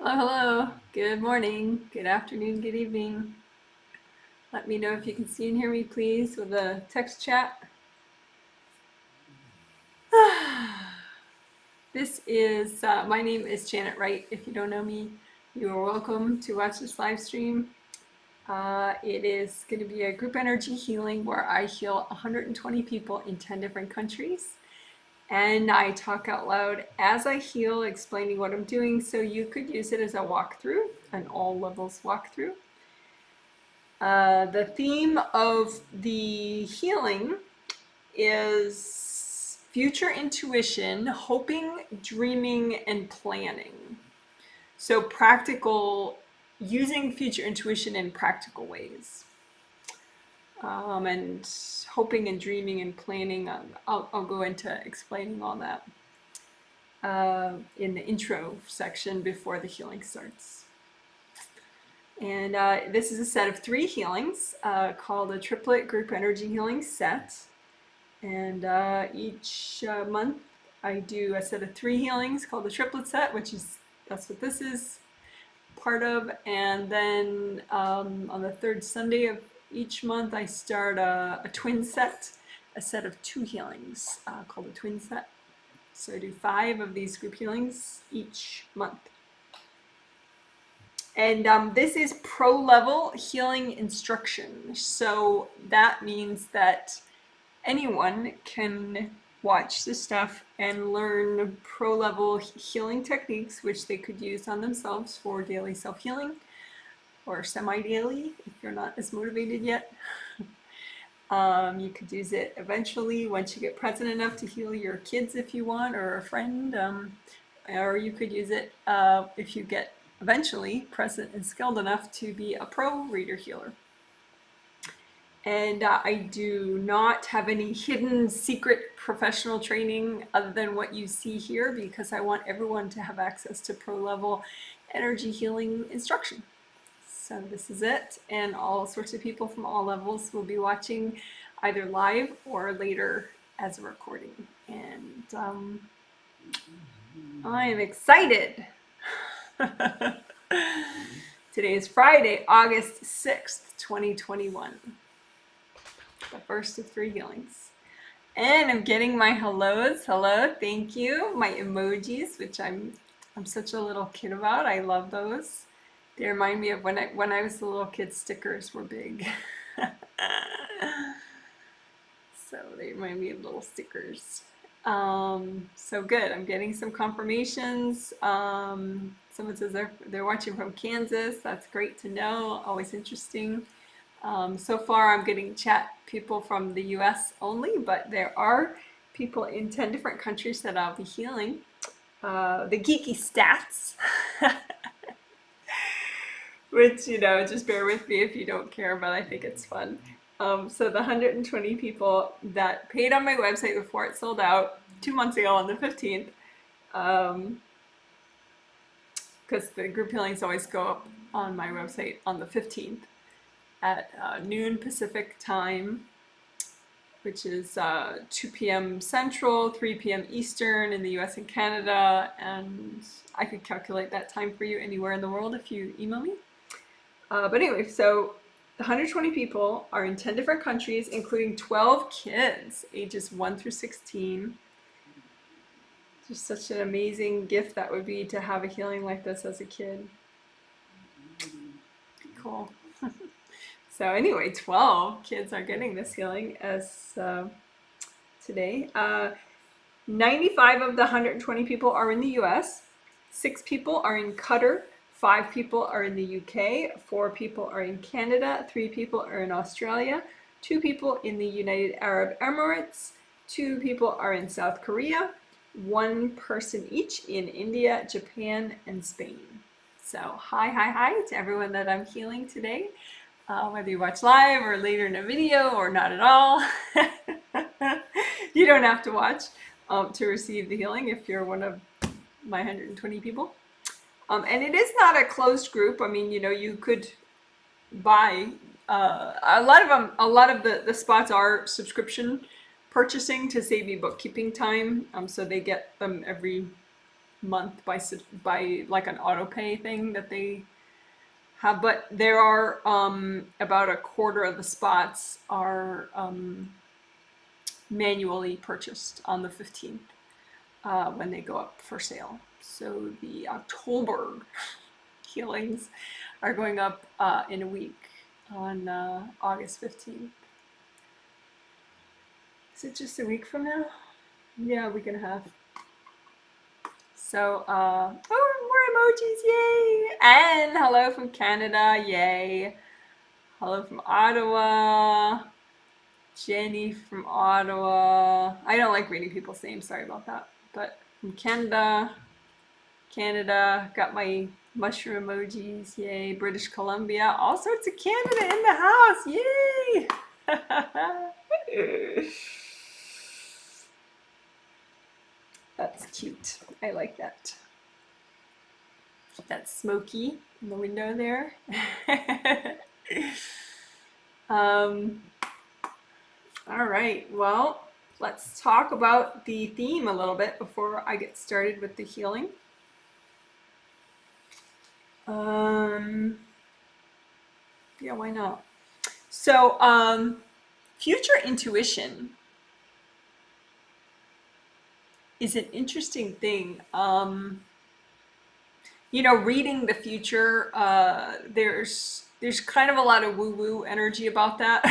Hello, hello. Good morning, good afternoon, good evening. Let me know if you can see and hear me, please, with a text chat. My name is Janet Wright. If you don't know me, you are welcome to watch this live stream. It is going to be a group energy healing where I heal 120 people in 10 different countries. And I talk out loud as I heal, explaining what I'm doing, so you could use it as a walkthrough, an all levels walkthrough. The theme of the healing is future intuition, hoping, dreaming, and planning. So practical, using future intuition in practical ways. And hoping and dreaming and planning, I'll go into explaining all that in the intro section before the healing starts. And this is a set of 3 healings called a triplet group energy healing set. And each month I do a set of 3 healings called the triplet set, that's what this is part of. And then on the 3rd Sunday of each month I start a twin set, a set of 2 healings called a twin set. So I do 5 of these group healings each month. And this is pro level healing instruction. So that means that anyone can watch this stuff and learn pro level healing techniques, which they could use on themselves for daily self healing or semi daily if you're not as motivated yet. You could use it eventually once you get present enough to heal your kids if you want, or a friend, or you could use it if you get eventually present and skilled enough to be a pro reader healer. And I do not have any hidden secret professional training other than what you see here, because I want everyone to have access to pro level energy healing instruction. So this is it, and all sorts of people from all levels will be watching either live or later as a recording. And I am excited. Today is Friday, August 6th, 2021. The first of 3 healings. And I'm getting my hellos. Hello, thank you. My emojis, which I'm such a little kid about. I love those. They remind me of when I was a little kid, stickers were big. So they remind me of little stickers. So good. I'm getting some confirmations. Someone says they're watching from Kansas. That's great to know. Always interesting. So far I'm getting chat people from the US only, but there are people in 10 different countries that I'll be healing. The geeky stats, which, just bear with me if you don't care, but I think it's fun. So the 120 people that paid on my website before it sold out 2 months ago on the 15th, because the group healings always go up on my website on the 15th at noon Pacific time, which is 2 p.m. Central, 3 p.m. Eastern in the US and Canada, and I could calculate that time for you anywhere in the world if you email me. But anyway, so 120 people are in 10 different countries, including 12 kids, ages 1 through 16. Just such an amazing gift that would be to have a healing like this as a kid. Cool. So anyway, 12 kids are getting this healing as today. 95 of the 120 people are in the US, 6 people are in Qatar, 5 people are in the UK, 4 people are in Canada, 3 people are in Australia, 2 people in the United Arab Emirates, 2 people are in South Korea, 1 person each in India, Japan, and Spain. So hi to everyone that I'm healing today. Whether you watch live or later in a video or not at all. You don't have to watch to receive the healing if you're one of my 120 people. And it is not a closed group. I mean, you could buy a lot of the spots are subscription purchasing to save you bookkeeping time. So they get them every month by like an auto pay thing that they have, but there are about a quarter of the spots are manually purchased on the 15th when they go up for sale. So the October healings are going up in a week on August 15th. Is it just a week from now? Yeah, a week and a half. So, more emojis, yay! And hello from Canada, yay! Hello from Ottawa. Jenny from Ottawa. I don't like reading people's names, sorry about that. But from Canada, got my mushroom emojis, yay. British Columbia, all sorts of Canada in the house, yay! That's cute. I like that. That's Smokey in the window there. All right, well, let's talk about the theme a little bit before I get started with the healing. Yeah, why not? So, future intuition is an interesting thing. You know, reading the future, there's kind of a lot of woo-woo energy about that.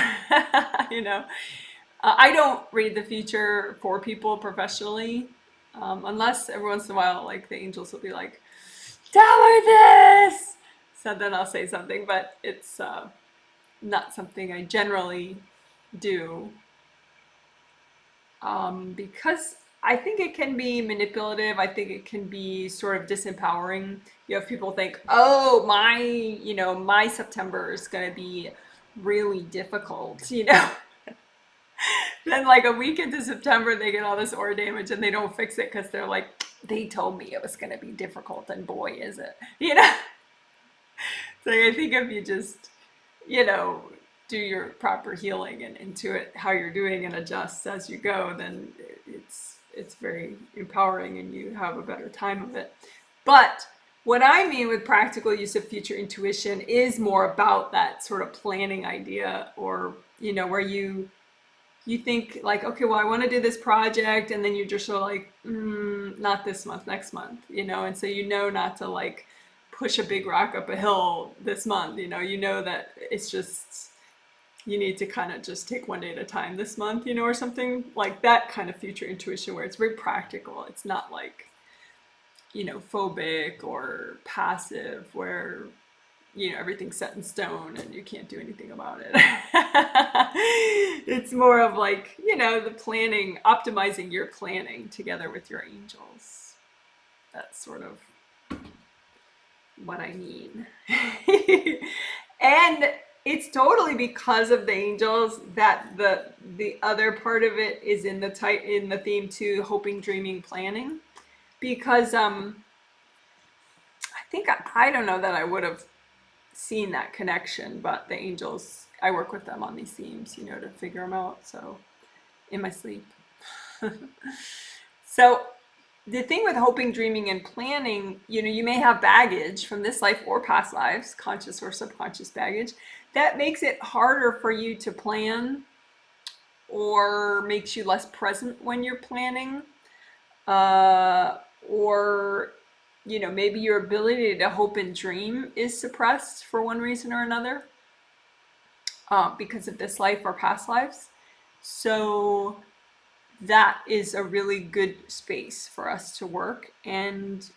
You know, I don't read the future for people professionally, unless every once in a while, like the angels will be like, "Tell her this," so then I'll say something, but it's not something I generally do. Because I think it can be manipulative. I think it can be sort of disempowering. You have people think, oh, my September is going to be really difficult, you know. Then like a week into September, they get all this aura damage and they don't fix it because they're like, they told me it was going to be difficult, and boy, is it, you know. So I think if you just, you know, do your proper healing and intuit how you're doing and adjust as you go, then it's very empowering and you have a better time of it. But what I mean with practical use of future intuition is more about that sort of planning idea, or, you know, where you think like, okay, well, I want to do this project, and then you're just sort of like, not this month, next month, you know, and so you know not to like push a big rock up a hill this month, you know that it's just, you need to kind of just take one day at a time this month, you know, or something like that kind of future intuition where it's very practical. It's not like, you know, phobic or passive where, you know, everything's set in stone and you can't do anything about it. It's more of like, you know, the planning, optimizing your planning together with your angels. That's sort of what I mean. And it's totally because of the angels that the other part of it is in the theme too, hoping, dreaming, planning. Because I think I don't know that I would have seen that connection, but the angels, I work with them on these themes, you know, to figure them out. So in my sleep. So the thing with hoping, dreaming, and planning, you know, you may have baggage from this life or past lives, conscious or subconscious baggage, that makes it harder for you to plan or makes you less present when you're planning. Or, you know, maybe your ability to hope and dream is suppressed for one reason or another because of this life or past lives. So that is a really good space for us to work. And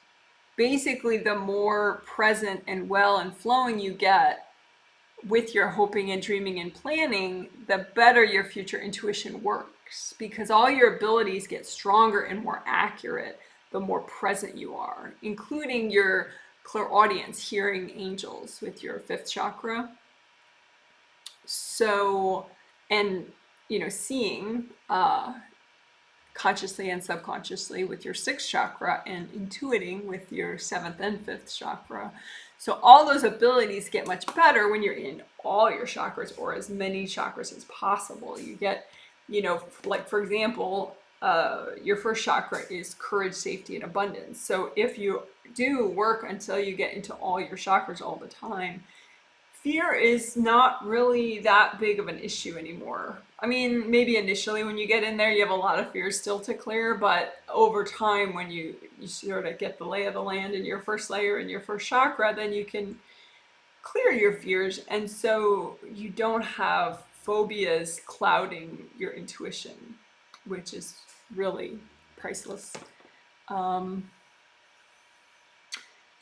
basically, the more present and well and flowing you get with your hoping and dreaming and planning, the better your future intuition works, because all your abilities get stronger and more accurate the more present you are, including your clairaudience, hearing angels with your 5th chakra. So, and, you know, seeing consciously and subconsciously with your 6th chakra, and intuiting with your 7th and 5th chakra. So all those abilities get much better when you're in all your chakras, or as many chakras as possible. You get, you know, like for example, your first chakra is courage, safety, and abundance. So if you do work until you get into all your chakras all the time, fear is not really that big of an issue anymore. I mean, maybe initially when you get in there, you have a lot of fears still to clear, but over time, when you sort of get the lay of the land in your first layer in your first chakra, then you can clear your fears, and so you don't have phobias clouding your intuition, which is really priceless.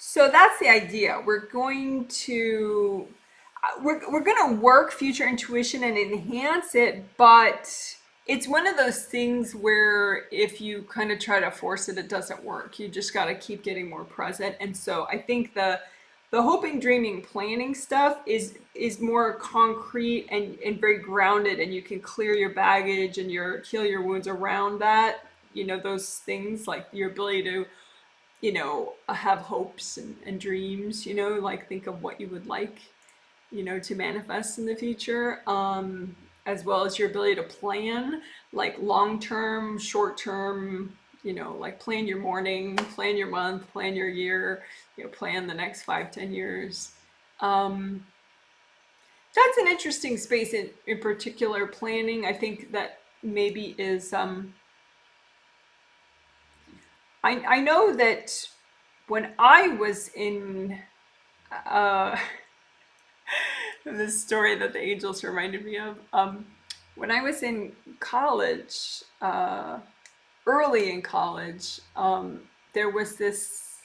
So that's the idea. We're going to work future intuition and enhance it, but it's one of those things where if you kind of try to force it, it doesn't work. You just got to keep getting more present. And so I think the hoping, dreaming, planning stuff is more concrete and very grounded, and you can clear your baggage and heal your wounds around that. Those things like your ability to have hopes and dreams, like think of what you would like, to manifest in the future, as well as your ability to plan, like long-term, short-term, like plan your morning, plan your month, plan your year, plan the next 5-10 years. That's an interesting space in particular. Planning, I think that maybe is, I know that when I was in, this story that the angels reminded me of, when I was in college, early in college, there was this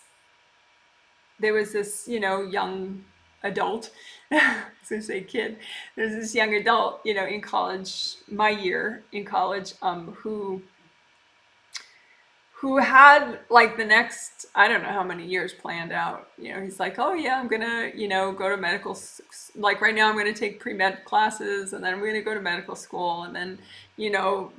young adult, I was gonna say kid, there's this young adult, in college, my year in college, who had like the next, I don't know how many years planned out. He's like, oh yeah, I'm gonna, go to medical, like right now I'm gonna take pre-med classes, and then I'm gonna go to medical school, and then,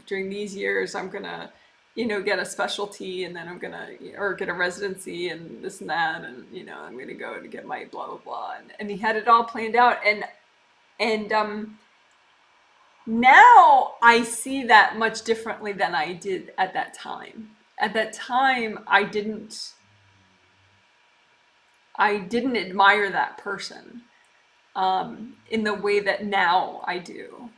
during these years I'm gonna, get a specialty, and then I'm gonna, or get a residency and this and that, and, I'm gonna go to get my blah, blah, blah. And he had it all planned out. And now I see that much differently than I did at that time. At that time, I didn't admire that person in the way that now I do.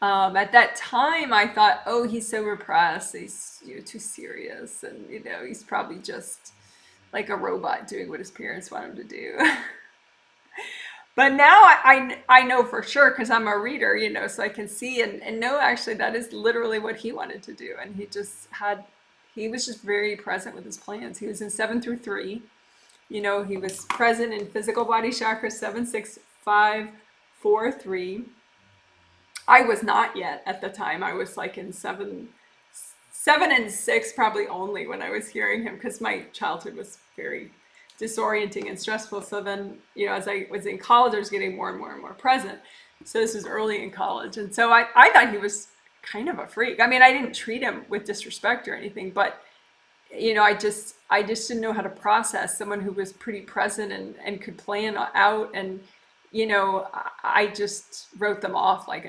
At that time, I thought, oh, he's so repressed, he's too serious, and he's probably just like a robot doing what his parents want him to do. But now I know for sure, because I'm a reader, so I can see and know actually that is literally what he wanted to do. And he was just very present with his plans. He was in 7 through 3. He was present in physical body chakra 7, 6, 5, 4, 3. I was not yet at the time. I was like in 7 and 6 probably only when I was hearing him, because my childhood was very disorienting and stressful. So then, as I was in college, I was getting more and more and more present. So this was early in college. And so I thought he was kind of a freak. I mean, I didn't treat him with disrespect or anything, but, I just didn't know how to process someone who was pretty present and could plan out. And, I just wrote them off like,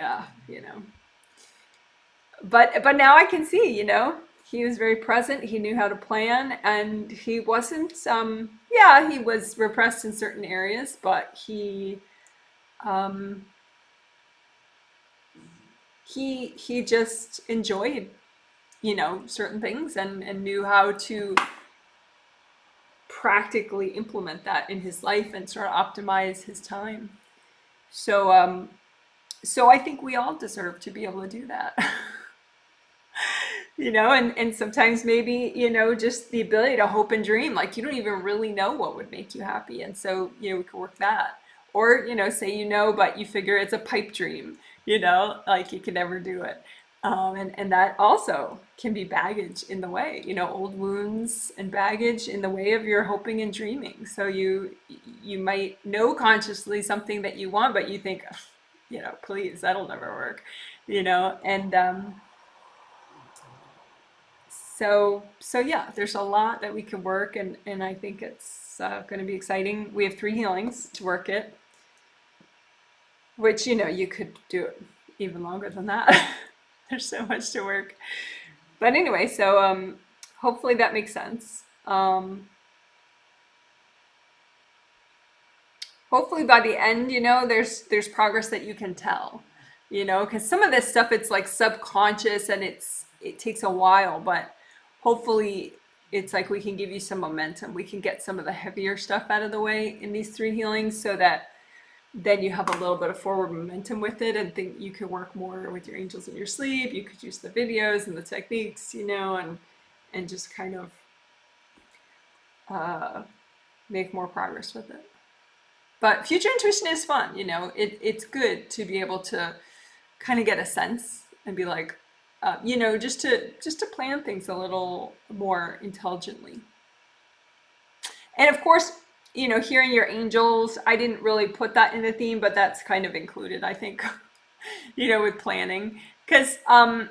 But now I can see, he was very present. He knew how to plan, and he wasn't, he was repressed in certain areas, but he just enjoyed, certain things and knew how to practically implement that in his life and sort of optimize his time. So I think we all deserve to be able to do that. And sometimes maybe, just the ability to hope and dream, like you don't even really know what would make you happy. And so, we could work that. Or, say, but you figure it's a pipe dream, like you can never do it. And that also can be baggage in the way, old wounds and baggage in the way of your hoping and dreaming. So you might know consciously something that you want, but you think, please, that'll never work, and, So yeah, there's a lot that we can work, and I think it's going to be exciting. We have 3 healings to work it, which, you could do it even longer than that. There's so much to work. But anyway, so hopefully that makes sense. Hopefully by the end, there's progress that you can tell, because some of this stuff it's like subconscious and it takes a while, but hopefully it's like we can give you some momentum. We can get some of the heavier stuff out of the way in these three healings so that then you have a little bit of forward momentum with it and think you can work more with your angels in your sleep. You could use the videos and the techniques, and just kind of make more progress with it. But future intuition is fun, it's good to be able to kind of get a sense and be like, just to plan things a little more intelligently. And of course, hearing your angels, I didn't really put that in the theme, but that's kind of included, I think, with planning. Because, planning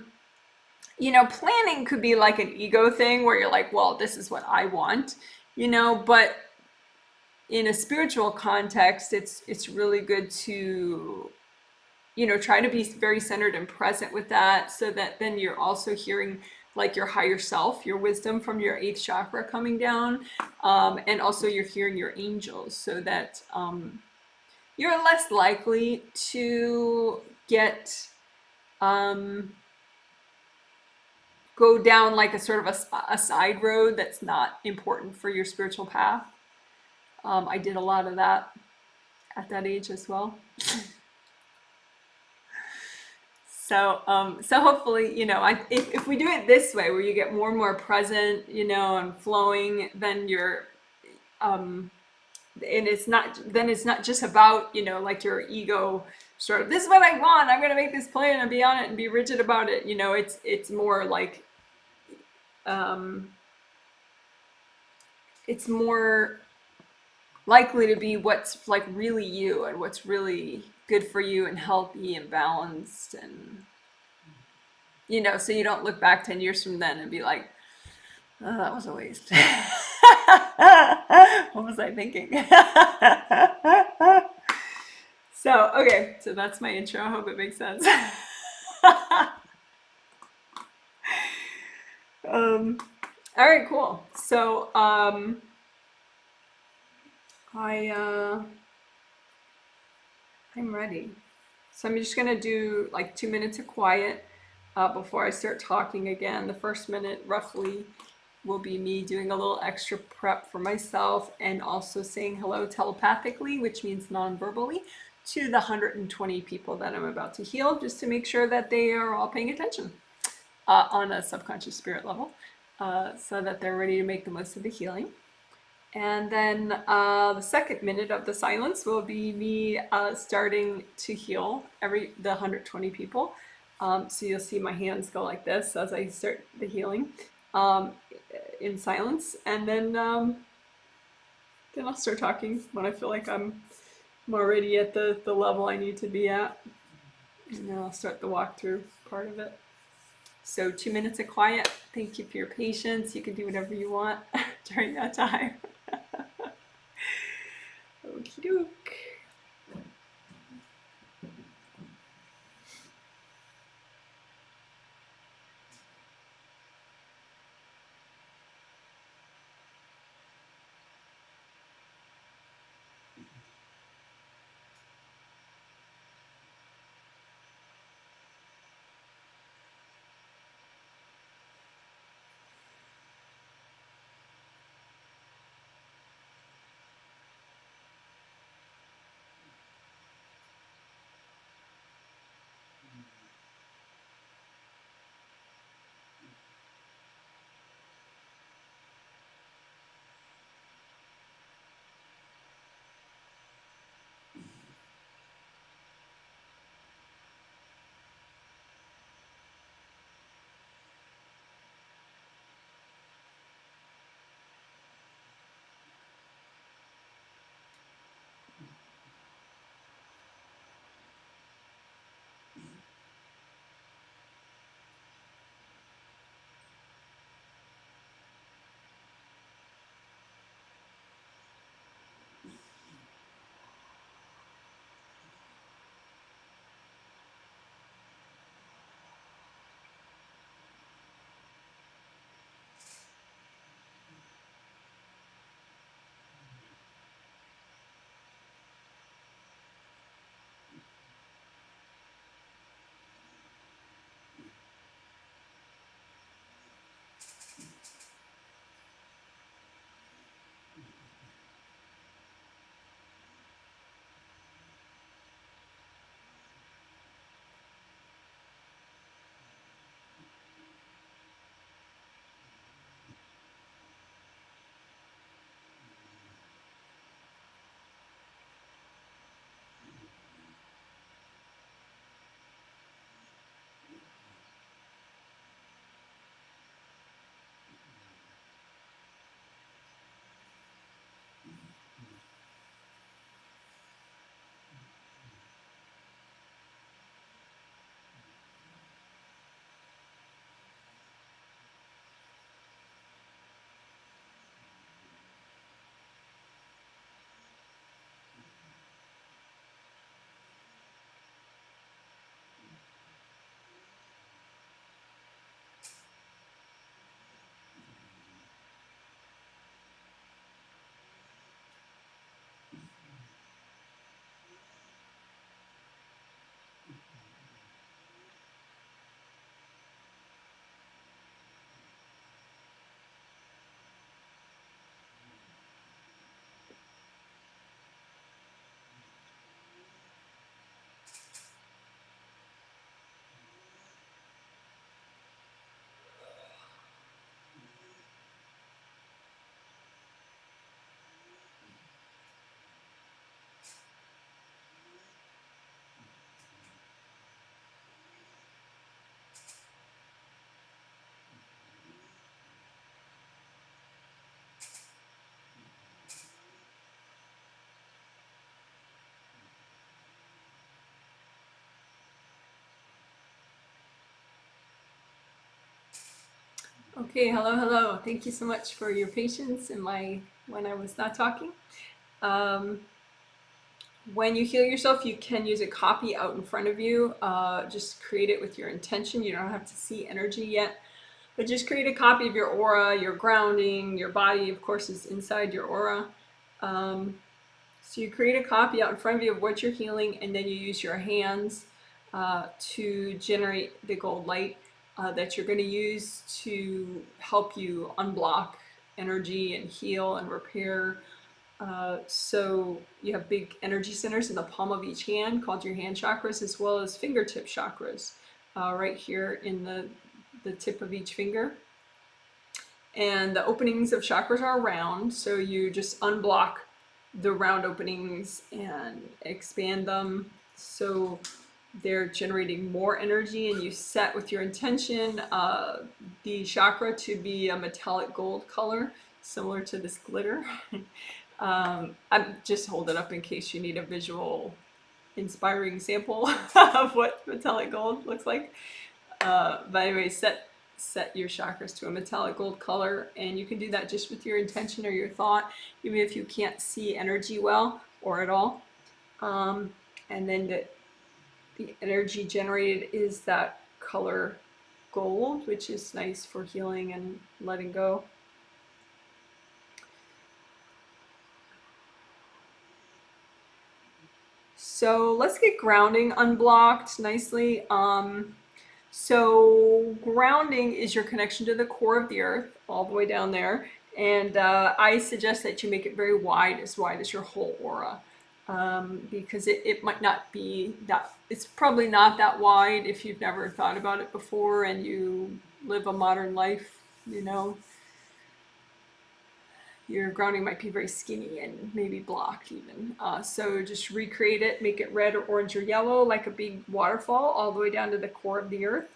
could be like an ego thing where you're like, well, this is what I want, but in a spiritual context, it's really good to, try to be very centered and present with that, so that then you're also hearing like your higher self, your wisdom from your 8th chakra coming down, and also you're hearing your angels, so that you're less likely to get go down like a sort of a side road that's not important for your spiritual path. I did a lot of that at that age as well. So hopefully, if we do it this way, where you get more and more present, and flowing, then you're, and it's not just about, like your ego sort of, this is what I want, I'm going to make this plan and be on it and be rigid about it. It's more like, it's more likely to be what's like really you and what's really good for you and healthy and balanced, and so you don't look back 10 years from then and be like, oh, that was a waste. What was I thinking? Okay, so that's my intro. I hope it makes sense. All right, cool. So I'm ready. So I'm just gonna do like 2 minutes of quiet before I start talking again. The first minute roughly will be me doing a little extra prep for myself and also saying hello telepathically, which means non-verbally, to the 120 people that I'm about to heal, just to make sure that they are all paying attention on a subconscious spirit level, so that they're ready to make the most of the healing. And then the second minute of the silence will be me starting to heal the 120 people. So you'll see my hands go like this as I start the healing in silence. And then I'll start talking when I feel like I'm already at the level I need to be at. And then I'll start the walkthrough part of it. So 2 minutes of quiet. Thank you for your patience. You can do whatever you want during that time. Okie doke. Okay, hello, hello. Thank you so much for your patience in when I was not talking. Um, when you heal yourself, you can use a copy out in front of you. Just create it with your intention. You don't have to see energy yet, but just create a copy of your aura, your grounding, your body, of course, is inside your aura. Um, so you create a copy out in front of you of what you're healing, and then you use your hands to generate the gold light that you're going to use to help you unblock energy and heal and repair. So you have big energy centers in the palm of each hand called your hand chakras, as well as fingertip chakras right here in the tip of each finger. And the openings of chakras are round, so you just unblock the round openings and expand them so they're generating more energy, and you set with your intention the chakra to be a metallic gold color, similar to this glitter. I'm just hold it up in case you need a visual inspiring sample of what metallic gold looks like. But anyway, set your chakras to a metallic gold color, and you can do that just with your intention or your thought, even if you can't see energy well or at all. And then the energy generated is that color gold, which is nice for healing and letting go. So let's get grounding unblocked nicely. So grounding is your connection to the core of the earth, all the way down there. And I suggest that you make it very wide as your whole aura. Because it might not be that, it's probably not that wide if you've never thought about it before and you live a modern life, you know. Your grounding might be very skinny and maybe blocked even. So just recreate it, make it red or orange or yellow like a big waterfall all the way down to the core of the earth.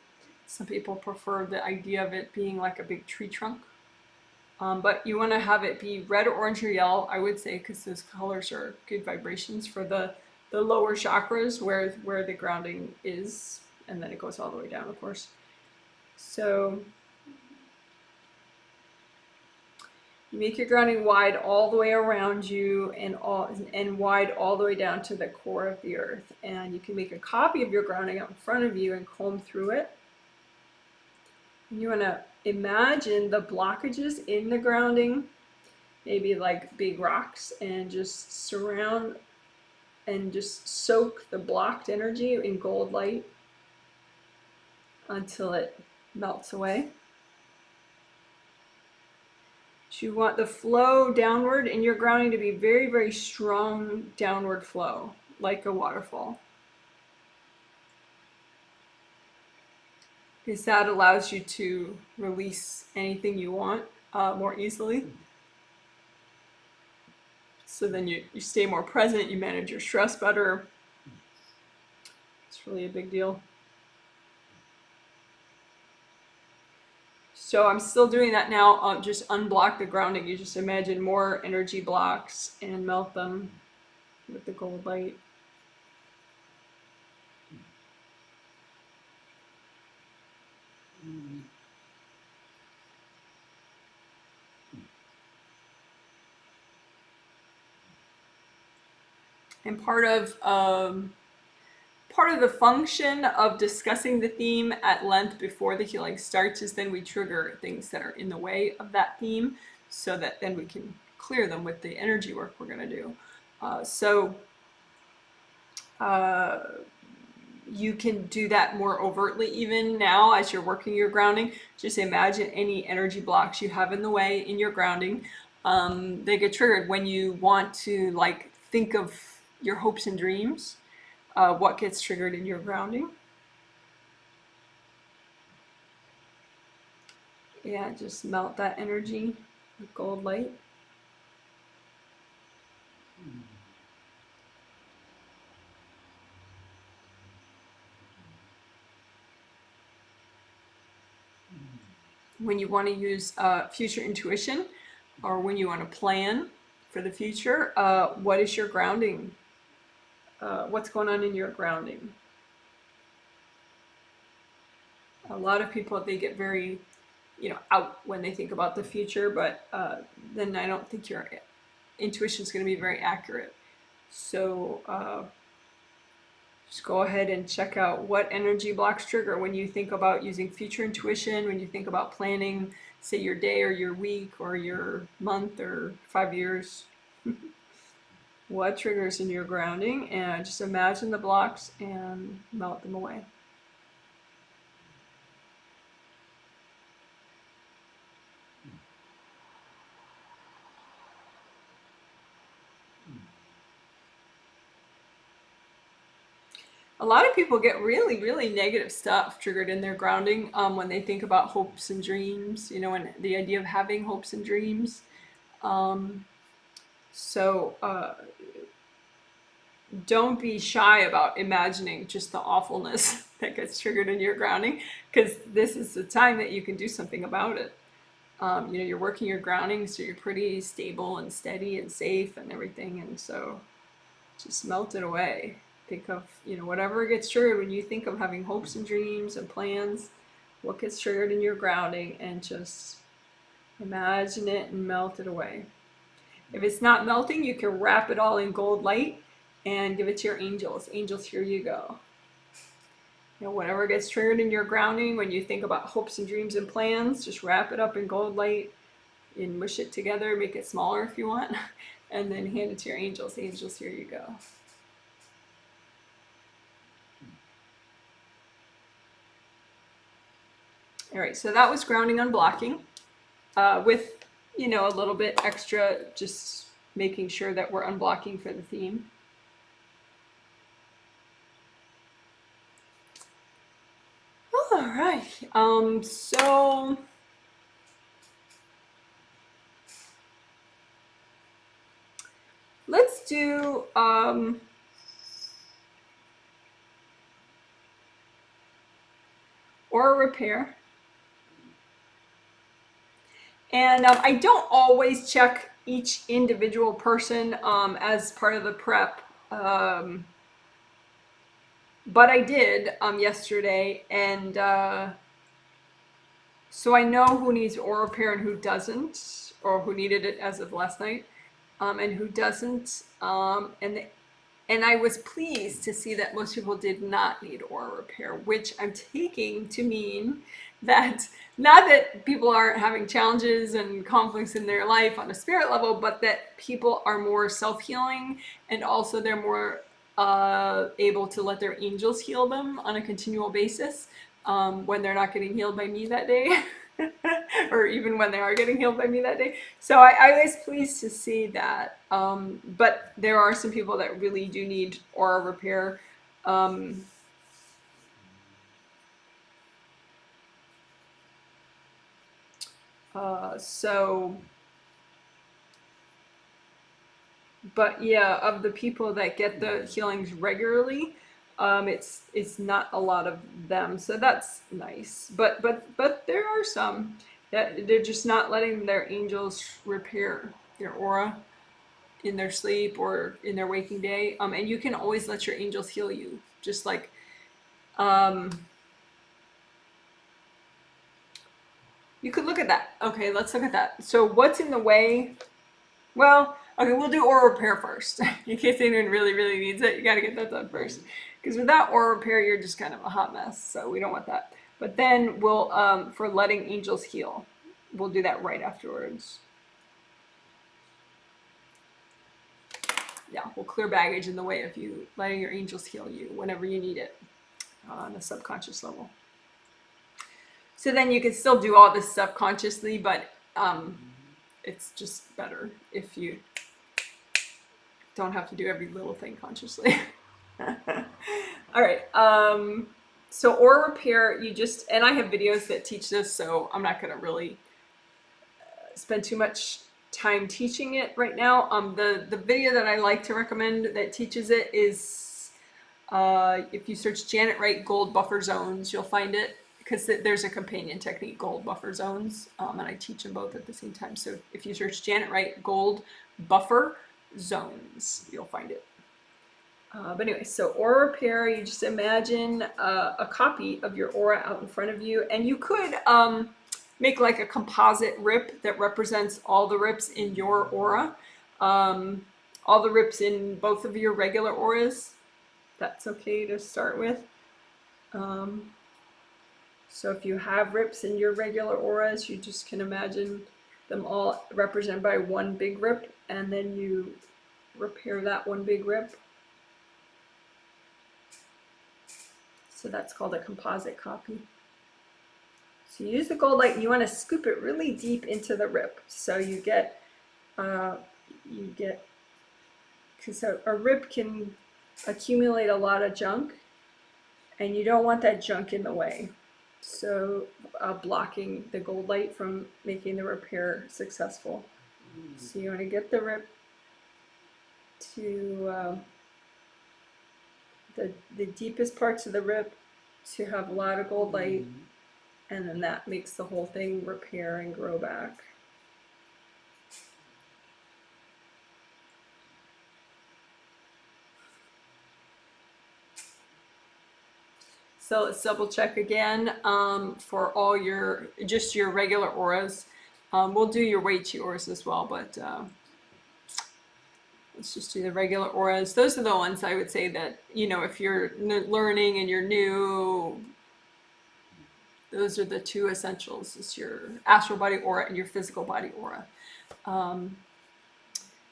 Some people prefer the idea of it being like a big tree trunk. But you want to have it be red or orange or yellow, I would say, because those colors are good vibrations for the lower chakras where the grounding is, and then it goes all the way down, of course. So you make your grounding wide all the way around you and wide all the way down to the core of the earth. And you can make a copy of your grounding out in front of you and comb through it. And you want to imagine the blockages in the grounding, maybe like big rocks, and just surround and just soak the blocked energy in gold light until it melts away. So you want the flow downward in your grounding to be very, very strong downward flow, like a waterfall. Because that allows you to release anything you want more easily. So then you stay more present, you manage your stress better. It's really a big deal. So I'm still doing that now. Just unblock the grounding. You just imagine more energy blocks and melt them with the gold light. And part of the function of discussing the theme at length before the healing starts is then we trigger things that are in the way of that theme, so that then we can clear them with the energy work we're going to do. You can do that more overtly even now as you're working your grounding. Just imagine any energy blocks you have in the way in your grounding. They get triggered when you want to like think of your hopes and dreams. What gets triggered in your grounding. Yeah, just melt that energy with gold light. When you want to use future intuition, or when you want to plan for the future, what is your grounding? What's going on in your grounding? A lot of people, they get very out when they think about the future, but then I don't think your intuition is going to be very accurate. So just go ahead and check out what energy blocks trigger when you think about using future intuition, when you think about planning, say, your day or your week or your month or 5 years. What triggers in your grounding, and just imagine the blocks and melt them away. A lot of people get really, really negative stuff triggered in their grounding when they think about hopes and dreams, and the idea of having hopes and dreams. So don't be shy about imagining just the awfulness that gets triggered in your grounding, because this is the time that you can do something about it. You're working your grounding, so you're pretty stable and steady and safe and everything, and so just melt it away. Think of, whatever gets triggered when you think of having hopes and dreams and plans, what gets triggered in your grounding, and just imagine it and melt it away. If it's not melting, you can wrap it all in gold light and give it to your angels. Angels, here you go. Whatever gets triggered in your grounding when you think about hopes and dreams and plans, just wrap it up in gold light and mush it together, make it smaller if you want, and then hand it to your angels. Angels, here you go. All right, so that was grounding unblocking with, a little bit extra, just making sure that we're unblocking for the theme. All right, so let's do aura repair. And I don't always check each individual person as part of the prep, but I did yesterday, and so I know who needs aura repair and who doesn't, or who needed it as of last night, and who doesn't, and I was pleased to see that most people did not need aura repair, which I'm taking to mean that not that people aren't having challenges and conflicts in their life on a spirit level, but that people are more self-healing, and also they're more able to let their angels heal them on a continual basis when they're not getting healed by me that day. Or even when they are getting healed by me that day. So I was pleased to see that. But there are some people that really do need aura repair. But yeah, of the people that get the healings regularly, it's not a lot of them, so that's nice. But there are some that they're just not letting their angels repair their aura in their sleep or in their waking day. And you can always let your angels heal you, just like you could look at that. Okay, let's look at that. So what's in the way? Well, okay, we'll do aura repair first. In case anyone really, really needs it, you gotta get that done first. Because without aura repair, you're just kind of a hot mess, so we don't want that. But then we'll, for letting angels heal, we'll do that right afterwards. Yeah, we'll clear baggage in the way of you letting your angels heal you whenever you need it on a subconscious level. So then you can still do all this stuff consciously, but it's just better if you don't have to do every little thing consciously. All right. So aura repair, and I have videos that teach this, so I'm not going to really spend too much time teaching it right now. The video that I like to recommend that teaches it is, if you search Janet Wright gold buffer zones, you'll find it, because there's a companion technique, gold buffer zones, and I teach them both at the same time. So if you search Janet Wright gold buffer zones, you'll find it. But anyway, so aura repair, you just imagine a copy of your aura out in front of you, and you could make like a composite rip that represents all the rips in your aura, all the rips in both of your regular auras. That's okay to start with. So if you have rips in your regular auras, you just can imagine them all represented by one big rip, and then you repair that one big rip. So that's called a composite copy. So you use the gold light and you want to scoop it really deep into the rip. So you get, because a rip can accumulate a lot of junk, and you don't want that junk in the way. So blocking the gold light from making the repair successful. So you want to get the rip to the deepest parts of the rip to have a lot of gold light, and then that makes the whole thing repair and grow back. So let's double check again for all your, just your regular auras. We'll do your Weichi auras as well, but let's just do the regular auras. Those are the ones I would say that, you know, if you're learning and you're new, those are the two essentials. It's your astral body aura and your physical body aura.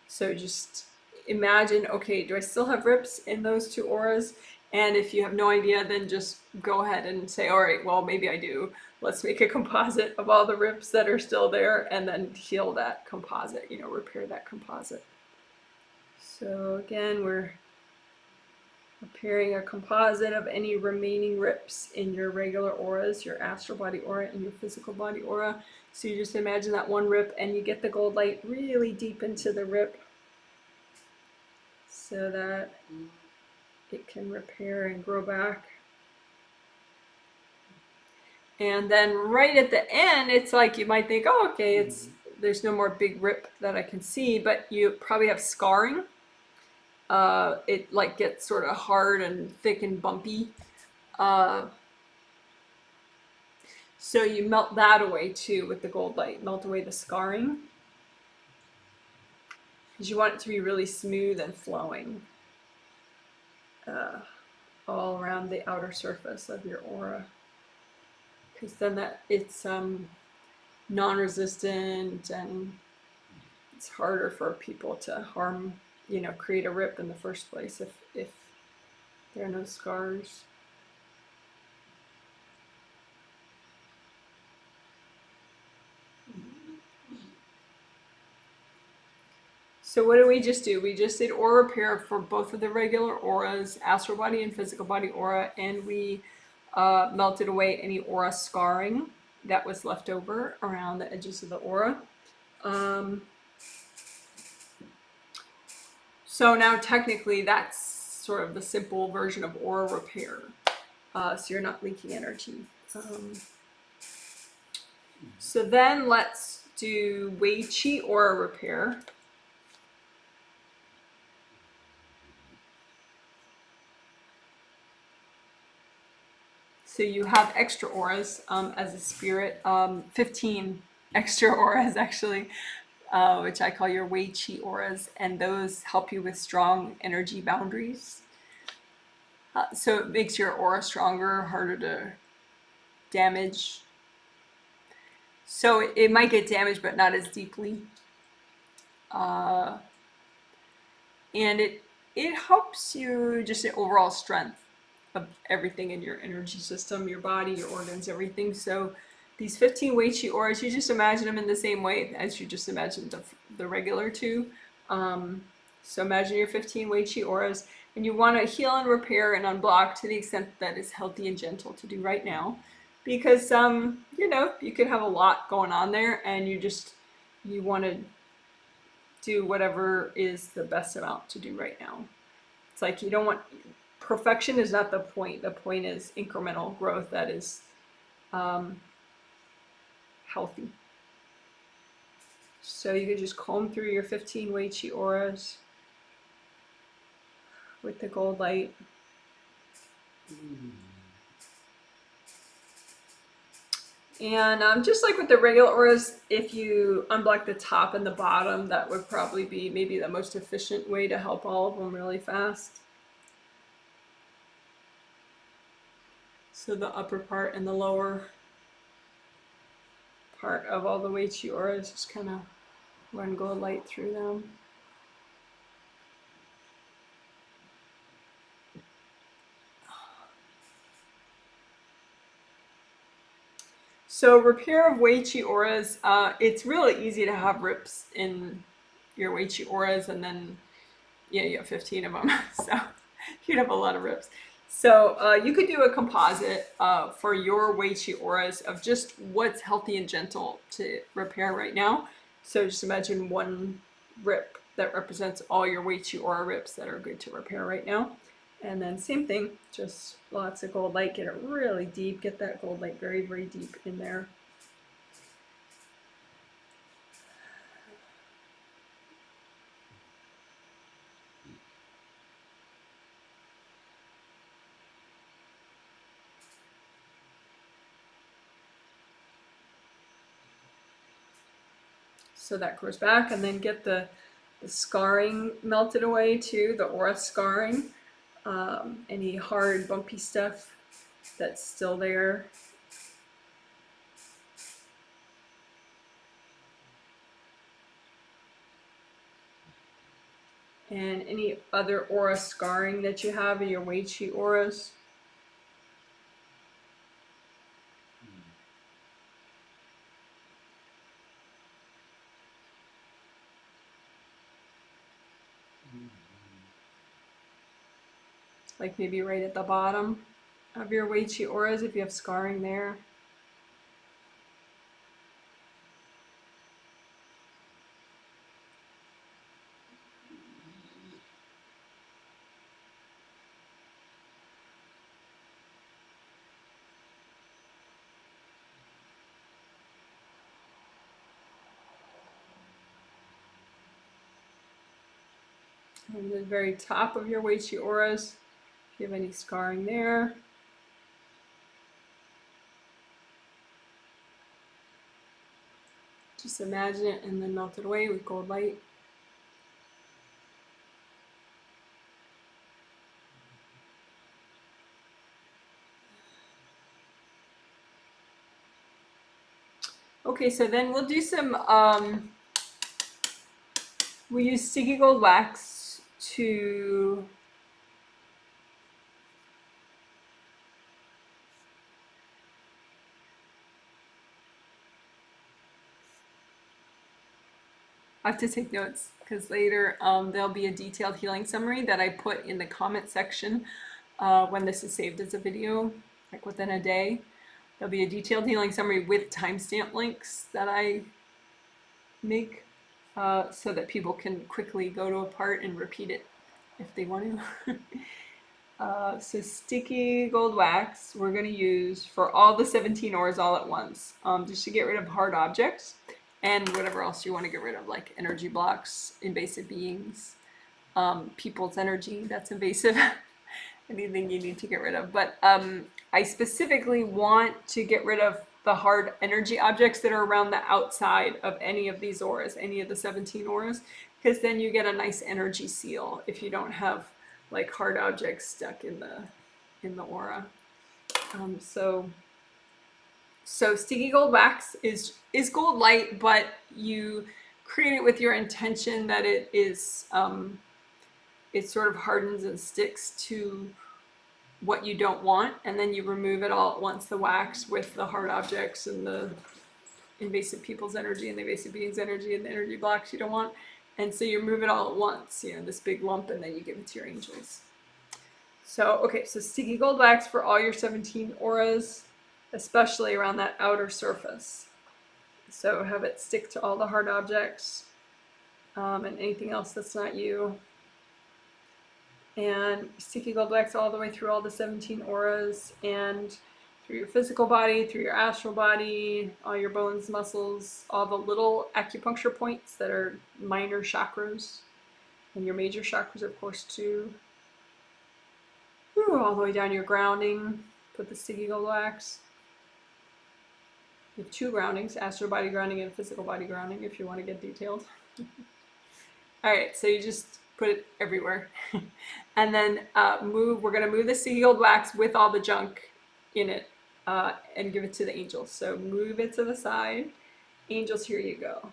So just imagine, okay, do I still have rips in those two auras? And if you have no idea, then just go ahead and say, all right, well, maybe I do. Let's make a composite of all the rips that are still there, and then heal that composite, you know, repair that composite. So again, we're repairing a composite of any remaining rips in your regular auras, your astral body aura and your physical body aura. So you just imagine that one rip, and you get the gold light really deep into the rip so that it can repair and grow back. And then right at the end, it's like you might think, oh, okay, there's no more big rip that I can see, but you probably have scarring. It like gets sort of hard and thick and bumpy. So you melt that away too with the gold light. Melt away the scarring, because you want it to be really smooth and flowing all around the outer surface of your aura. Because then it's non-resistant, and it's harder for people to harm, you know, create a rip in the first place if there are no scars. So what did we just do? We just did aura repair for both of the regular auras, astral body and physical body aura, and we melted away any aura scarring that was left over around the edges of the aura. So now technically that's sort of the simple version of aura repair. So you're not leaking energy. So then let's do Weichi aura repair. So you have extra auras as a spirit, 15 extra auras actually, which I call your Weichi auras, and those help you with strong energy boundaries. So it makes your aura stronger, harder to damage. So it might get damaged, but not as deeply. And it helps you just the overall strength of everything in your energy system, your body, your organs, everything. So these 15 Weichi auras, you just imagine them in the same way as you just imagined the regular two. So imagine your 15 Weichi auras, and you want to heal and repair and unblock to the extent that is healthy and gentle to do right now. Because, you know, you could have a lot going on there, and you want to do whatever is the best amount to do right now. It's like you don't want... Perfection is not the point. The point is incremental growth that is healthy. So you can just comb through your 15 Weichi auras with the gold light. And just like with the regular auras, if you unblock the top and the bottom, that would probably be maybe the most efficient way to help all of them really fast. So the upper part and the lower part of all the Weichi auras, just kind of run gold light through them. So repair of Weichi auras, it's really easy to have rips in your Weichi auras, and then yeah, you have 15 of them, so you'd have a lot of rips. So you could do a composite for your Weichi auras of just what's healthy and gentle to repair right now. So just imagine one rip that represents all your Weichi aura rips that are good to repair right now. And then same thing, just lots of gold light, get it really deep, get that gold light very, very deep in there. So that goes back, and then get the scarring melted away too, the aura scarring. Any hard, bumpy stuff that's still there. And any other aura scarring that you have in your Weichi auras. Like maybe right at the bottom of your Weichi auras if you have scarring there. And the very top of your Weichi auras, if you have any scarring there. Just imagine it and then melt it away with gold light. Okay, so then we'll do some, we use sticky gold wax to I have to take notes because later there'll be a detailed healing summary that I put in the comment section when this is saved as a video, like within a day. There'll be a detailed healing summary with timestamp links that I make so that people can quickly go to a part and repeat it if they want to. So sticky gold wax we're going to use for all the 17 ores all at once, just to get rid of hard objects and whatever else you want to get rid of, like energy blocks, invasive beings, people's energy that's invasive, anything you need to get rid of. But I specifically want to get rid of the hard energy objects that are around the outside of any of these auras, any of the 17 auras, because then you get a nice energy seal if you don't have like hard objects stuck in the aura. So sticky gold wax is gold light, but you create it with your intention that it is it sort of hardens and sticks to what you don't want, and then you remove it all at once, the wax with the hard objects and the invasive people's energy and the invasive beings' energy and the energy blocks you don't want. And so you remove it all at once, you know, this big lump, and then you give it to your angels. So, okay, so sticky gold wax for all your 17 auras, especially around that outer surface. So have it stick to all the hard objects and anything else that's not you. And sticky gold wax all the way through all the 17 auras and through your physical body, through your astral body, all your bones, muscles, all the little acupuncture points that are minor chakras, and your major chakras, of course, too. All the way down your grounding, put the sticky gold wax. You have 2 groundings, astral body grounding and physical body grounding, if you want to get detailed. All right, so you just put it everywhere. And then we're going to move the sticky gold wax with all the junk in it and give it to the angels. So move it to the side. Angels, here you go.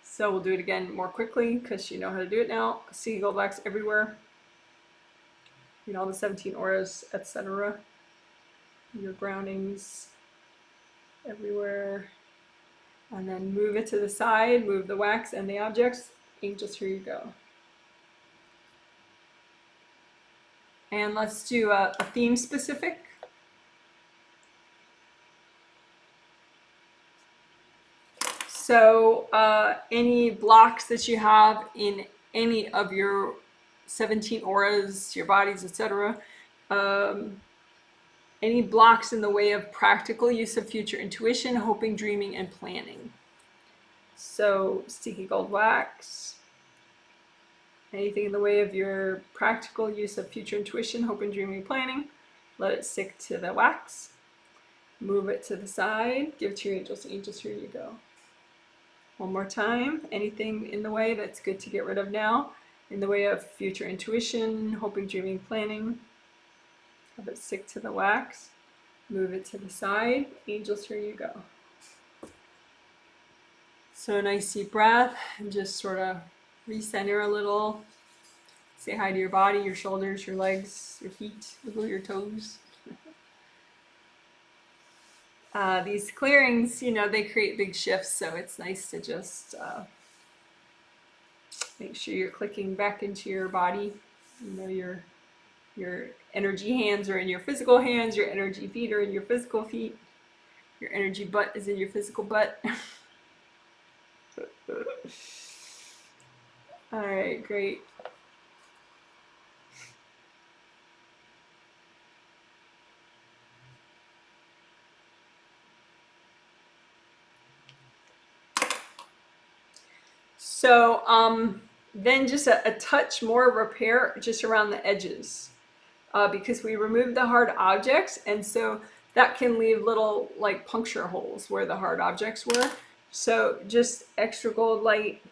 So we'll do it again more quickly because you know how to do it now. Sticky gold wax everywhere. You know, all the 17 auras, etc. Your groundings everywhere. And then move it to the side, move the wax and the objects. Angels, here you go. And let's do a theme specific. So any blocks that you have in any of your 17 auras, your bodies, etc. Any blocks in the way of practical use of future intuition, hoping, dreaming, and planning. So sticky gold wax. Anything in the way of your practical use of future intuition, hoping, dreaming, planning, let it stick to the wax. Move it to the side. Give it to your angels. Angels, here you go. One more time. Anything in the way that's good to get rid of now. In the way of future intuition, hoping, dreaming, planning. Have it stick to the wax. Move it to the side. Angels, here you go. So a nice deep breath and just sort of recenter a little. Say hi to your body, your shoulders, your legs, your feet, wiggle your toes. These clearings, you know, they create big shifts, so it's nice to just make sure you're clicking back into your body. You know, your energy hands are in your physical hands, your energy feet are in your physical feet, your energy butt is in your physical butt. All right, great. So then just a touch more repair just around the edges because we removed the hard objects, and so that can leave little like puncture holes where the hard objects were. So just extra gold light,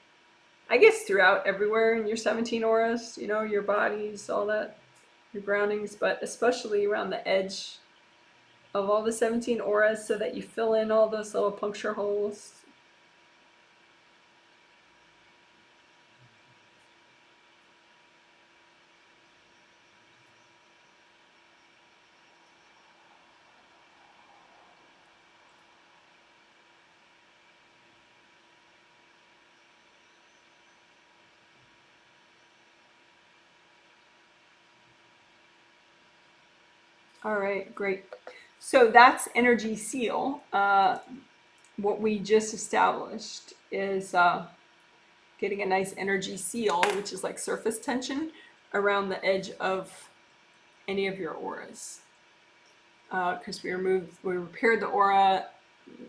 I guess throughout everywhere in your 17 auras, you know, your bodies, all that, your groundings, but especially around the edge of all the 17 auras so that you fill in all those little puncture holes. All right, great. So that's energy seal. What we just established is getting a nice energy seal, which is like surface tension around the edge of any of your auras. Because we repaired the aura,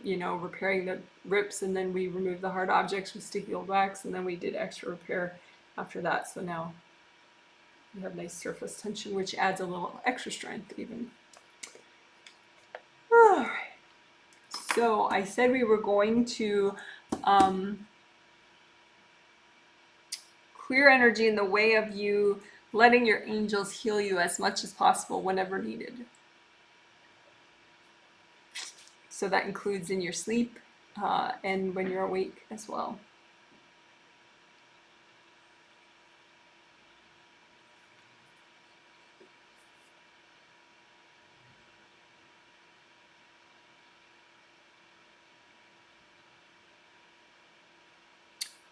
you know, repairing the rips, and then we removed the hard objects with sticky gold wax, and then we did extra repair after that. So now you have nice surface tension, which adds a little extra strength even. All right. So I said we were going to clear energy in the way of you letting your angels heal you as much as possible whenever needed. So that includes in your sleep and when you're awake as well.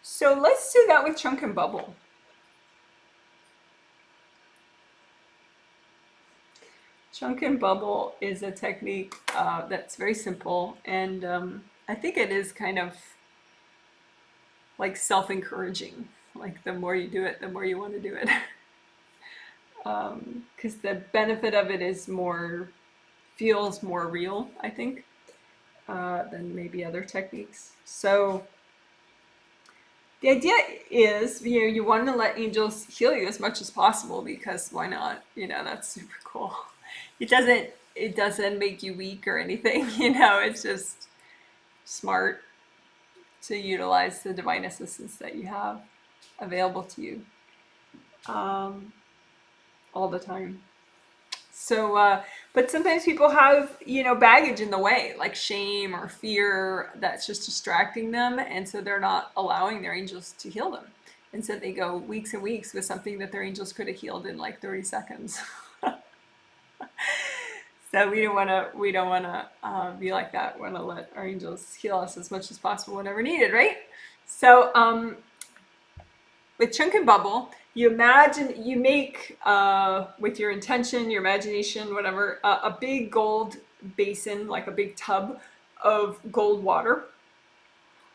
So let's do that with chunk and bubble. Chunk and bubble is a technique that's very simple, and I think it is kind of like self-encouraging. Like the more you do it, the more you want to do it. Because the benefit of it is feels more real, I think, than maybe other techniques. So the idea is, you know, you want to let angels heal you as much as possible because why not? You know, that's super cool. It doesn't it doesn't make you weak or anything, you know, it's just smart to utilize the divine assistance that you have available to you all the time. So, but sometimes people have, you know, baggage in the way, like shame or fear that's just distracting them. And so they're not allowing their angels to heal them. And so they go weeks and weeks with something that their angels could have healed in like 30 seconds. So we don't want to be like that. We want to let our angels heal us as much as possible whenever needed, right? So, with chunk and bubble, you imagine, you make with your intention, your imagination, whatever, a big gold basin, like a big tub of gold water,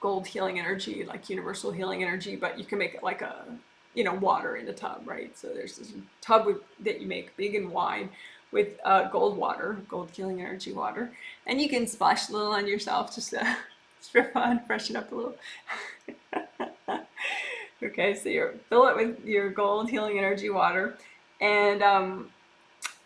gold healing energy, like universal healing energy, but you can make it like a, you know, water in a tub, right? So there's this tub that you make big and wide with gold water, gold healing energy water, and you can splash a little on yourself just for fun, freshen up a little. Okay, so you fill it with your gold healing energy water, and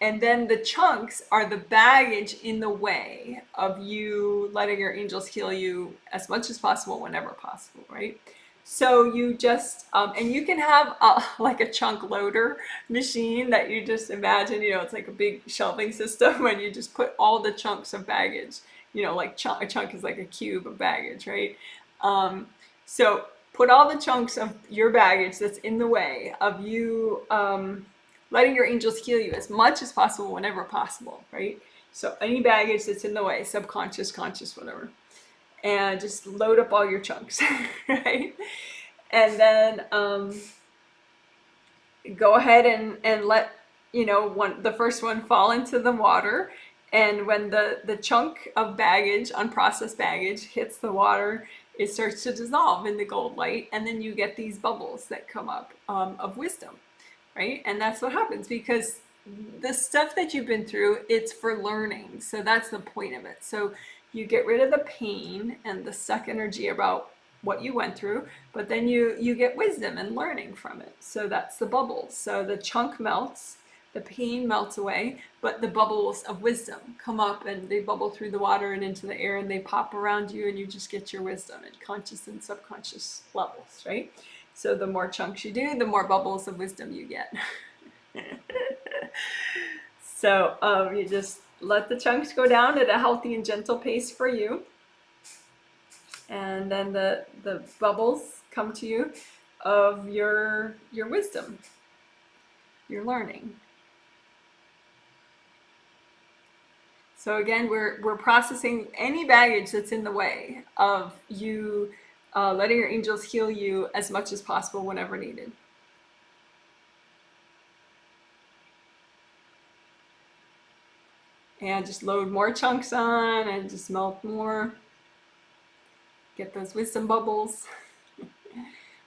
then the chunks are the baggage in the way of you letting your angels heal you as much as possible, whenever possible, right? So you just, and you can have like a chunk loader machine that you just imagine, you know, it's like a big shelving system when you just put all the chunks of baggage, you know, like a chunk is like a cube of baggage, right? So put all the chunks of your baggage that's in the way of you letting your angels heal you as much as possible, whenever possible, right? So any baggage that's in the way, subconscious, conscious, whatever, and just load up all your chunks, right? And then go ahead and let, you know, the first one fall into the water. And when the chunk of baggage, unprocessed baggage, hits the water, it starts to dissolve in the gold light, and then you get these bubbles that come up of wisdom, right? And that's what happens, because the stuff that you've been through, it's for learning. So that's the point of it. So you get rid of the pain and the stuck energy about what you went through, but then you get wisdom and learning from it. So that's the bubbles. So the chunk melts, the pain melts away, but the bubbles of wisdom come up, and they bubble through the water and into the air, and they pop around you, and you just get your wisdom at conscious and subconscious levels, right? So the more chunks you do, the more bubbles of wisdom you get. So you just let the chunks go down at a healthy and gentle pace for you. And then the bubbles come to you of your wisdom, your learning. So again, we're processing any baggage that's in the way of you letting your angels heal you as much as possible, whenever needed. And just load more chunks on and just melt more. Get those wisdom bubbles.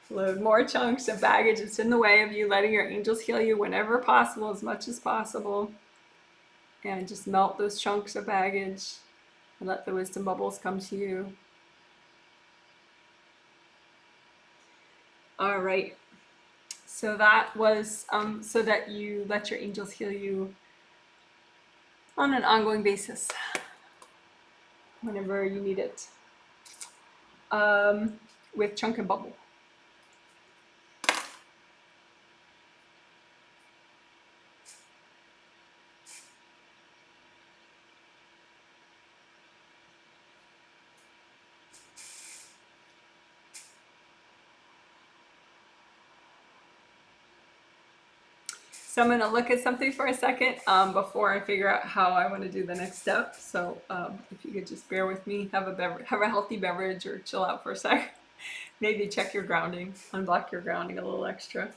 Load more chunks of baggage that's in the way of you letting your angels heal you whenever possible, as much as possible. And just melt those chunks of baggage and let the wisdom bubbles come to you. All right. So that was so that you let your angels heal you on an ongoing basis, whenever you need it, with chunk and bubble. So I'm going to look at something for a second before I figure out how I want to do the next step. So if you could just bear with me, have a healthy beverage, or chill out for a sec. Maybe check your grounding, unblock your grounding a little extra.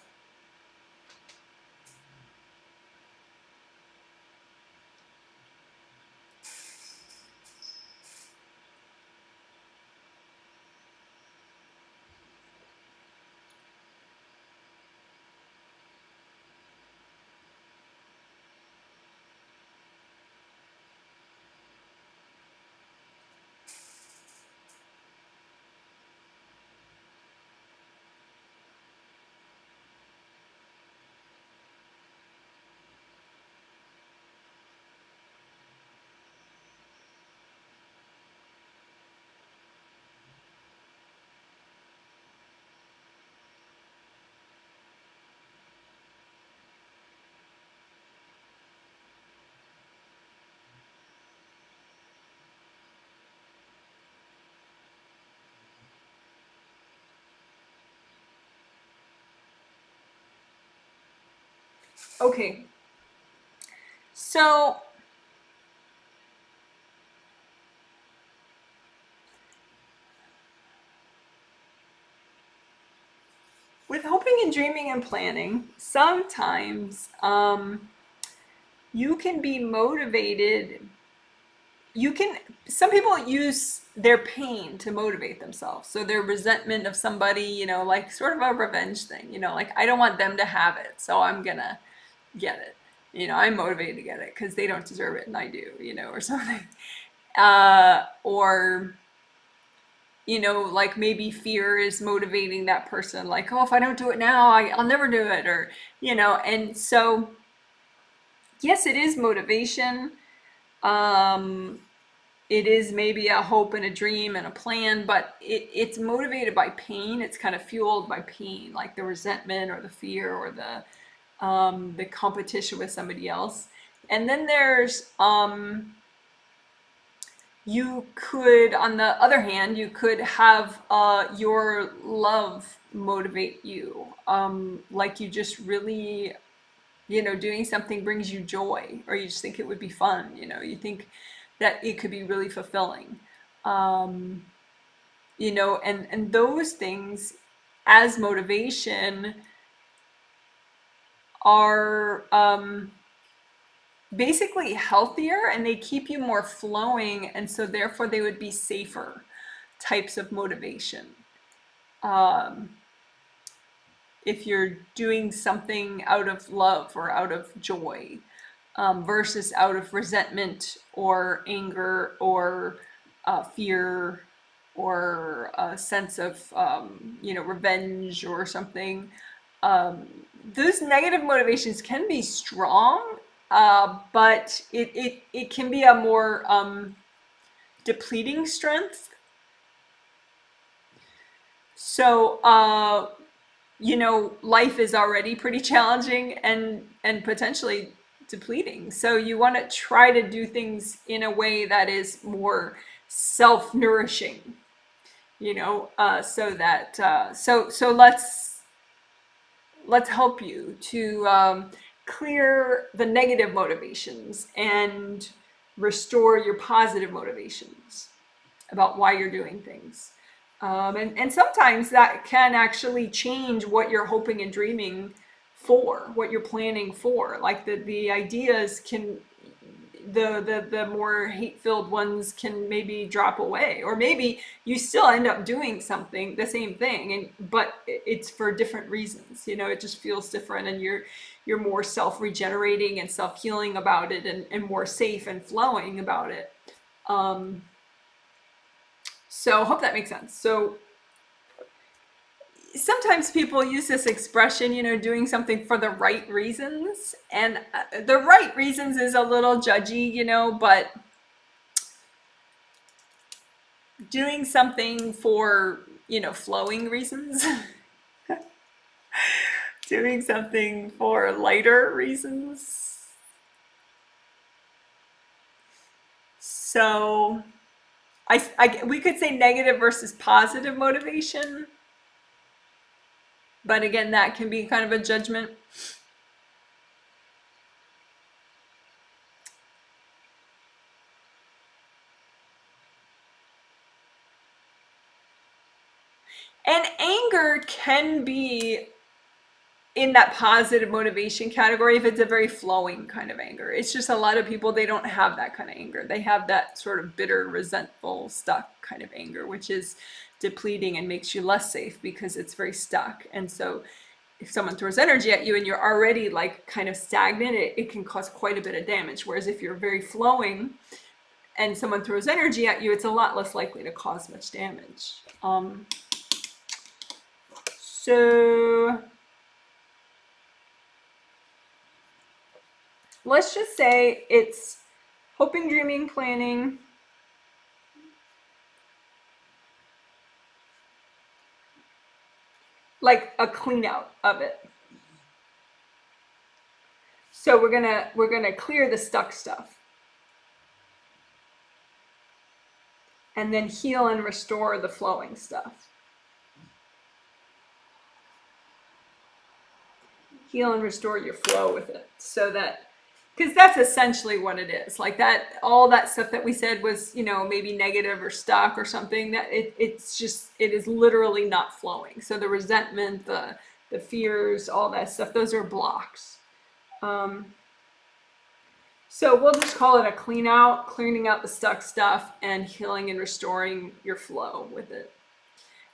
Okay. So with hoping and dreaming and planning, sometimes you can be motivated. You can, some people use their pain to motivate themselves. So their resentment of somebody, like sort of a revenge thing, like I don't want them to have it, so I'm gonna get it. I'm motivated to get it because they don't deserve it and I do, or something. Or like maybe fear is motivating that person, like, oh, if I don't do it now, I'll never do it, or, and so, yes, it is motivation. Um, it is maybe a hope and a dream and a plan, but it's motivated by pain. It's kind of fueled by pain, like the resentment or the fear or the competition with somebody else. And then there's you could, on the other hand, you could have your love motivate you. Like you just really, doing something brings you joy, or you just think it would be fun. You think that it could be really fulfilling. Um, and those things as motivation are basically healthier, and they keep you more flowing, and so therefore they would be safer types of motivation. Um, if you're doing something out of love or out of joy, versus out of resentment or anger or fear or a sense of revenge or something. Um, those negative motivations can be strong, but it can be a more depleting strength. So life is already pretty challenging and potentially depleting. So you want to try to do things in a way that is more self-nourishing, so that so let's help you to clear the negative motivations and restore your positive motivations about why you're doing things. And sometimes that can actually change what you're hoping and dreaming for, what you're planning for. Like the ideas can, the more hate-filled ones can maybe drop away, or maybe you still end up doing something, the same thing, but it's for different reasons. It just feels different, and you're more self-regenerating and self-healing about it, and more safe and flowing about it. So hope that makes sense. So sometimes people use this expression, doing something for the right reasons. And the right reasons is a little judgy, but doing something for, flowing reasons, doing something for lighter reasons. So we could say negative versus positive motivation. But again, that can be kind of a judgment. And anger can be in that positive motivation category if it's a very flowing kind of anger. It's just a lot of people, they don't have that kind of anger. They have that sort of bitter, resentful, stuck kind of anger, which is depleting and makes you less safe because it's very stuck. And so if someone throws energy at you and you're already like kind of stagnant, it can cause quite a bit of damage. Whereas if you're very flowing and someone throws energy at you, it's a lot less likely to cause much damage. So let's just say it's hoping, dreaming, planning, like a clean out of it. So we're gonna clear the stuck stuff, and then heal and restore the flowing stuff. heal and restore your flow with it. So that, because that's essentially what it is. Like that, all that stuff that we said was, you know, maybe negative or stuck or something, that it's just, it is literally not flowing. So the resentment, the fears, all that stuff, those are blocks. So we'll just call it a clean out, cleaning out the stuck stuff and healing and restoring your flow with it.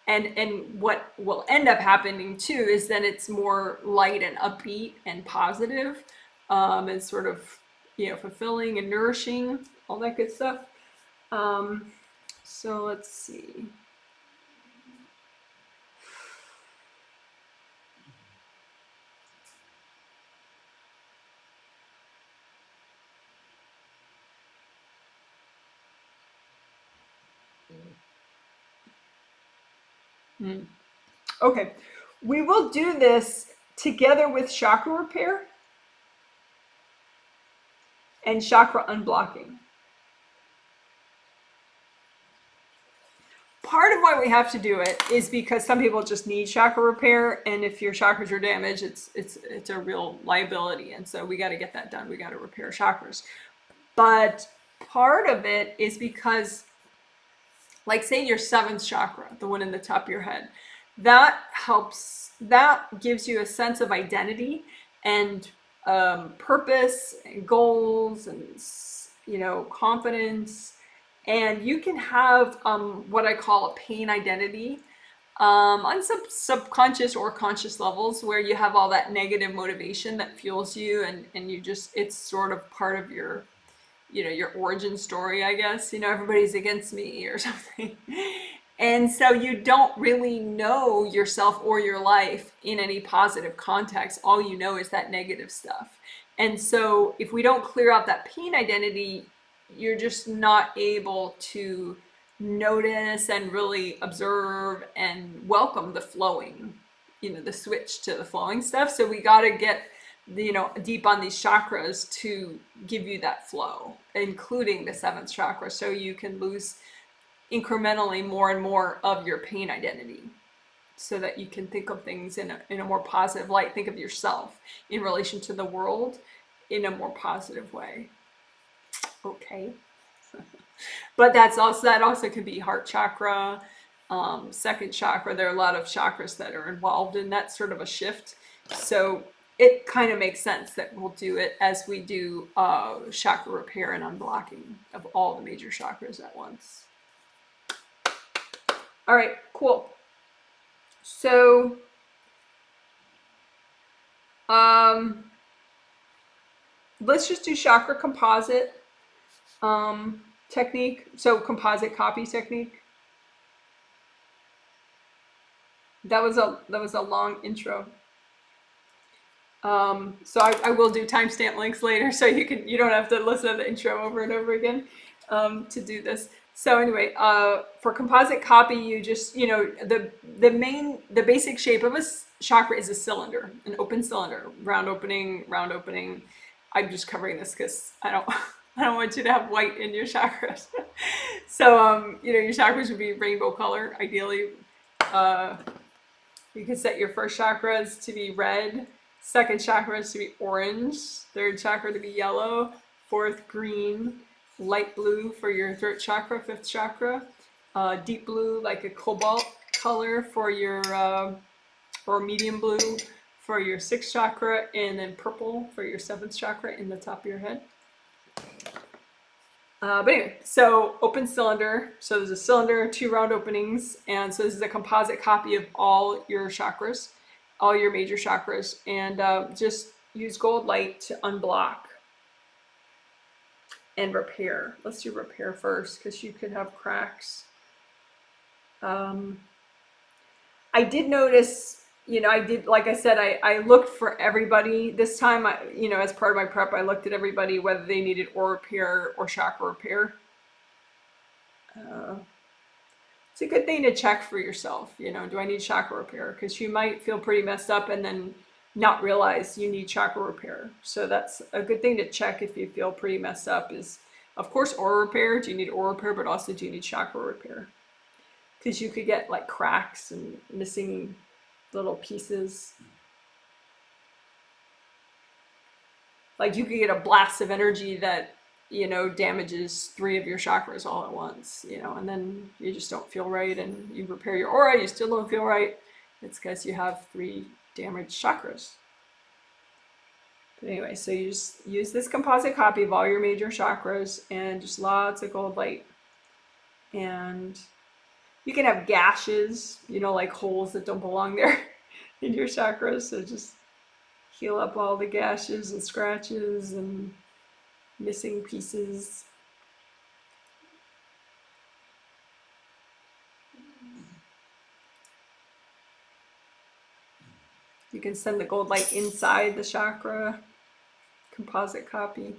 And what will end up happening too is that it's more light and upbeat and positive, and sort of, you know, fulfilling and nourishing, all that good stuff. So let's see. Okay, we will do this together with chakra repair and chakra unblocking. Part of why we have to do it is because some people just need chakra repair, and if your chakras are damaged, it's a real liability, and so we got to get that done. We got to repair chakras. But part of it is because, like, say your seventh chakra, the one in the top of your head, that helps, that gives you a sense of identity and purpose and goals and, you know, confidence. And you can have what I call a pain identity on some subconscious or conscious levels, where you have all that negative motivation that fuels you, and you just, it's sort of part of your, you know, your origin story, I guess. You know, everybody's against me or something. And so you don't really know yourself or your life in any positive context. All you know is that negative stuff. And so if we don't clear out that pain identity, you're just not able to notice and really observe and welcome the flowing, you know, the switch to the flowing stuff. So we got to get, you know, deep on these chakras to give you that flow, including the seventh chakra, so you can lose incrementally more and more of your pain identity, so that you can think of things in a more positive light. Think of yourself in relation to the world in a more positive way. Okay. But that also can be heart chakra, second chakra. There are a lot of chakras that are involved in that sort of a shift. So it kind of makes sense that we'll do it as we do chakra repair and unblocking of all the major chakras at once. All right, cool. So let's just do chakra composite technique. So composite copy technique. That was a long intro. So I will do timestamp links later, so you don't have to listen to the intro over and over again to do this. So anyway, for composite copy, you just, you know, the basic shape of a chakra is a cylinder, an open cylinder, round opening. I'm just covering this because I don't want you to have white in your chakras. So you know, your chakras would be rainbow color, ideally. You could set your first chakras to be red, second chakras to be orange, third chakra to be yellow, fourth green, light blue for your throat chakra, fifth chakra, deep blue like a cobalt color for your, or medium blue for your sixth chakra, and then purple for your seventh chakra in the top of your head. But anyway, so open cylinder. So there's a cylinder, 2 round openings, and so this is a composite copy of all your chakras, all your major chakras, and just use gold light to unblock and repair. Let's do repair first, because you could have cracks. I did notice, you know, like I said, I looked for everybody this time. You know, as part of my prep, I looked at everybody, whether they needed aura repair or chakra repair. It's a good thing to check for yourself. You know, do I need chakra repair? Because you might feel pretty messed up and then not realize you need chakra repair. So that's a good thing to check if you feel pretty messed up, is, of course, aura repair. Do you need aura repair? But also, do you need chakra repair? Because you could get like cracks and missing little pieces. Like you could get a blast of energy that, you know, damages 3 of your chakras all at once, you know, and then you just don't feel right, and you repair your aura, you still don't feel right. It's because you have 3 damaged chakras. But anyway, so you just use this composite copy of all your major chakras and just lots of gold light. And you can have gashes, you know, like holes that don't belong there in your chakras. So just heal up all the gashes and scratches and missing pieces. You can send the gold light inside the chakra, composite copy.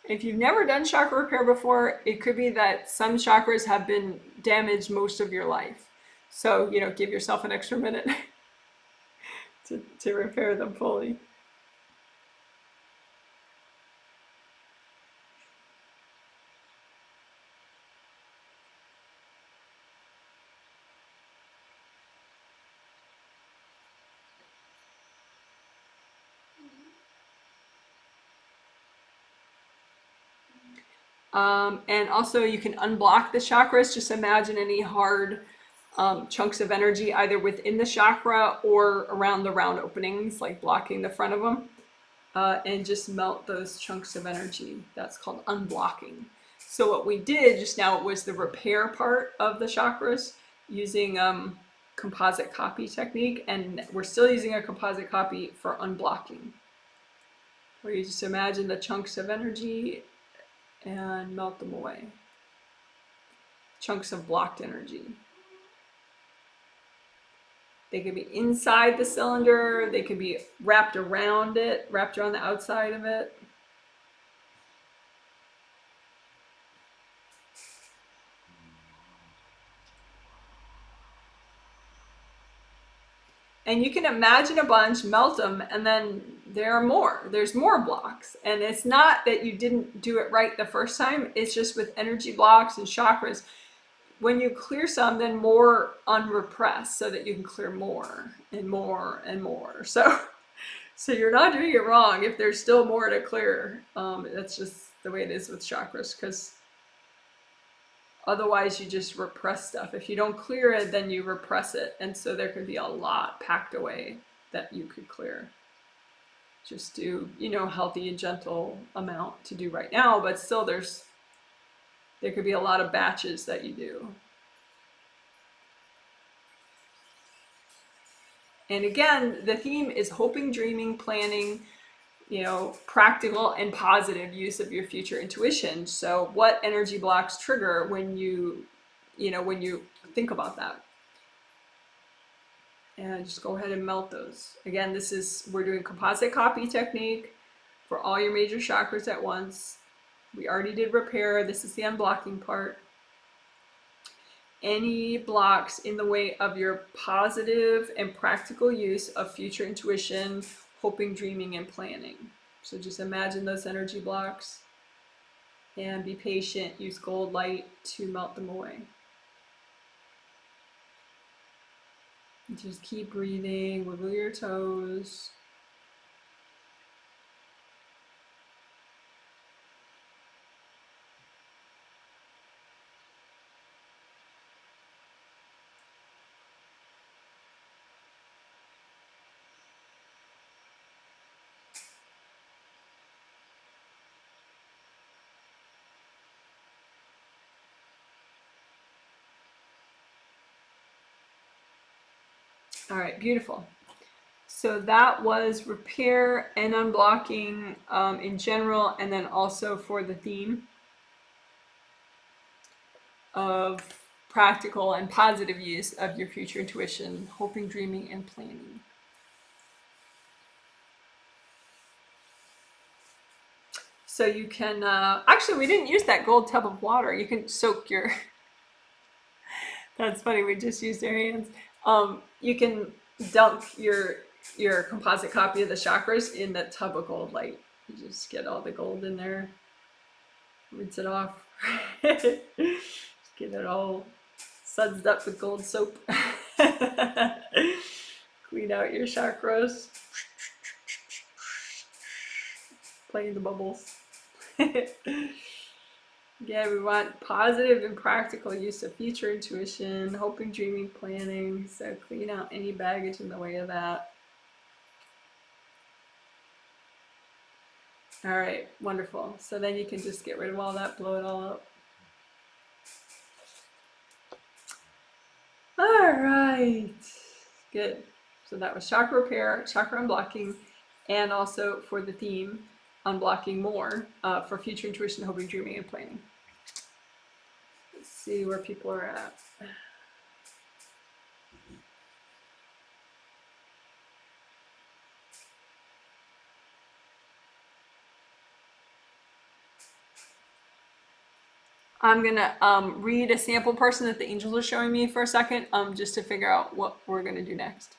If you've never done chakra repair before, it could be that some chakras have been damaged most of your life. So, you know, give yourself an extra minute to repair them fully. And also you can unblock the chakras. Just imagine any hard chunks of energy either within the chakra or around the round openings, like blocking the front of them, and just melt those chunks of energy. That's called unblocking. So what we did just now was the repair part of the chakras using composite copy technique, and we're still using a composite copy for unblocking, where you just imagine the chunks of energy and melt them away. Chunks of blocked energy. They could be inside the cylinder, they could be wrapped around it, wrapped around the outside of it. And you can imagine a bunch, melt them, and then there are more. There's more blocks. And it's not that you didn't do it right the first time, it's just with energy blocks and chakras. When you clear some, then more unrepress so that you can clear more and more and more. So you're not doing it wrong if there's still more to clear. That's just the way it is with chakras, because otherwise you just repress stuff. If you don't clear it, then you repress it. And so there could be a lot packed away that you could clear. Just do, you know, healthy and gentle amount to do right now, but still there could be a lot of batches that you do. And again, the theme is hoping, dreaming, planning, you know, practical and positive use of your future intuition. So what energy blocks trigger when you think about that? And just go ahead and melt those. Again, we're doing composite copy technique for all your major chakras at once. We already did repair. This is the unblocking part. Any blocks in the way of your positive and practical use of future intuition, hoping, dreaming, and planning. So just imagine those energy blocks and be patient. Use gold light to melt them away. Just keep breathing, wiggle your toes. All right, beautiful. So that was repair and unblocking in general, and then also for the theme of practical and positive use of your future intuition, hoping, dreaming, and planning. So you can, actually we didn't use that gold tub of water. You can soak your That's funny. We just used our hands. You can dunk your composite copy of the chakras in that tub of gold light. You just get all the gold in there, rinse it off, just get it all sudsed up with gold soap. Clean out your chakras, playing the bubbles. Yeah, we want positive and practical use of future intuition, hoping, dreaming, planning. So clean out any baggage in the way of that. All right, wonderful. So then you can just get rid of all that, blow it all up. All right, good. So that was chakra repair, chakra unblocking, and also for the theme, unblocking more for future intuition, hoping, dreaming, and planning. Let's see where people are at. I'm gonna read a sample person that the angels are showing me for a second, just to figure out what we're gonna do next.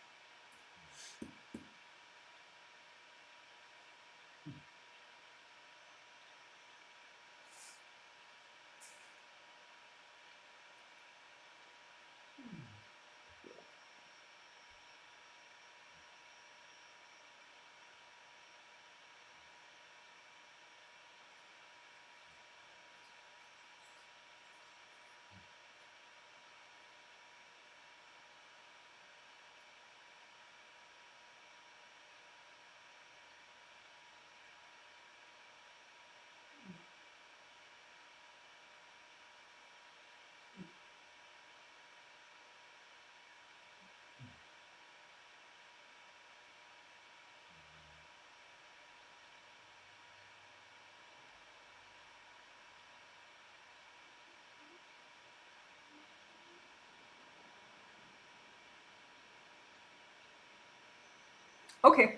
Okay,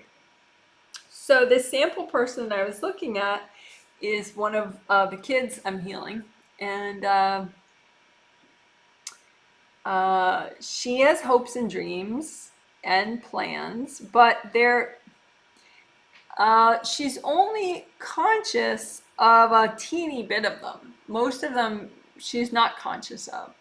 so this sample person that I was looking at is one of the kids I'm healing, and she has hopes and dreams and plans, but she's only conscious of a teeny bit of them. Most of them she's not conscious of.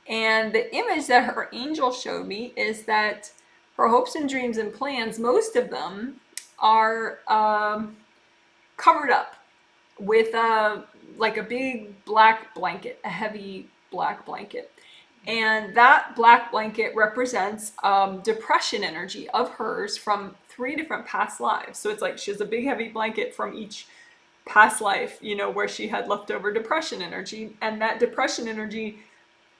And the image that her angel showed me is that her hopes and dreams and plans, most of them are covered up with like a big black blanket, a heavy black blanket. And that black blanket represents depression energy of hers from 3 different past lives. So it's like she has a big heavy blanket from each past life, where she had leftover depression energy. And that depression energy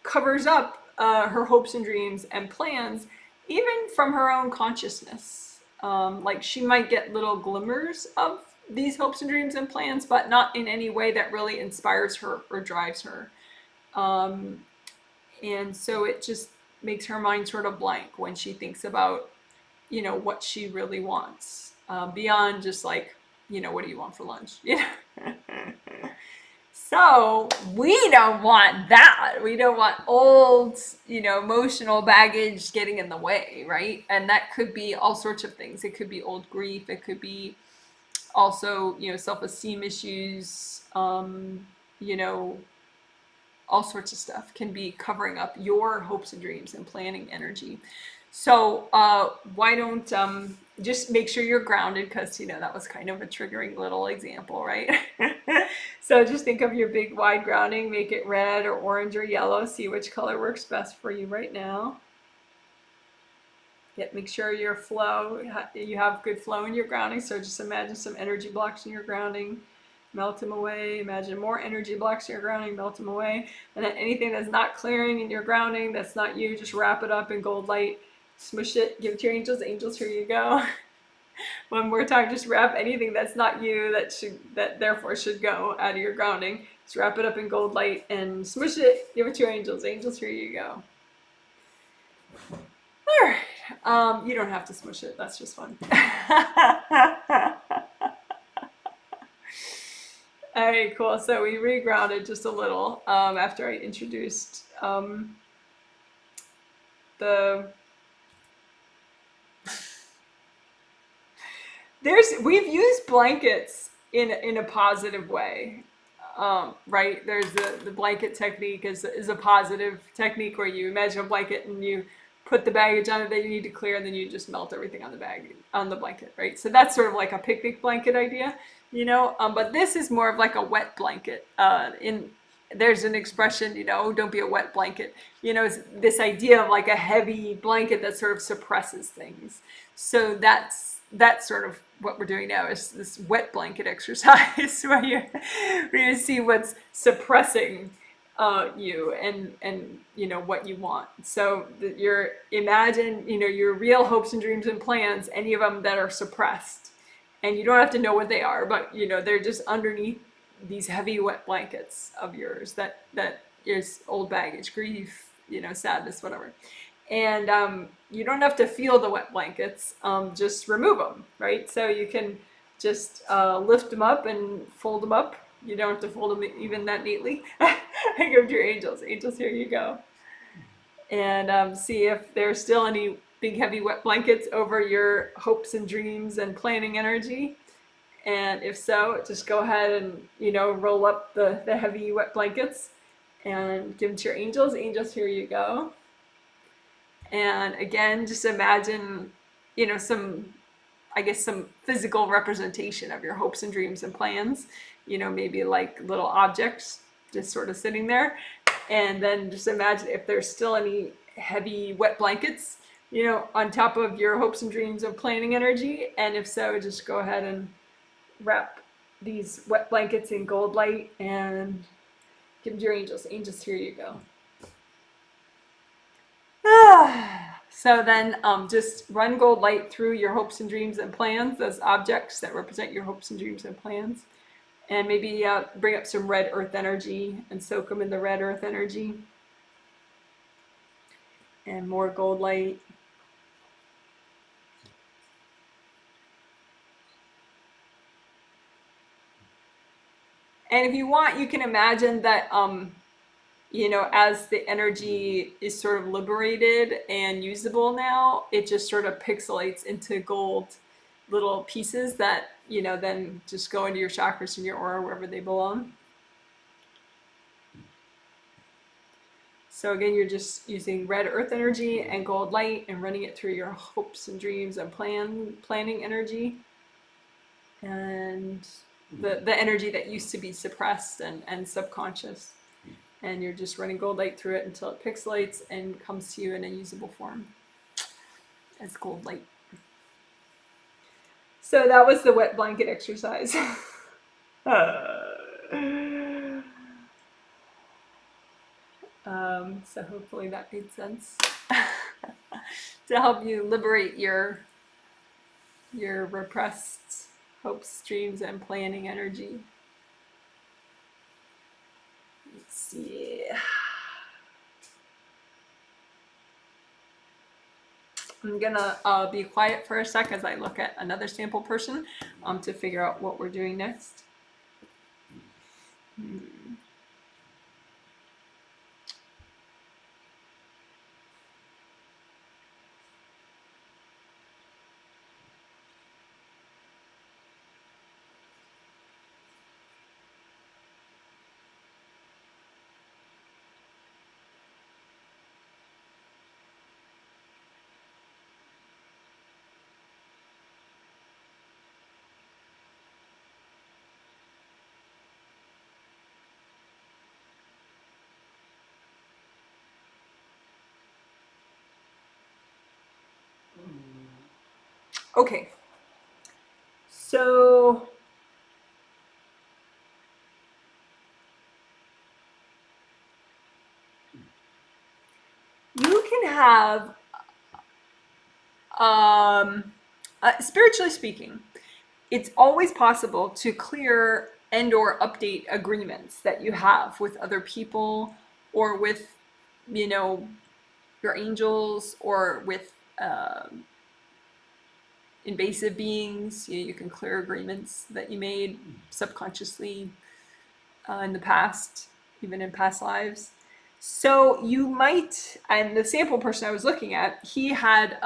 covers up her hopes and dreams and plans, even from her own consciousness. Like she might get little glimmers of these hopes and dreams and plans, but not in any way that really inspires her or drives her. And so it just makes her mind sort of blank when she thinks about, what she really wants, beyond just like, what do you want for lunch? So we don't want that. We don't want old, emotional baggage getting in the way, right? And that could be all sorts of things. It could be old grief. It could be also, self-esteem issues, all sorts of stuff can be covering up your hopes and dreams and planning energy. So why don't just make sure you're grounded, because that was kind of a triggering little example, right? So just think of your big wide grounding, make it red or orange or yellow, see which color works best for you right now. Make sure your flow, you have good flow in your grounding. So just imagine some energy blocks in your grounding, melt them away. Imagine more energy blocks in your grounding, melt them away. And then anything that's not clearing in your grounding, that's not you, just wrap it up in gold light, smush it, give it to your angels. Angels, here you go. One more time, just wrap anything that's not you, that therefore should go out of your grounding. Just wrap it up in gold light and smush it, give it to your angels. Angels, here you go. All right. You don't have to smush it. That's just fun. All right, cool. So we regrounded just a little after I introduced we've used blankets in a positive way, right? There's the blanket technique is a positive technique where you imagine a blanket and you put the baggage on it that you need to clear, and then you just melt everything on the blanket, right? So that's sort of like a picnic blanket idea, But this is more of like a wet blanket. There's an expression, don't be a wet blanket. It's this idea of like a heavy blanket that sort of suppresses things. So that's sort of what we're doing now is this wet blanket exercise where you see what's suppressing you and what you want. So your real hopes and dreams and plans, any of them that are suppressed, and you don't have to know what they are, but they're just underneath these heavy wet blankets of yours that is old baggage, grief, sadness, whatever. And you don't have to feel the wet blankets, just remove them, right? So you can just lift them up and fold them up. You don't have to fold them even that neatly. I give them to your angels. Angels, here you go. And see if there's still any big heavy wet blankets over your hopes and dreams and planning energy. And if so, just go ahead and roll up the heavy wet blankets and give them to your angels. Angels, here you go. And again, just imagine, some physical representation of your hopes and dreams and plans, maybe like little objects just sort of sitting there. And then just imagine if there's still any heavy wet blankets, on top of your hopes and dreams and planning energy. And if so, just go ahead and wrap these wet blankets in gold light and give them to your angels. Angels, here you go. So then just run gold light through your hopes and dreams and plans, those objects that represent your hopes and dreams and plans. And maybe bring up some red earth energy and soak them in the red earth energy. And more gold light. And if you want, you can imagine that as the energy is sort of liberated and usable now, it just sort of pixelates into gold little pieces that, then just go into your chakras and your aura wherever they belong. So again, you're just using red earth energy and gold light and running it through your hopes and dreams and planning energy. And the energy that used to be suppressed and subconscious. And you're just running gold light through it until it pixelates and comes to you in a usable form as gold light. So that was the wet blanket exercise. So hopefully that made sense to help you liberate your repressed hopes, dreams, and planning energy. Let's see. I'm gonna be quiet for a sec as I look at another sample person to figure out what we're doing next. Okay, so you can have, spiritually speaking, it's always possible to clear and or update agreements that you have with other people or with, your angels or with invasive beings. You can clear agreements that you made subconsciously in the past, even in past lives. So you might, and the sample person I was looking at, he had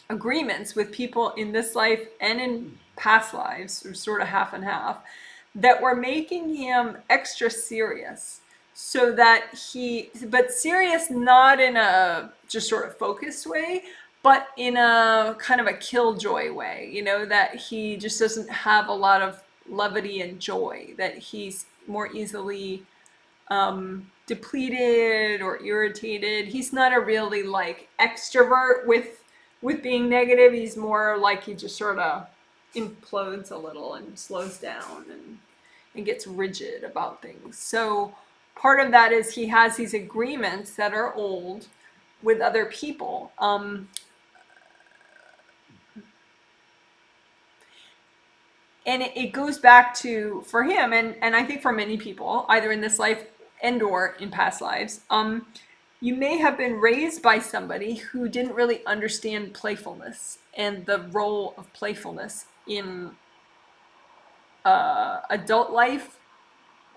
agreements with people in this life and in past lives, or sort of half and half, that were making him extra serious. So that but serious not in a just sort of focused way, but in a kind of a killjoy way, that he just doesn't have a lot of levity and joy, that he's more easily depleted or irritated. He's not a really like extrovert with being negative. He's more like he just sort of implodes a little and slows down and gets rigid about things. So part of that is he has these agreements that are old with other people. And it goes back to, for him, and I think for many people, either in this life and or in past lives, you may have been raised by somebody who didn't really understand playfulness and the role of playfulness in adult life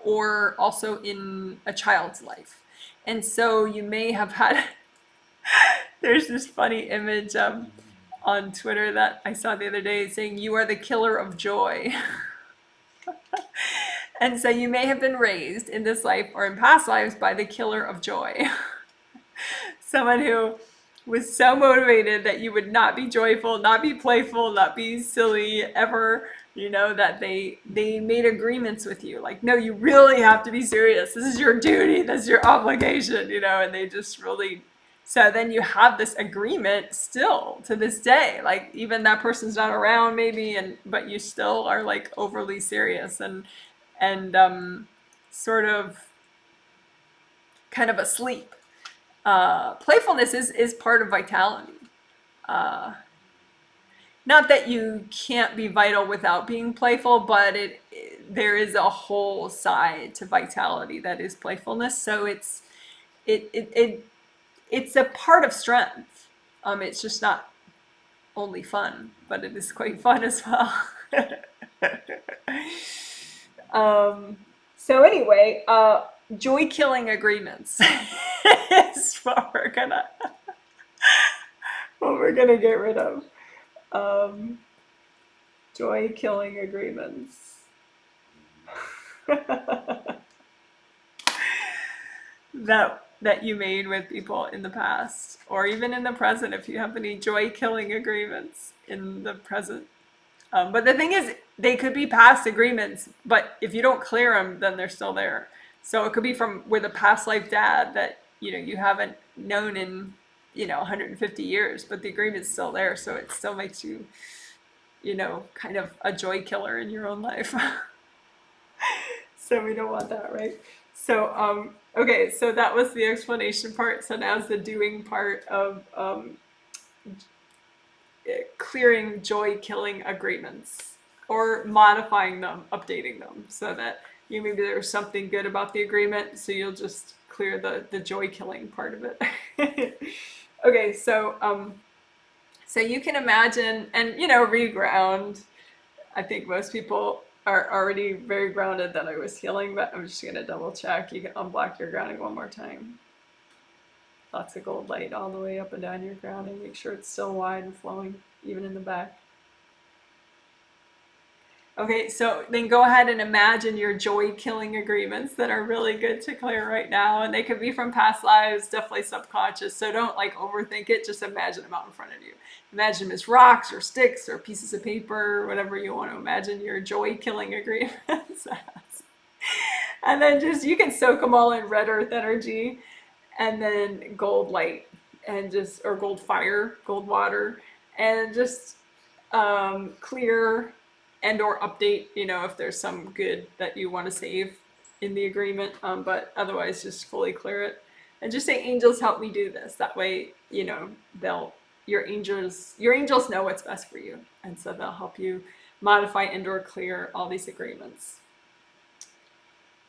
or also in a child's life. And so you may have had, there's this funny image on Twitter that I saw the other day saying, "You are the killer of joy." And so you may have been raised in this life or in past lives by the killer of joy. Someone who was so motivated that you would not be joyful, not be playful, not be silly ever, that they made agreements with you. Like, no, you really have to be serious. This is your duty. This is your obligation, and they just really... So then you have this agreement still to this day. Like, even that person's not around maybe, but you still are like overly serious and sort of kind of asleep. Playfulness is part of vitality. Not that you can't be vital without being playful, but there is a whole side to vitality that is playfulness. So it's a part of strength. It's just not only fun, but it is quite fun as well. So anyway, joy-killing agreements is what we're gonna get rid of. Joy-killing agreements. that you made with people in the past, or even in the present, if you have any joy-killing agreements in the present. But the thing is, they could be past agreements, but if you don't clear them, then they're still there. So it could be with a past life dad that you haven't known in 150 years, but the agreement's still there, so it still makes you kind of a joy killer in your own life. So we don't want that, right? So okay, so that was the explanation part. So now's the doing part of clearing joy-killing agreements, or modifying them, updating them, so that maybe there's something good about the agreement, so you'll just clear the joy-killing part of it. Okay, so you can imagine, and reground. I think most people are already very grounded that I was healing, but I'm just gonna double check. You can unblock your grounding one more time. Lots of gold light all the way up and down your grounding. Make sure it's still wide and flowing, even in the back. Okay, so then go ahead and imagine your joy-killing agreements that are really good to clear right now. And they could be from past lives, definitely subconscious. So don't overthink it, just imagine them out in front of you. Imagine them as rocks or sticks or pieces of paper, whatever you want to imagine your joy-killing agreements as. And then you can soak them all in red earth energy, and then gold light, and or gold fire, gold water, and just clear and or update, if there's some good that you want to save in the agreement, but otherwise just fully clear it. And just say, angels, help me do this. That way, your angels know what's best for you. And so they'll help you modify and or clear all these agreements.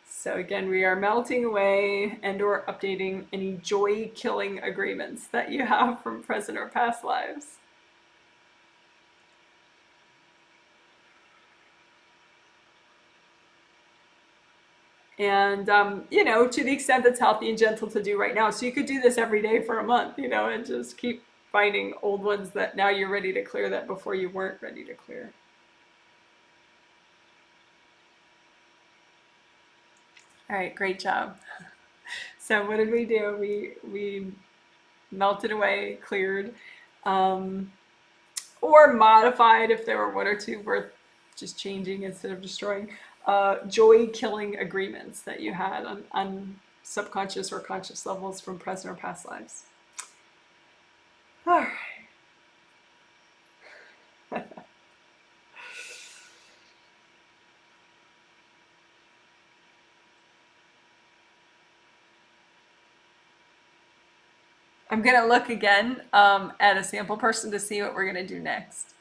So again, we are melting away and or updating any joy-killing agreements that you have from present or past lives. And, you know, to the extent that's healthy and gentle to do right now. So you could do this every day for a month, you know, and just keep finding old ones that now you're ready to clear that before you weren't ready to clear. All right, great job. So what did we do? We melted away, cleared, um, or modified if there were one or two worth just changing instead of destroying. Joy-killing agreements that you had on subconscious or conscious levels from present or past lives. All right. I'm gonna look again at a sample person to see what we're gonna do next.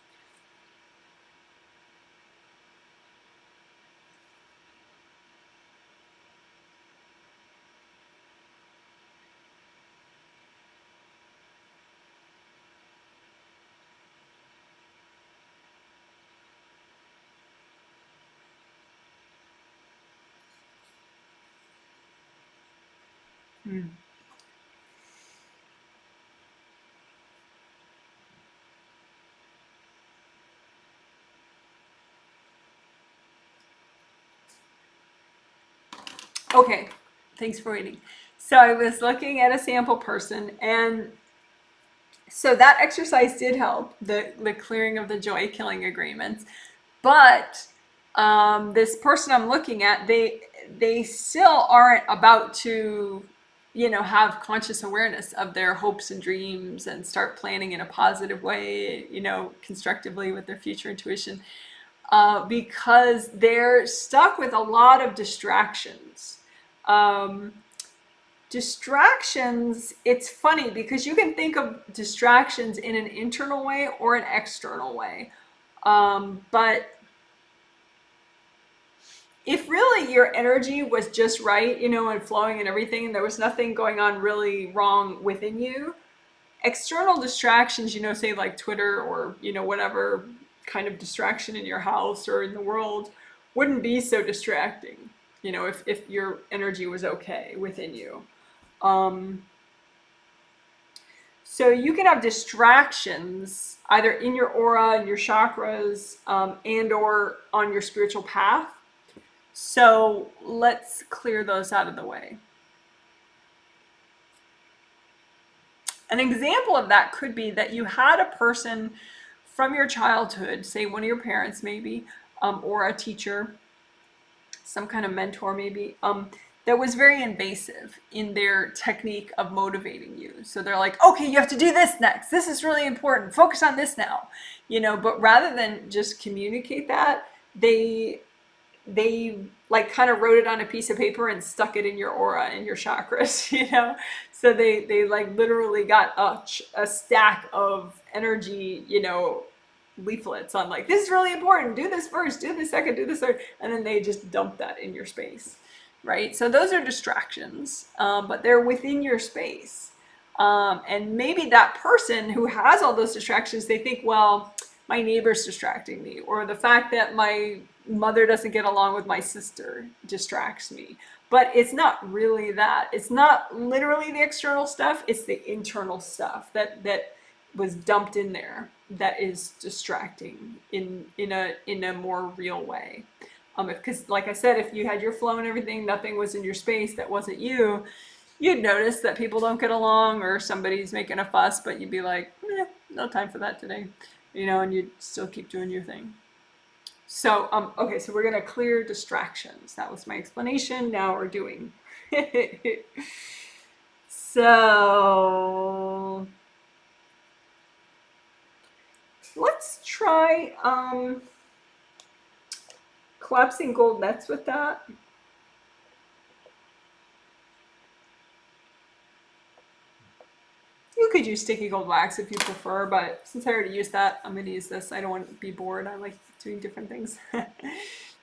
Hmm. Okay, thanks for waiting. So I was looking at a sample person, and so that exercise did help the clearing of the joy killing agreements, but this person I'm looking at, they still aren't about to, you know, have conscious awareness of their hopes and dreams and start planning in a positive way, you know, constructively with their future intuition, because they're stuck with a lot of distractions. Um, Distractions, it's funny because you can think of distractions in an internal way or an external way. But if really your energy was just right, you know, and flowing and everything, and there was nothing going on really wrong within you, external distractions, you know, say like Twitter or, you know, whatever kind of distraction in your house or in the world, wouldn't be so distracting, you know, if your energy was okay within you. Um, So you can have distractions either in your aura, in your chakras, and or on your spiritual path. So let's clear those out of the way. An example of that could be that you had a person from your childhood, say one of your parents maybe, or a teacher, some kind of mentor maybe, that was very invasive in their technique of motivating you. So they're like, okay, you have to do this next. This is really important. Focus on this now. You know, but rather than just communicate that, they like kind of wrote it on a piece of paper and stuck it in your aura and your chakras, you know? So they like literally got a stack of energy, you know, leaflets on like, this is really important, do this first, do this second, do this third, and then they just dump that in your space, right? So those are distractions, but they're within your space. And maybe that person who has all those distractions, they think, well, my neighbor's distracting me, or the fact that my mother doesn't get along with my sister distracts me. But it's not really that. It's not literally the external stuff, it's the internal stuff that was dumped in there that is distracting in a more real way. Because like I said, if you had your flow and everything, nothing was in your space that wasn't you, you'd notice that people don't get along or somebody's making a fuss, but you'd be like, no time for that today, you know, and you'd still keep doing your thing. So, okay, so we're gonna clear distractions. That was my explanation. Now we're doing. So let's try collapsing gold nets with that. You could use sticky gold wax if you prefer, but since I already used that, I'm going to use this. I don't want to be bored. I like doing different things.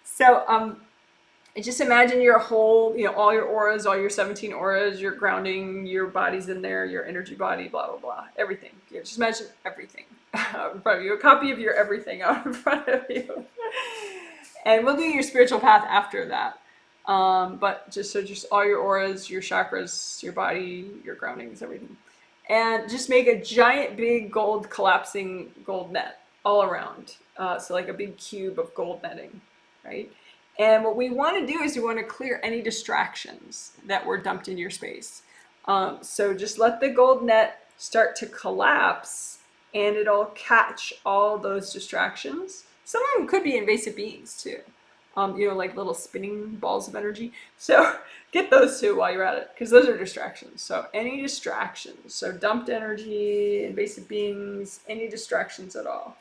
So just imagine your whole, you know, all your auras, all your 17 auras, your grounding, your body's in there, your energy body, blah, blah, blah, everything. You know, just imagine everything out in front of you, a copy of your everything out in front of you. And we'll do your spiritual path after that. But just all your auras, your chakras, your body, your groundings, everything. And just make a giant big gold collapsing gold net all around. So like a big cube of gold netting, right? And what we want to do is we want to clear any distractions that were dumped in your space. So just let the gold net start to collapse and it'll catch all those distractions. Some of them could be invasive beings too. Like little spinning balls of energy. So get those too while you're at it, because those are distractions. So any distractions, so dumped energy, invasive beings, any distractions at all.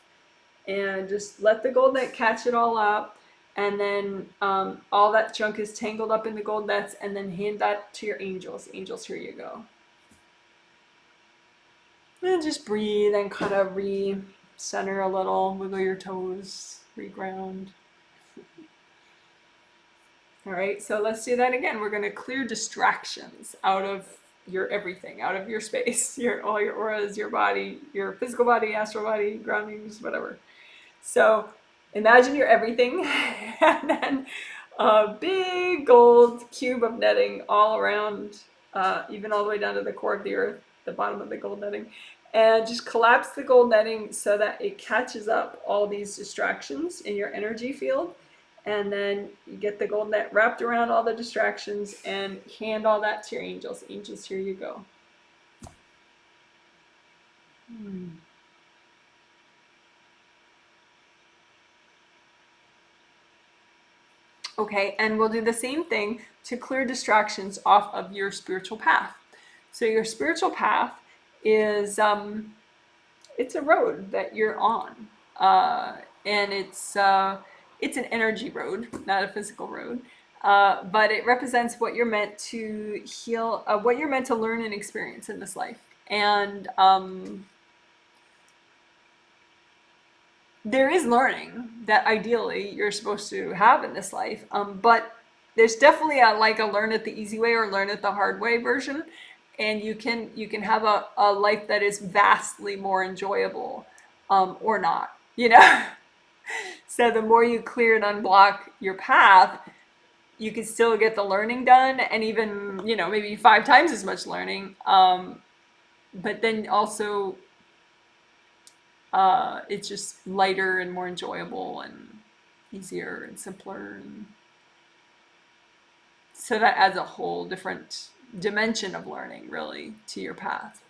And just let the gold net catch it all up. And then all that junk is tangled up in the gold nets, and then hand that to your angels. Angels, here you go. And just breathe and kind of re-center a little, wiggle your toes, reground. All right, so let's do that again. We're going to clear distractions out of your everything, out of your space, all your auras, your body, your physical body, astral body, groundings, whatever. So imagine your everything, and then a big gold cube of netting all around, even all the way down to the core of the earth, the bottom of the gold netting. And just collapse the gold netting so that it catches up all these distractions in your energy field. And then you get the gold net wrapped around all the distractions and hand all that to your angels. Angels, here you go. Okay, and we'll do the same thing to clear distractions off of your spiritual path. So your spiritual path is, it's a road that you're on. And it's an energy road, not a physical road. But it represents what you're meant to heal, what you're meant to learn and experience in this life. And there is learning that ideally you're supposed to have in this life, but there's definitely a learn it the easy way or learn it the hard way version, and you can have a life that is vastly more enjoyable, or not, So the more you clear and unblock your path, you can still get the learning done, and even maybe 5 times as much learning, but then also it's just lighter and more enjoyable and easier and simpler, and so that adds a whole different dimension of learning really to your path,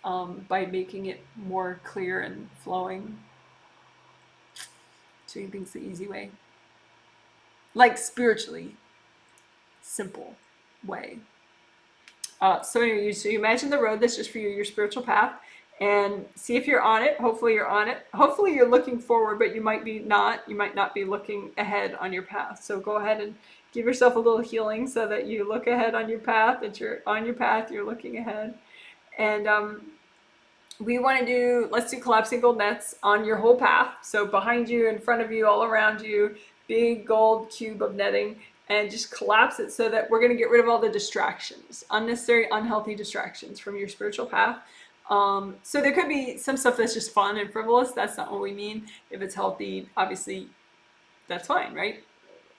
by making it more clear and flowing, doing things the easy way, like spiritually simple way. So you imagine the road that's just for you, your spiritual path, and see if you're on it. Hopefully you're on it. Hopefully you're looking forward, but you might not be looking ahead on your path. So go ahead and give yourself a little healing so that you look ahead on your path, that you're on your path, you're looking ahead. And let's do collapsing gold nets on your whole path. So behind you, in front of you, all around you, big gold cube of netting, and just collapse it so that we're going to get rid of all the distractions, unnecessary, unhealthy distractions from your spiritual path. So there could be some stuff that's just fun and frivolous. That's not what we mean. If it's healthy, obviously that's fine, right?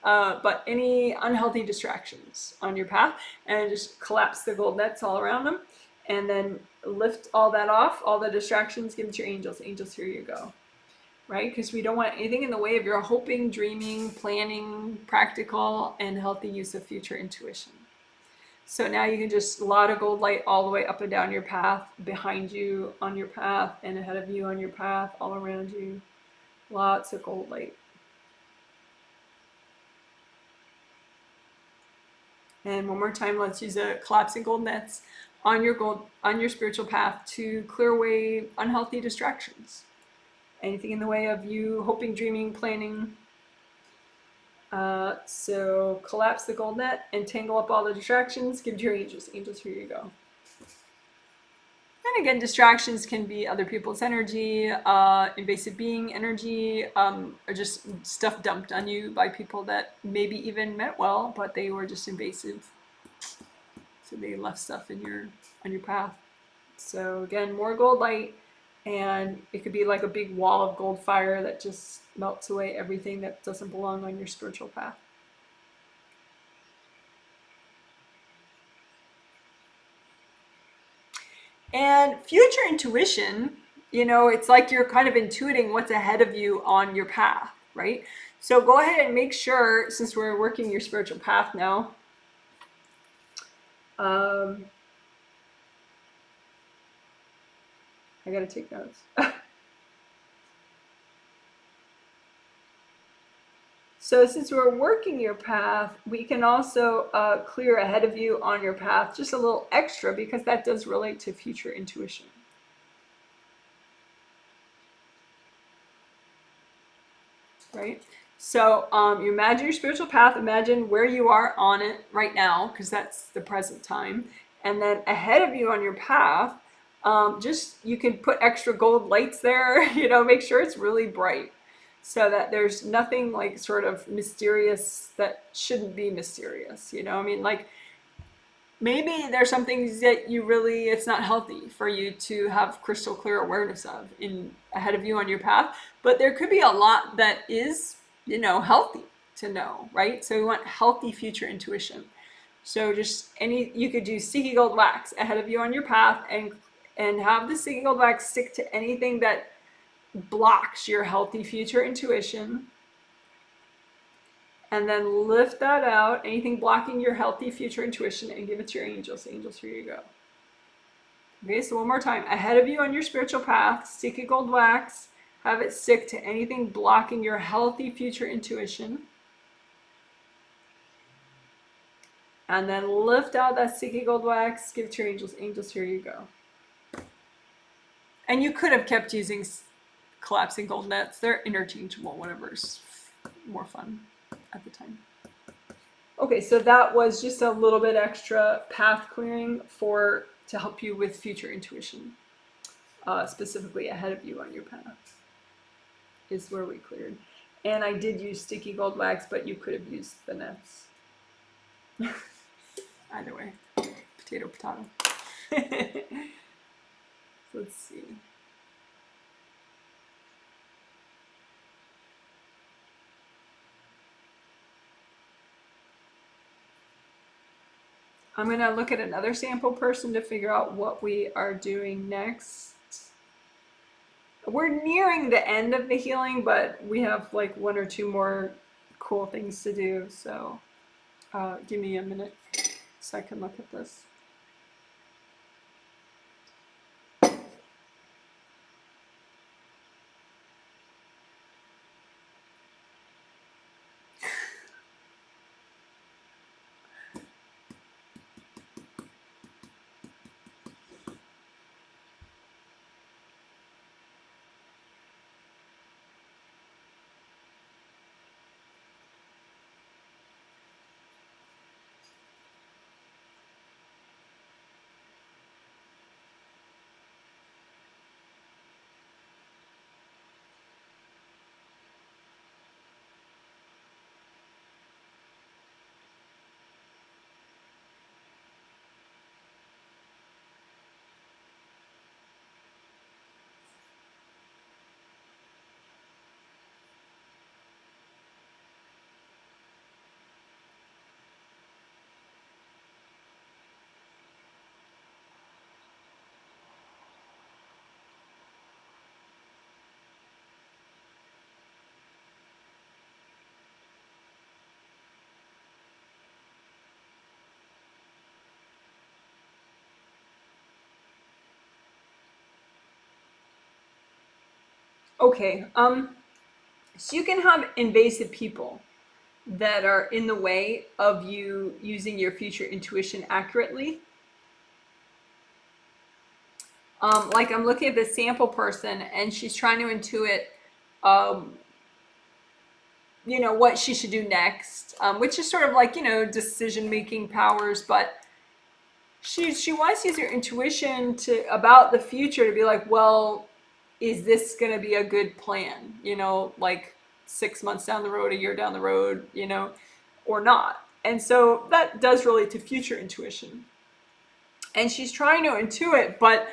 But any unhealthy distractions on your path, and just collapse the gold nets all around them, and then lift all that off, all the distractions, give it to your angels. Angels, here you go. Right? Because we don't want anything in the way of your hoping, dreaming, planning, practical, and healthy use of future intuition. So now you can just a lot of gold light all the way up and down your path, behind you on your path, and ahead of you on your path, all around you. Lots of gold light. And one more time, let's use a collapsing gold nets on your spiritual path to clear away unhealthy distractions. Anything in the way of you hoping, dreaming, planning. So collapse the gold net and tangle up all the distractions. Give it to your angels. Angels, here you go. And again, distractions can be other people's energy, invasive being energy, or just stuff dumped on you by people that maybe even meant well, but they were just invasive. So they left stuff on your path. So again, more gold light, and it could be like a big wall of gold fire that just melts away everything that doesn't belong on your spiritual path. And future intuition, it's like you're kind of intuiting what's ahead of you on your path, right? So go ahead and make sure, since we're working your spiritual path now, I gotta take notes. So since we're working your path, we can also clear ahead of you on your path just a little extra, because that does relate to future intuition. Right? So you imagine your spiritual path, imagine where you are on it right now, because that's the present time. And then ahead of you on your path, just you can put extra gold lights there, make sure it's really bright, so that there's nothing like sort of mysterious that shouldn't be mysterious. I mean, like, maybe there's some things that it's not healthy for you to have crystal clear awareness of in ahead of you on your path, but there could be a lot that is, healthy to know, right? So we want healthy future intuition. So just you could do sticky gold wax ahead of you on your path, and have the sticky gold wax stick to anything that blocks your healthy future intuition. And then lift that out, anything blocking your healthy future intuition, and give it to your angels. Angels, here you go. Okay, so one more time. Ahead of you on your spiritual path, sticky gold wax, have it stick to anything blocking your healthy future intuition. And then lift out that sticky gold wax, give it to your angels. Angels, here you go. And you could have kept using collapsing gold nets. They're interchangeable, whatever's more fun at the time. Okay, so that was just a little bit extra path clearing to help you with future intuition, specifically ahead of you on your path is where we cleared. And I did use sticky gold wax, but you could have used the nets. Either way, potato. Let's see. I'm going to look at another sample person to figure out what we are doing next. We're nearing the end of the healing, but we have like one or two more cool things to do. So give me a minute so I can look at this. Okay, so you can have invasive people that are in the way of you using your future intuition accurately. Like I'm looking at this sample person, and she's trying to intuit, what she should do next, which is sort of like, decision-making powers, but she wants to use her intuition about the future to be like, well, is this going to be a good plan? Like 6 months down the road, a year down the road, or not. And so that does relate to future intuition. And she's trying to intuit, but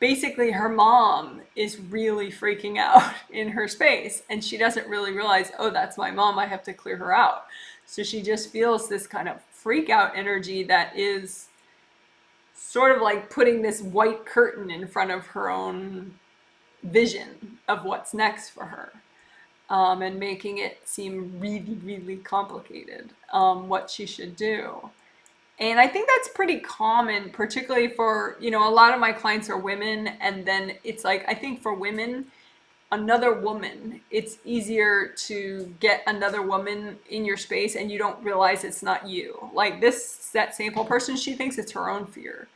basically her mom is really freaking out in her space, and she doesn't really realize, oh, that's my mom, I have to clear her out. So she just feels this kind of freak out energy that is sort of like putting this white curtain in front of her own vision of what's next for her, and making it seem really, really complicated, what she should do. And I think that's pretty common, particularly for, a lot of my clients are women. And then it's like, I think for women, another woman, it's easier to get another woman in your space and you don't realize it's not you. Like that sample person, she thinks it's her own fear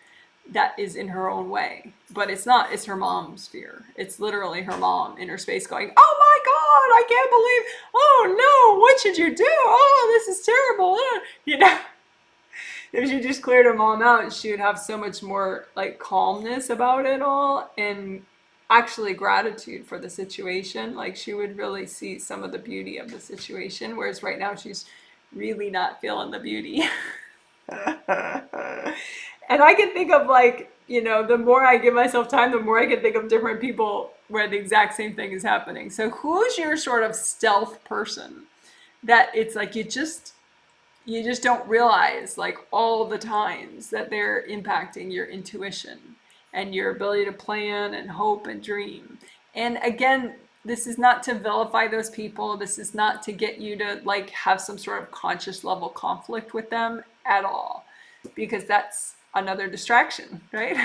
that is in her own way, but it's not. It's her mom's fear. It's literally her mom in her space going, oh my God, I can't believe, oh no, what should you do? Oh, this is terrible. If she just cleared her mom out, she would have so much more like calmness about it all, and actually gratitude for the situation. Like she would really see some of the beauty of the situation, whereas right now she's really not feeling the beauty. And I can think of like, the more I give myself time, the more I can think of different people where the exact same thing is happening. So who's your sort of stealth person that it's like you just don't realize like all the times that they're impacting your intuition and your ability to plan and hope and dream. And again, this is not to vilify those people. This is not to get you to like have some sort of conscious level conflict with them at all, because that's another distraction, right?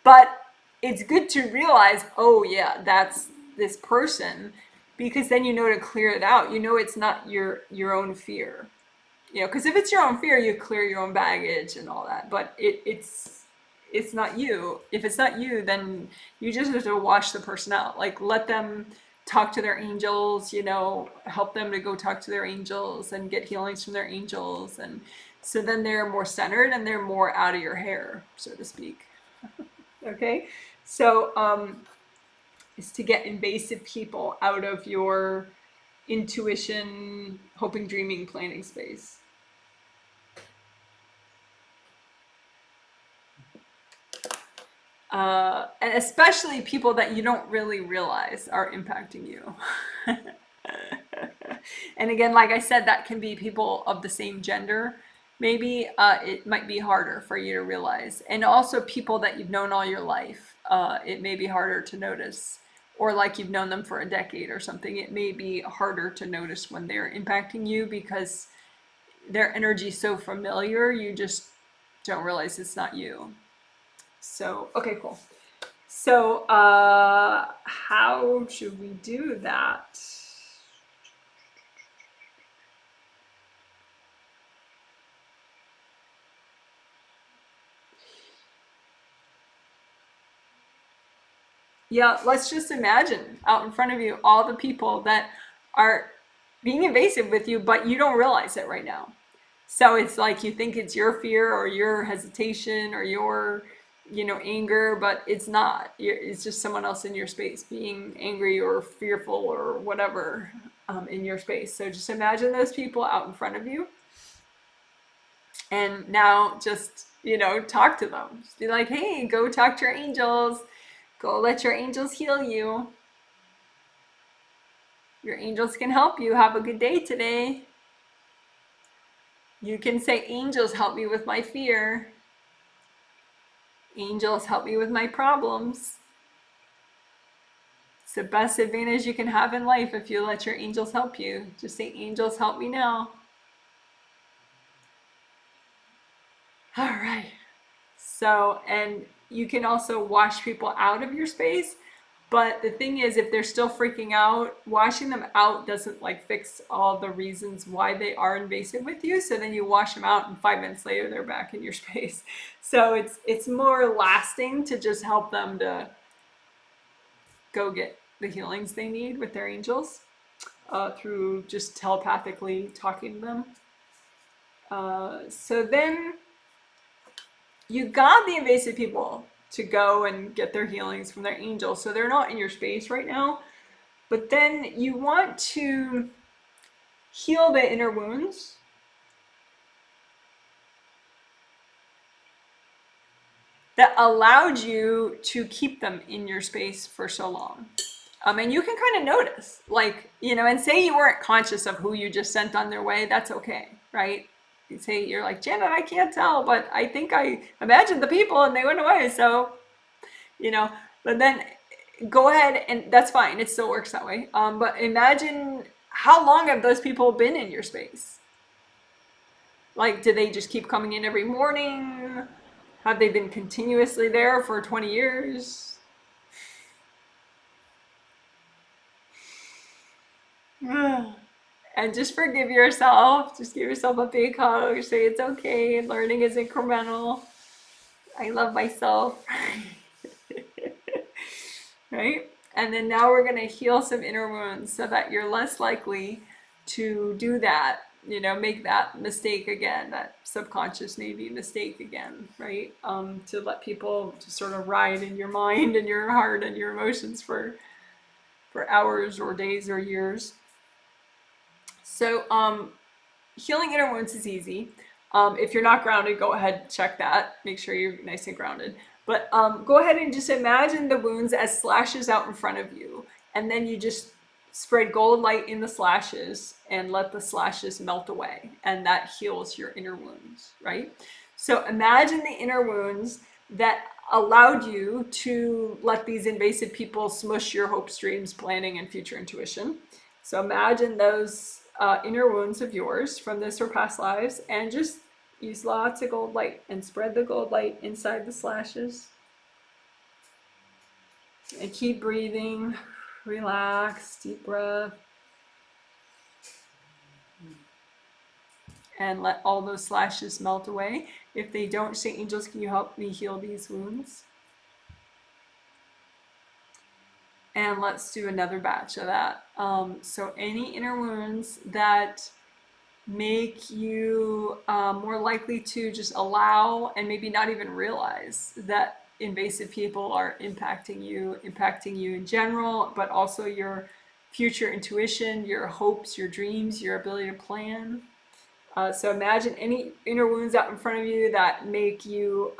But it's good to realize, oh yeah, that's this person, because then you know to clear it out. It's not your own fear. Because if it's your own fear, you clear your own baggage and all that. But it's not you. If it's not you, then you just have to wash the person out. Like let them talk to their angels, help them to go talk to their angels and get healings from their angels. And so then they're more centered and they're more out of your hair, so to speak. Okay? So is to get invasive people out of your intuition, hoping, dreaming, planning space. And especially people that you don't really realize are impacting you. And again, like I said, that can be people of the same gender. Maybe it might be harder for you to realize. And also people that you've known all your life. It may be harder to notice. Or like you've known them for a decade or something. It may be harder to notice when they're impacting you because their energy is so familiar, you just don't realize it's not you. So, okay, cool. So, how should we do that? Yeah, let's just imagine out in front of you all the people that are being invasive with you, but you don't realize it right now. So it's like you think it's your fear or your hesitation or your, anger, but it's not. It's just someone else in your space being angry or fearful or whatever in your space. So just imagine those people out in front of you. And now just, talk to them. Just be like, hey, go talk to your angels. Go let your angels heal you. Your angels can help you. Have a good day today. You can say, angels, help me with my fear. Angels, help me with my problems. It's the best advantage you can have in life if you let your angels help you. Just say, angels, help me now. All right. So, and you can also wash people out of your space. But the thing is, if they're still freaking out, washing them out doesn't like fix all the reasons why they are invasive with you. So then you wash them out and 5 minutes later, they're back in your space. So it's more lasting to just help them to go get the healings they need with their angels through just telepathically talking to them. So then you got the invasive people to go and get their healings from their angels. So they're not in your space right now. But then you want to heal the inner wounds. That allowed you to keep them in your space for so long. And you can kind of notice, like, and say you weren't conscious of who you just sent on their way, that's okay, right? You say, you're like, Janet, I can't tell, but I think I imagined the people and they went away. So, but then go ahead, and that's fine. It still works that way. But imagine, how long have those people been in your space? Like, do they just keep coming in every morning? Have they been continuously there for 20 years? And just forgive yourself. Just give yourself a big hug. Say it's okay. Learning is incremental. I love myself. Right? And then now we're going to heal some inner wounds so that you're less likely to do that, make that mistake again, that subconscious maybe mistake again, right? To let people just sort of ride in your mind and your heart and your emotions for hours or days or years. So healing inner wounds is easy. If you're not grounded, go ahead, check that. Make sure you're nice and grounded. But go ahead and just imagine the wounds as slashes out in front of you. And then you just spread gold light in the slashes and let the slashes melt away. And that heals your inner wounds, right? So imagine the inner wounds that allowed you to let these invasive people smush your hopes, dreams, planning, and future intuition. So imagine those inner wounds of yours from this or past lives, and just use lots of gold light and spread the gold light inside the slashes. And keep breathing, relax, deep breath. And let all those slashes melt away. If they don't, say, angels, can you help me heal these wounds? And let's do another batch of that. So any inner wounds that make you more likely to just allow and maybe not even realize that invasive people are impacting you in general, but also your future intuition, your hopes, your dreams, your ability to plan. So imagine any inner wounds out in front of you that make you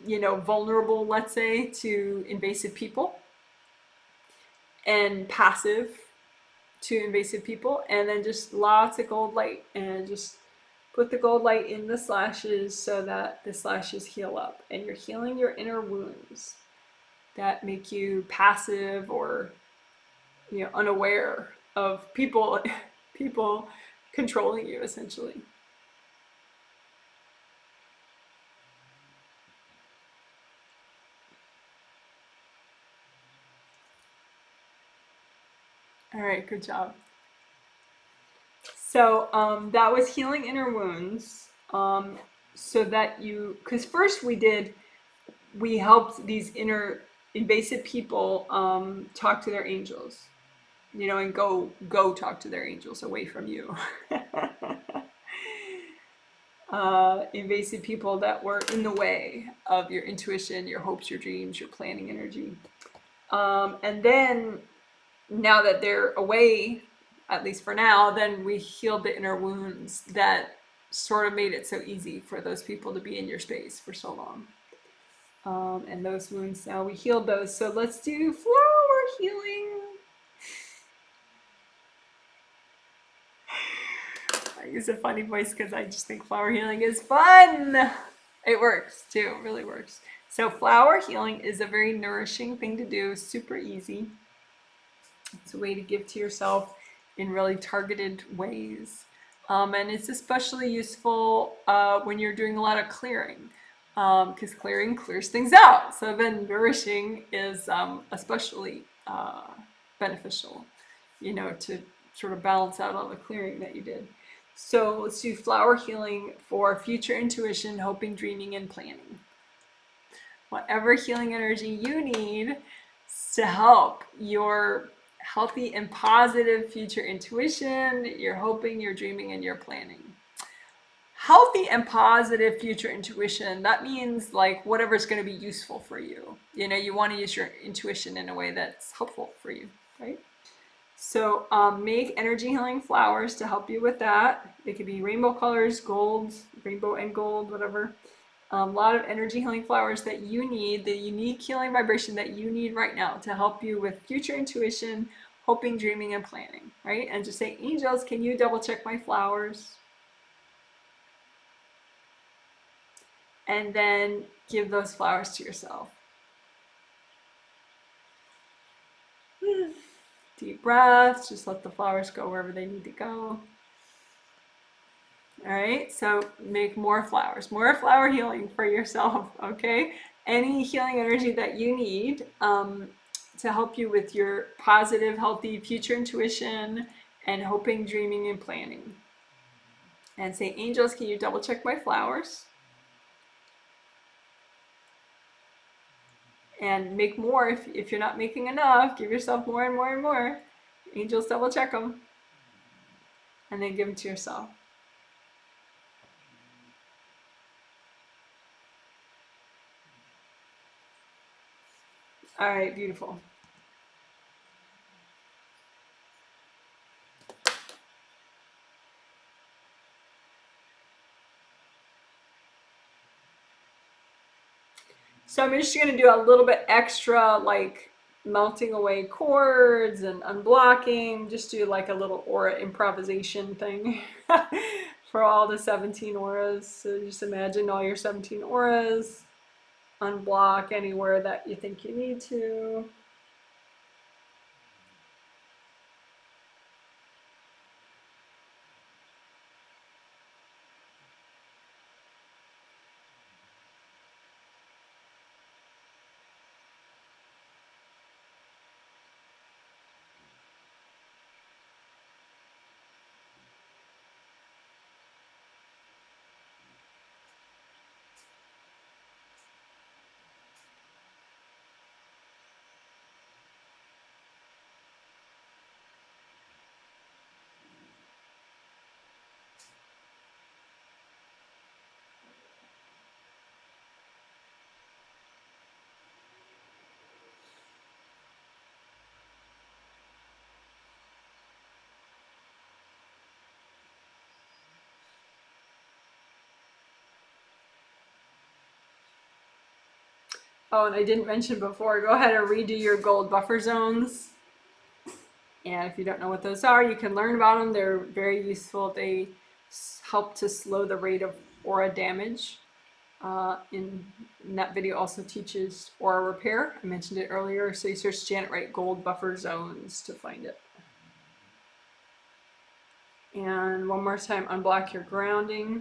vulnerable, let's say, to invasive people and passive to invasive people, and then just lots of gold light, and just put the gold light in the slashes so that the slashes heal up, and you're healing your inner wounds that make you passive or unaware of people controlling you, essentially. All right, good job. So that was healing inner wounds. So that because first we helped these inner invasive people talk to their angels, and go talk to their angels away from you. Invasive people that were in the way of your intuition, your hopes, your dreams, your planning energy. And then now that they're away, at least for now, then we healed the inner wounds that sort of made it so easy for those people to be in your space for so long. And those wounds, now we healed those. So let's do flower healing. I use a funny voice because I just think flower healing is fun. It works too, it really works. So flower healing is a very nourishing thing to do, super easy. It's a way to give to yourself in really targeted ways. And it's especially useful when you're doing a lot of clearing, because clearing clears things out. So then nourishing is especially beneficial, to sort of balance out all the clearing that you did. So let's do flower healing for future intuition, hoping, dreaming, and planning. Whatever healing energy you need to help your healthy and positive future intuition, your hoping, your dreaming, and your planning. Healthy and positive future intuition, that means like whatever's going to be useful for you. You want to use your intuition in a way that's helpful for you, right? So make energy healing flowers to help you with that. They could be rainbow colors, gold, rainbow and gold, whatever. A lot of energy healing flowers that you need, the unique healing vibration that you need right now to help you with future intuition, hoping, dreaming, and planning, right? And just say, angels, can you double check my flowers? and then give those flowers to yourself. Deep breaths, just let the flowers go wherever they need to go. All right, so make more flowers, more flower healing for yourself, okay? Any healing energy that you need to help you with your positive, healthy future intuition and hoping, dreaming, and planning. And say, angels, can you double check my flowers? And make more if you're not making enough. Give yourself more and more and more. Angels, double check them. And then give them to yourself. All right, beautiful. So I'm just going to do a little bit extra, like melting away cords and unblocking. Just do like a little aura improvisation thing for all the 17 auras. So just imagine all your 17 auras. Unblock anywhere that you think you need to. Oh, and I didn't mention before, go ahead and redo your gold buffer zones. And if you don't know what those are, you can learn about them. They're very useful. They help to slow the rate of aura damage. In that video also teaches aura repair. I mentioned it earlier. So you search Janet Wright gold buffer zones to find it. And one more time, unblock your grounding.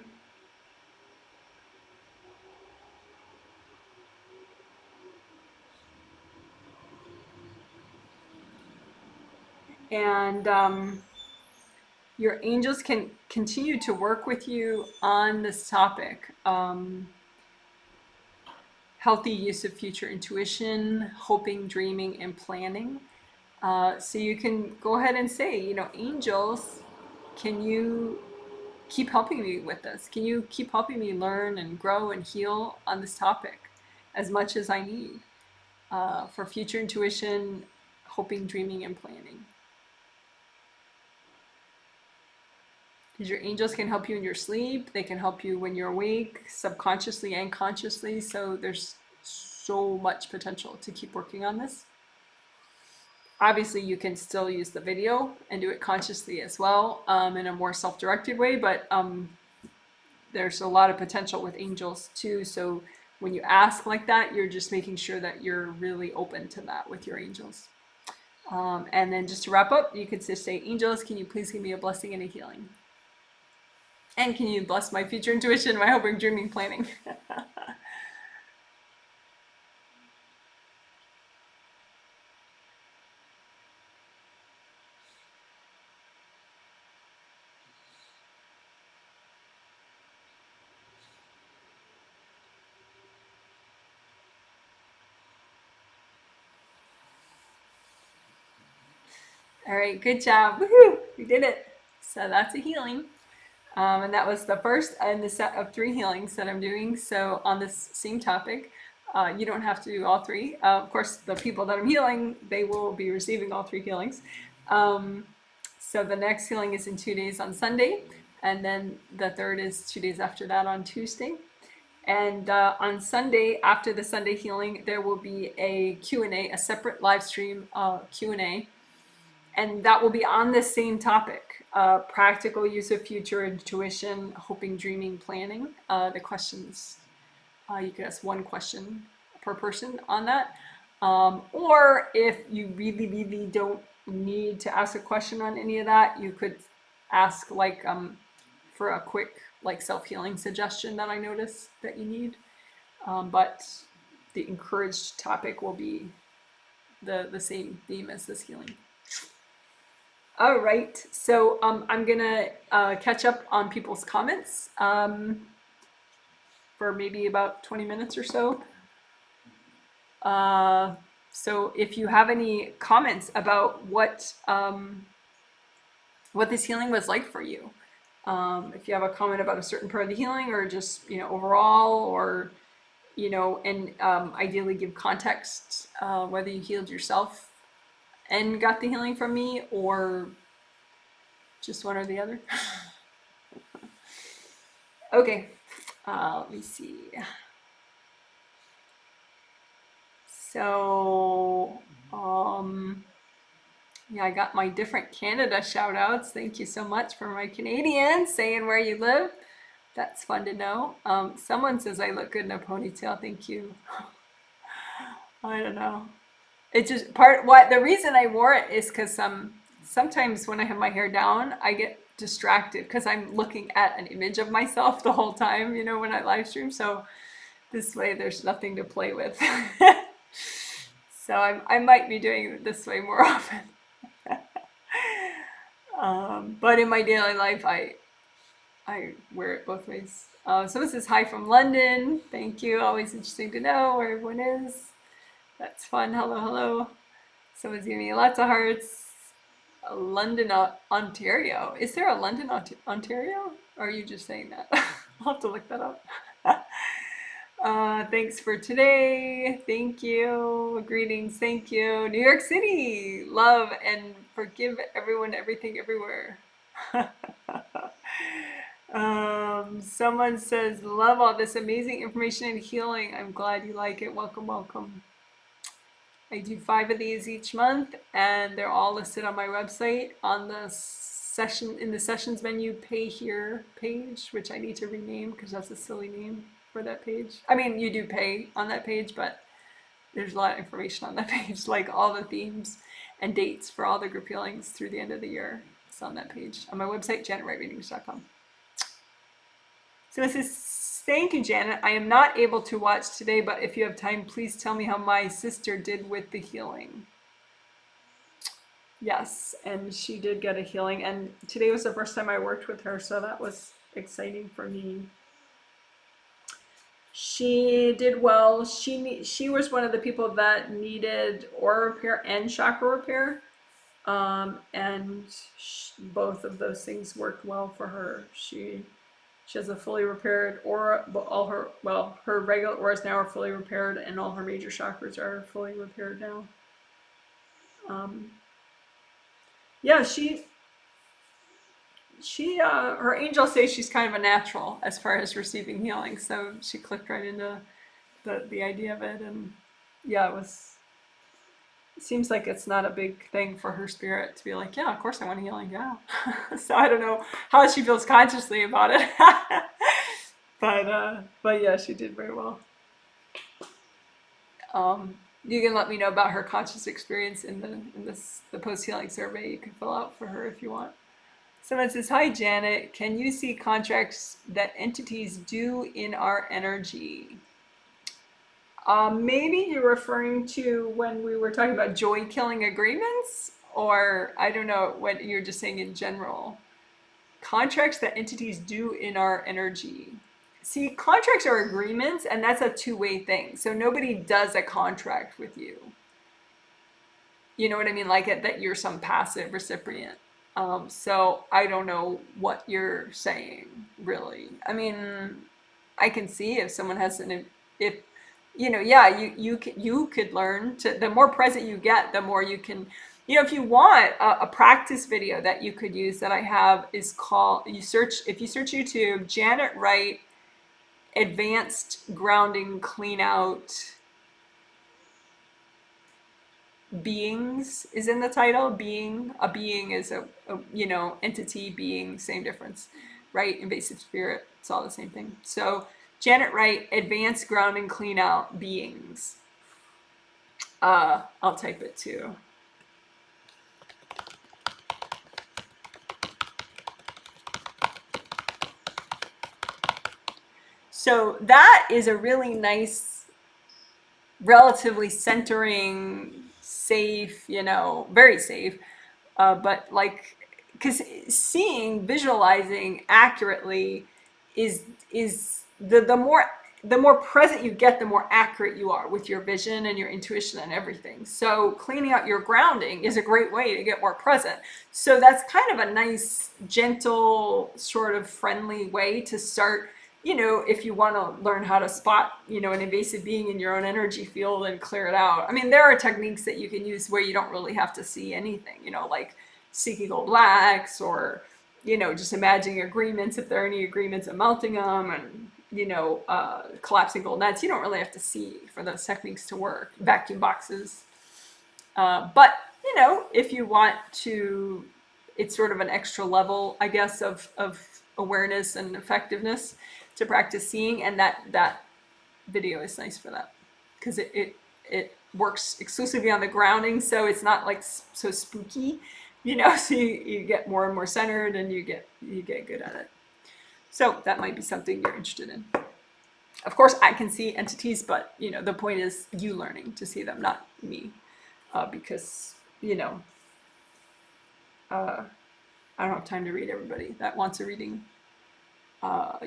And your angels can continue to work with you on this topic. Healthy use of future intuition, hoping, dreaming, and planning. So you can go ahead and say, you know, angels, can you keep helping me with this? Can you keep helping me learn and grow and heal on this topic as much as I need for future intuition, hoping, dreaming, and planning? Because your angels can help you in your sleep. They can help you when you're awake, subconsciously and consciously. So there's so much potential to keep working on this. Obviously, you can still use the video and do it consciously as well in a more self-directed way, but there's a lot of potential with angels too. So when you ask like that, you're just making sure that you're really open to that with your angels. And then just to wrap up, you could just say, angels, can you please give me a blessing and a healing? And can you bless my future intuition, my hoping, dreaming, planning? All right, good job. Woohoo! We did it. So that's a healing. And that was the first in the set of 3 healings that I'm doing. So on this same topic, you don't have to do all 3. Of course, the people that I'm healing, they will be receiving all 3 healings. So the next healing is in 2 days on Sunday. And then the third is 2 days after that on Tuesday. And on Sunday, after the Sunday healing, there will be a Q&A, a separate live stream Q&A. And that will be on the same topic, practical use of future intuition, hoping, dreaming, planning. The questions You could ask one question per person on that. Or if you really, really don't need to ask a question on any of that, you could ask like for a quick like self-healing suggestion that I notice that you need. But the encouraged topic will be the same theme as this healing. All right, so I'm gonna catch up on people's comments for maybe about 20 minutes or so. So if you have any comments about what this healing was like for you, if you have a comment about a certain part of the healing, or just overall, or and ideally give context, whether you healed yourself and got the healing from me, or just one or the other. Okay, let me see. So, yeah, I got my different Canada shout outs. Thank you so much for my Canadians saying where you live. That's fun to know. Someone says I look good in a ponytail. Thank you. I don't know. It's just the reason I wore it is because sometimes when I have my hair down, I get distracted because I'm looking at an image of myself the whole time, when I live stream. So this way there's nothing to play with. So I might be doing it this way more often. But in my daily life, I wear it both ways. So this is hi from London. Thank you. Always interesting to know where everyone is. That's fun. Hello, hello. Someone's giving me lots of hearts. London, Ontario. Is there a London, Ontario? Or are you just saying that? I'll have to look that up. Thanks for today. Thank you. Greetings. Thank you. New York City. Love and forgive everyone, everything, everywhere. Someone says, love all this amazing information and healing. I'm glad you like it. Welcome, welcome. I do 5 of these each month, and they're all listed on my website on the sessions menu pay here page, which I need to rename because that's a silly name for that page. I mean, you do pay on that page, but there's a lot of information on that page, like all the themes and dates for all the group healings through the end of the year. It's on that page on my website, janetwrightreadings.com. So this is, thank you, Janet. I am not able to watch today, but if you have time, please tell me how my sister did with the healing. Yes, and she did get a healing, and today was the first time I worked with her, so that was exciting for me. She did well. She was one of the people that needed aura repair and chakra repair, and both of those things worked well for her. She has a fully repaired aura, but her regular auras now are fully repaired, and all her major chakras are fully repaired now. Yeah, her angels say she's kind of a natural as far as receiving healing, so she clicked right into the idea of it, and yeah, it seems like it's not a big thing for her spirit to be like, yeah, of course I want healing, yeah. So I don't know how she feels consciously about it. But yeah, she did very well. You can let me know about her conscious experience in the post-healing survey you can fill out for her if you want. Someone says, hi Janet, can you see contracts that entities do in our energy? Maybe you're referring to when we were talking about joy killing agreements, or I don't know what you're just saying in general. Contracts that entities do in our energy. See, contracts are agreements, and that's a two-way thing. So nobody does a contract with you. You know what I mean? Like that you're some passive recipient. So I don't know what you're saying, really. I mean, I can see if someone has you could learn to, the more present you get, the more you can, if you want a practice video that you could use that I have is called, if you search YouTube, Janet Wright, Advanced Grounding Clean Out Beings is in the title. A being is a entity, being, same difference, right? Invasive spirit, it's all the same thing. So Janet Wright, advanced ground and clean out beings. I'll type it too. So that is a really nice, relatively centering, safe, very safe, but like, because visualizing accurately is the more present you get, the more accurate you are with your vision and your intuition and everything. So cleaning out your grounding is a great way to get more present. So that's kind of a nice, gentle, sort of friendly way to start. If you want to learn how to spot, an invasive being in your own energy field and clear it out. I mean, there are techniques that you can use where you don't really have to see anything, like seeking gold wax, or, just imagining agreements, if there are any agreements, and melting them, and, collapsing gold nets. You don't really have to see for those techniques to work. Vacuum boxes. But, if you want to, it's sort of an extra level, I guess, of awareness and effectiveness to practice seeing, and that video is nice for that, because it works exclusively on the grounding, so it's not like so spooky, so you get more and more centered, and you get good at it. So that might be something you're interested in. Of course, I can see entities, but the point is you learning to see them, not me, because I don't have time to read everybody that wants a reading.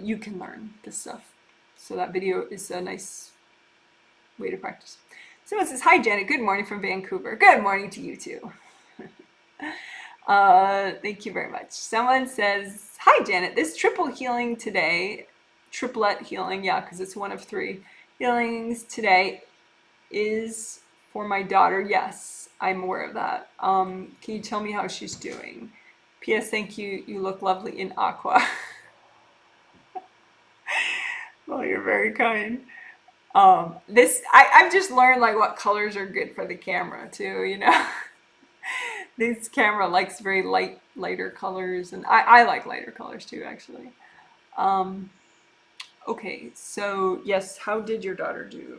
You can learn this stuff. So that video is a nice way to practice. Someone says, hi, Janet. Good morning from Vancouver. Good morning to you, too. Thank you very much. Someone says, hi, Janet. This triplet healing, yeah, because it's one of 3 healings today, is for my daughter. Yes, I'm aware of that. Can you tell me how she's doing? P.S. Thank you. You look lovely in aqua. Well, you're very kind. I've just learned like what colors are good for the camera too, This camera likes very lighter colors, and I like lighter colors too, actually. Okay, so yes, how did your daughter do?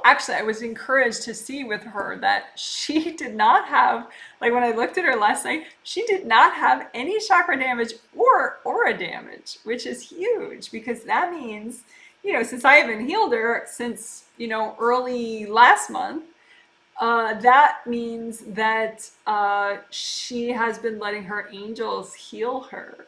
Actually, I was encouraged to see with her that she did not have, like when I looked at her last night, she did not have any chakra damage or aura damage, which is huge, because that means, since I haven't healed her since, early last month, that means that she has been letting her angels heal her,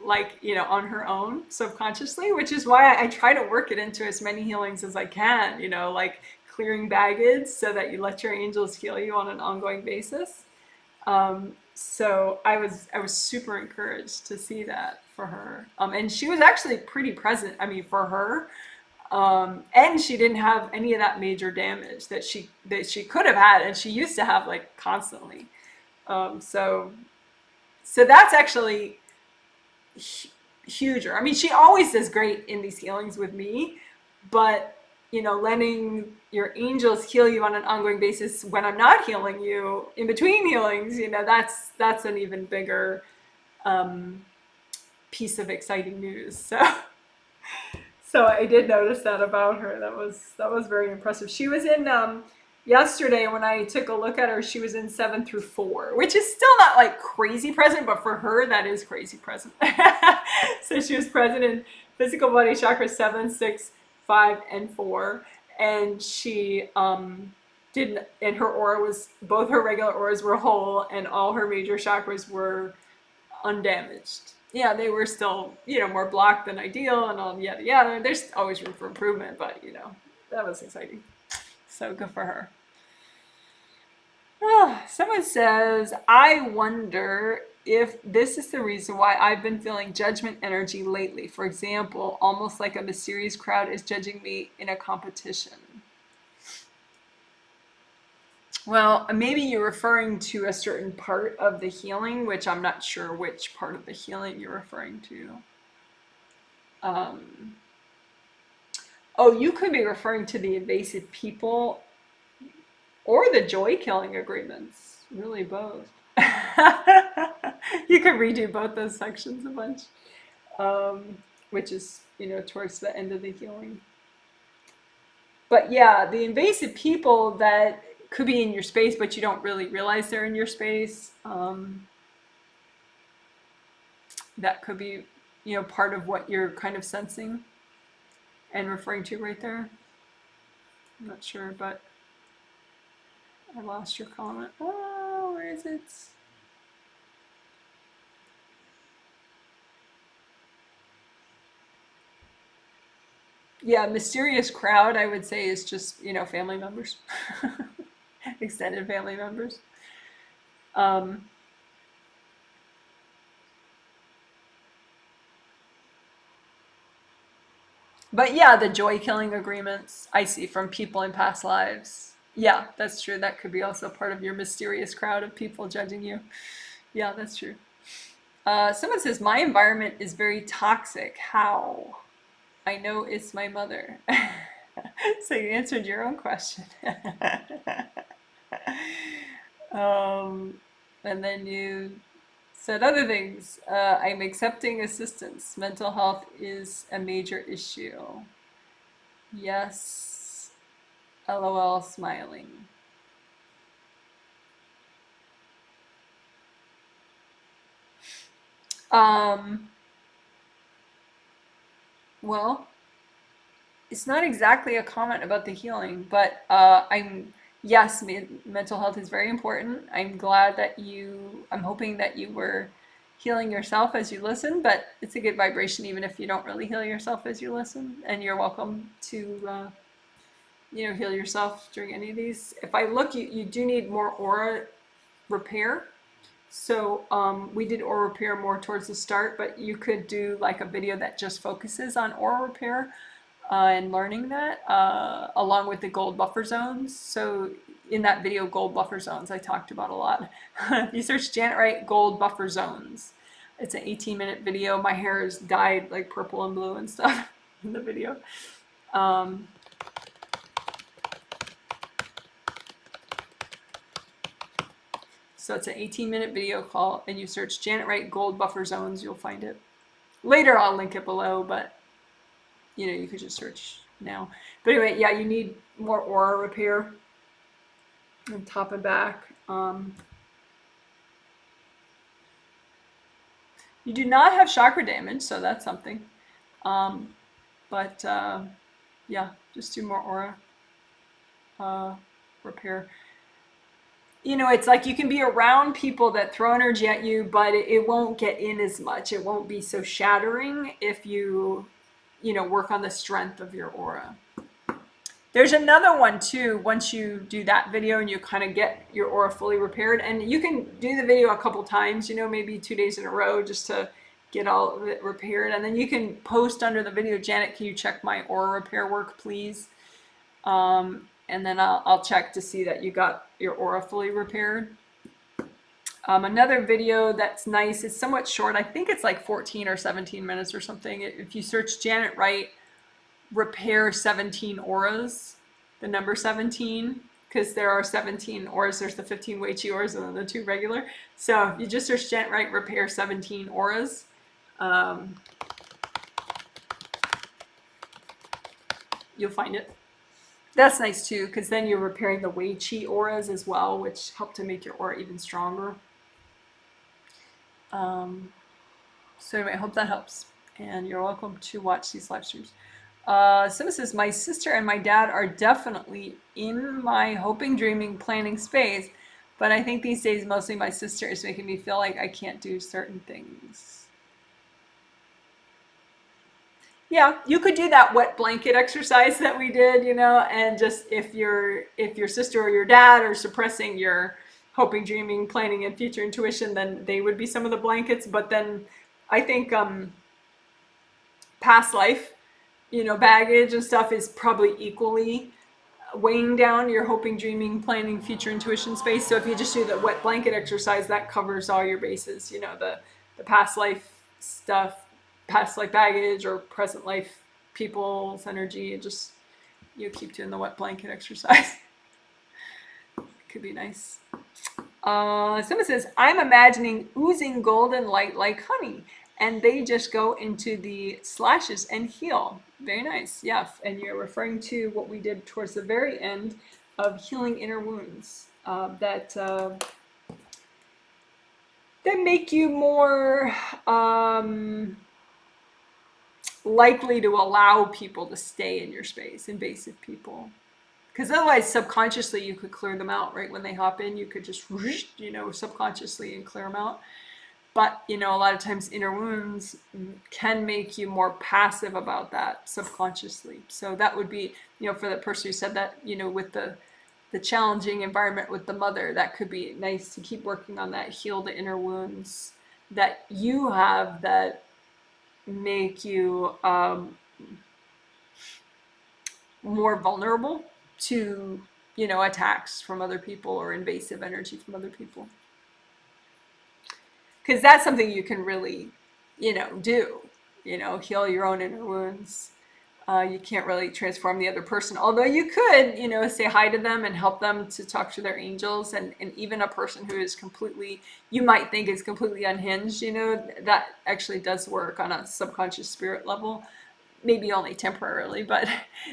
like, on her own subconsciously, which is why I try to work it into as many healings as I can, like clearing baggage so that you let your angels heal you on an ongoing basis. So I was super encouraged to see that for her. And she was actually pretty present, I mean, for her. And she didn't have any of that major damage that she could have had, and she used to have like constantly. So that's actually huger. I mean, she always does great in these healings with me, but letting your angels heal you on an ongoing basis when I'm not healing you in between healings, that's an even bigger piece of exciting news. So I did notice that about her. That was very impressive. She was in yesterday, when I took a look at her, she was in 7 through 4, which is still not like crazy present, but for her, that is crazy present. So she was present in physical body chakra 7, 6, 5, and 4. And she didn't, and her aura was, both her regular auras were whole, and all her major chakras were undamaged. Yeah, they were still, more blocked than ideal, and all yada yada. There's always room for improvement, but that was exciting. So good for her. Someone says, I wonder if this is the reason why I've been feeling judgment energy lately. For example, almost like a mysterious crowd is judging me in a competition. Well, maybe you're referring to a certain part of the healing, which I'm not sure which part of the healing you're referring to. Oh, you could be referring to the invasive people or the joy killing agreements. Really both. You could redo both those sections a bunch, which is, towards the end of the healing. But yeah, the invasive people that could be in your space, but you don't really realize they're in your space, that could be, part of what you're kind of sensing and referring to right there. I'm not sure, but I lost your comment. Oh, where is it? Yeah, mysterious crowd, I would say, is just, family members, extended family members. Um, but yeah, the joy killing agreements I see from people in past lives. Yeah, that's true. That could be also part of your mysterious crowd of people judging you. Yeah, that's true. Someone says, my environment is very toxic. How? I know it's my mother. So you answered your own question. And then you said other things. I'm accepting assistance. Mental health is a major issue. Yes. LOL, smiling. Um, well, it's not exactly a comment about the healing, but yes, mental health is very important. I'm hoping that you were healing yourself as you listen, but it's a good vibration even if you don't really heal yourself as you listen. And you're welcome to, heal yourself during any of these. If I look, you do need more aura repair. So we did aura repair more towards the start, but you could do like a video that just focuses on aura repair and learning that, along with the gold buffer zones. So in that video, gold buffer zones, I talked about a lot. You search Janet Wright gold buffer zones. It's an 18-minute video. My hair is dyed like purple and blue and stuff in the video. So it's an 18-minute video call, and you search Janet Wright gold buffer zones, you'll find it. Later, I'll link it below, but you could just search now. But anyway, yeah, you need more aura repair and top and back. You do not have chakra damage, so that's something. But yeah, just do more aura repair. It's like you can be around people that throw energy at you, but it won't get in as much. It won't be so shattering if you work on the strength of your aura. There's another one too, once you do that video and you kind of get your aura fully repaired, and you can do the video a couple times, maybe 2 days in a row just to get all of it repaired. And then you can post under the video, Janet, can you check my aura repair work, please? And then I'll check to see that you got your aura fully repaired. Another video that's nice, it's somewhat short. I think it's like 14 or 17 minutes or something. If you search Janet Wright repair 17 auras, the number 17, because there are 17 auras. There's the 15 Weichi auras and then the 2 regular. So if you just search Janet Wright repair 17 auras, you'll find it. That's nice too, because then you're repairing the Weichi auras as well, which help to make your aura even stronger. So anyway, I hope that helps, and you're welcome to watch these live streams. Someone says, my sister and my dad are definitely in my hoping, dreaming, planning space, but I think these days mostly my sister is making me feel like I can't do certain things. Yeah, you could do that wet blanket exercise that we did, and just if your sister or your dad are suppressing your hoping, dreaming, planning, and future intuition, then they would be some of the blankets. But then I think past life, baggage and stuff is probably equally weighing down your hoping, dreaming, planning, future intuition space. So if you just do the wet blanket exercise, that covers all your bases, the past life stuff, past life baggage, or present life people's energy. Just keep doing the wet blanket exercise. It could be nice. Someone says, I'm imagining oozing golden light like honey, and they just go into the slashes and heal. Very nice. Yeah. And you're referring to what we did towards the very end of healing inner wounds that make you more likely to allow people to stay in your space, invasive people. Because otherwise, subconsciously, you could clear them out, right? When they hop in, you could just, subconsciously and clear them out. But, a lot of times inner wounds can make you more passive about that subconsciously. So that would be, for the person who said that, with the challenging environment with the mother, that could be nice to keep working on that, heal the inner wounds that you have that make you more vulnerable to, attacks from other people or invasive energy from other people. Because that's something you can really, do, heal your own inner wounds. You can't really transform the other person, although you could, say hi to them and help them to talk to their angels. And even a person who is completely, you might think is completely unhinged, that actually does work on a subconscious spirit level. Maybe only temporarily, but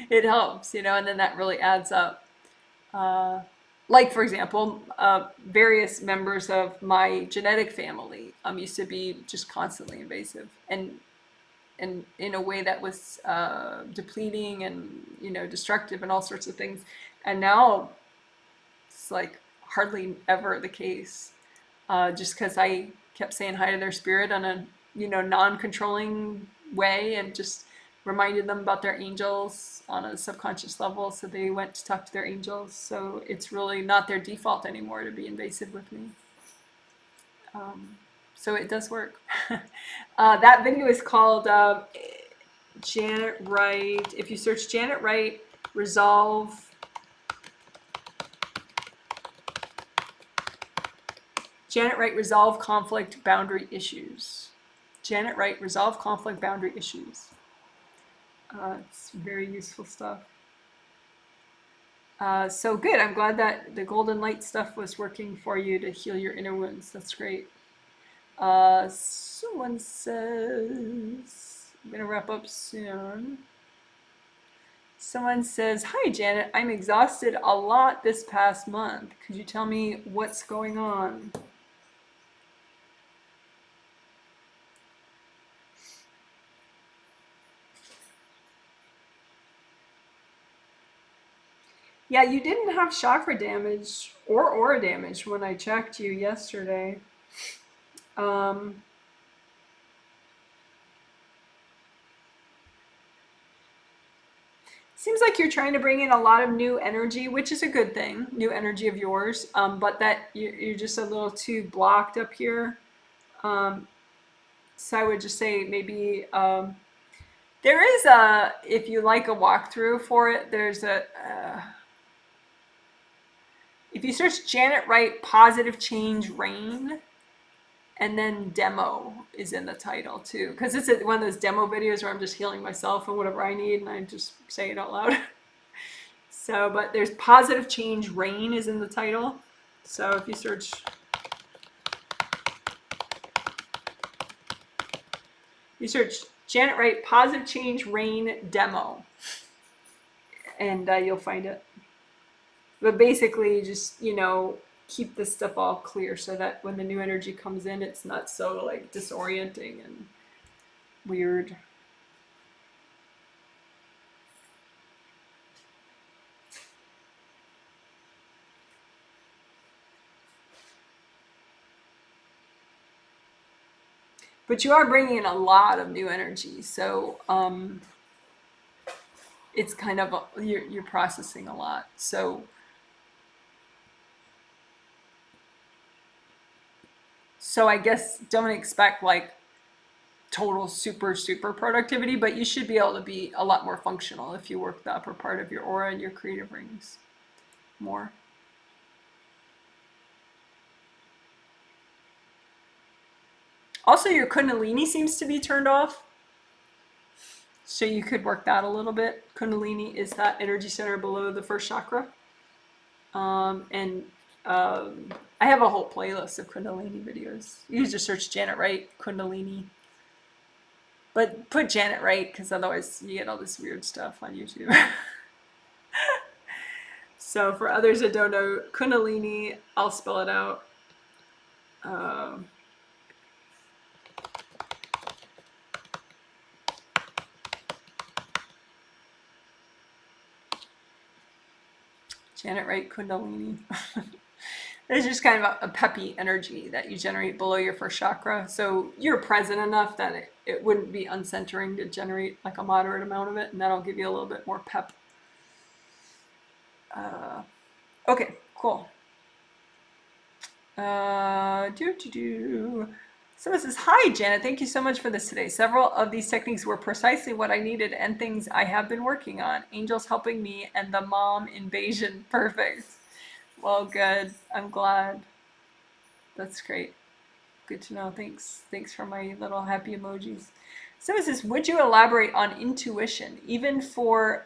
it helps, and then that really adds up. Like, for example, various members of my genetic family used to be just constantly invasive and in a way that was depleting and, destructive and all sorts of things. And now it's like hardly ever the case, just because I kept saying hi to their spirit on a, non-controlling way and just reminded them about their angels on a subconscious level, so they went to talk to their angels. So it's really not their default anymore to be invasive with me. So it does work. That video is called Janet Wright. If you search Janet Wright, resolve conflict boundary issues. Janet Wright, resolve conflict boundary issues. It's very useful stuff. So good. I'm glad that the golden light stuff was working for you to heal your inner wounds. That's great. Someone says, I'm going to wrap up soon. Someone says, hi, Janet. I'm exhausted a lot this past month. Could you tell me what's going on? Yeah, you didn't have chakra damage or aura damage when I checked you yesterday. Seems like you're trying to bring in a lot of new energy, which is a good thing, new energy of yours, but that you're just a little too blocked up here. So I would just say maybe there is a, if you like a walkthrough for it, there's a, if you search Janet Wright Positive Change Rain, and then demo is in the title too, because it's one of those demo videos where I'm just healing myself and whatever I need, and I just say it out loud. So, but there's Positive Change Rain is in the title. So if you search, Janet Wright Positive Change Rain demo, and you'll find it. But basically, just, keep this stuff all clear so that when the new energy comes in, it's not so like disorienting and weird. But you are bringing in a lot of new energy, so it's kind of you're processing a lot. So I guess don't expect like total super productivity, but you should be able to be a lot more functional if you work the upper part of your aura and your creative rings more. Also, your Kundalini seems to be turned off, so you could work that a little bit. Kundalini is that energy center below the first chakra, and I have a whole playlist of Kundalini videos. You just search Janet Wright Kundalini, but put Janet Wright because otherwise you get all this weird stuff on YouTube. So for others that don't know Kundalini, I'll spell it out. Janet Wright Kundalini. It's just kind of a peppy energy that you generate below your first chakra. So you're present enough that it wouldn't be uncentering to generate like a moderate amount of it, and that'll give you a little bit more pep. Okay, cool. Someone says, hi, Janet. Thank you so much for this today. Several of these techniques were precisely what I needed and things I have been working on. Angels helping me and the mom invasion. Perfect. Well, good. I'm glad. That's great. Good to know. Thanks. Thanks for my little happy emojis. Someone says, would you elaborate on intuition? Even for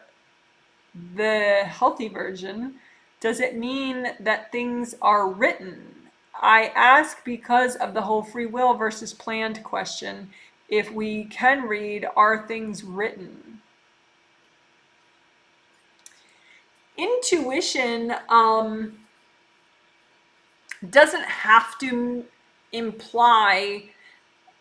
the healthy version, does it mean that things are written? I ask because of the whole free will versus planned question. If we can read, are things written? Intuition doesn't have to imply.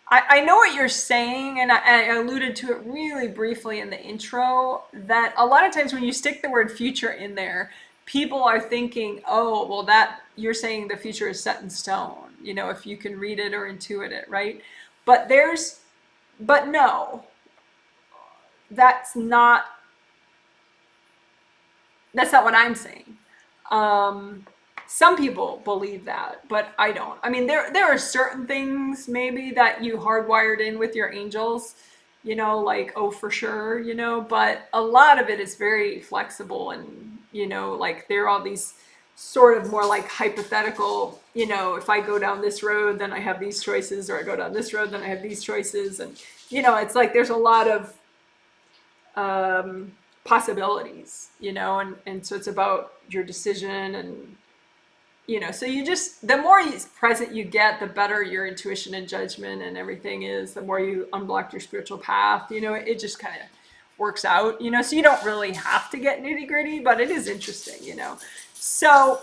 I know what you're saying, and I alluded to it really briefly in the intro, that a lot of times when you stick the word future in there, people are thinking, oh, well, that you're saying the future is set in stone, you know, if you can read it or intuit it, right? But no, that's not what I'm saying. Some people believe that, but I don't. I mean, there are certain things maybe that you hardwired in with your angels, you know, like, oh, for sure, you know, but a lot of it is very flexible and, you know, like there are all these sort of more like hypothetical, you know, if I go down this road, then I have these choices, or I go down this road, then I have these choices. And, you know, it's like there's a lot of possibilities, you know, and so it's about your decision and, you know, so you just, the more present you get, the better your intuition and judgment and everything is, the more you unblock your spiritual path, you know, it just kind of works out, you know, so you don't really have to get nitty gritty, but it is interesting, you know. So,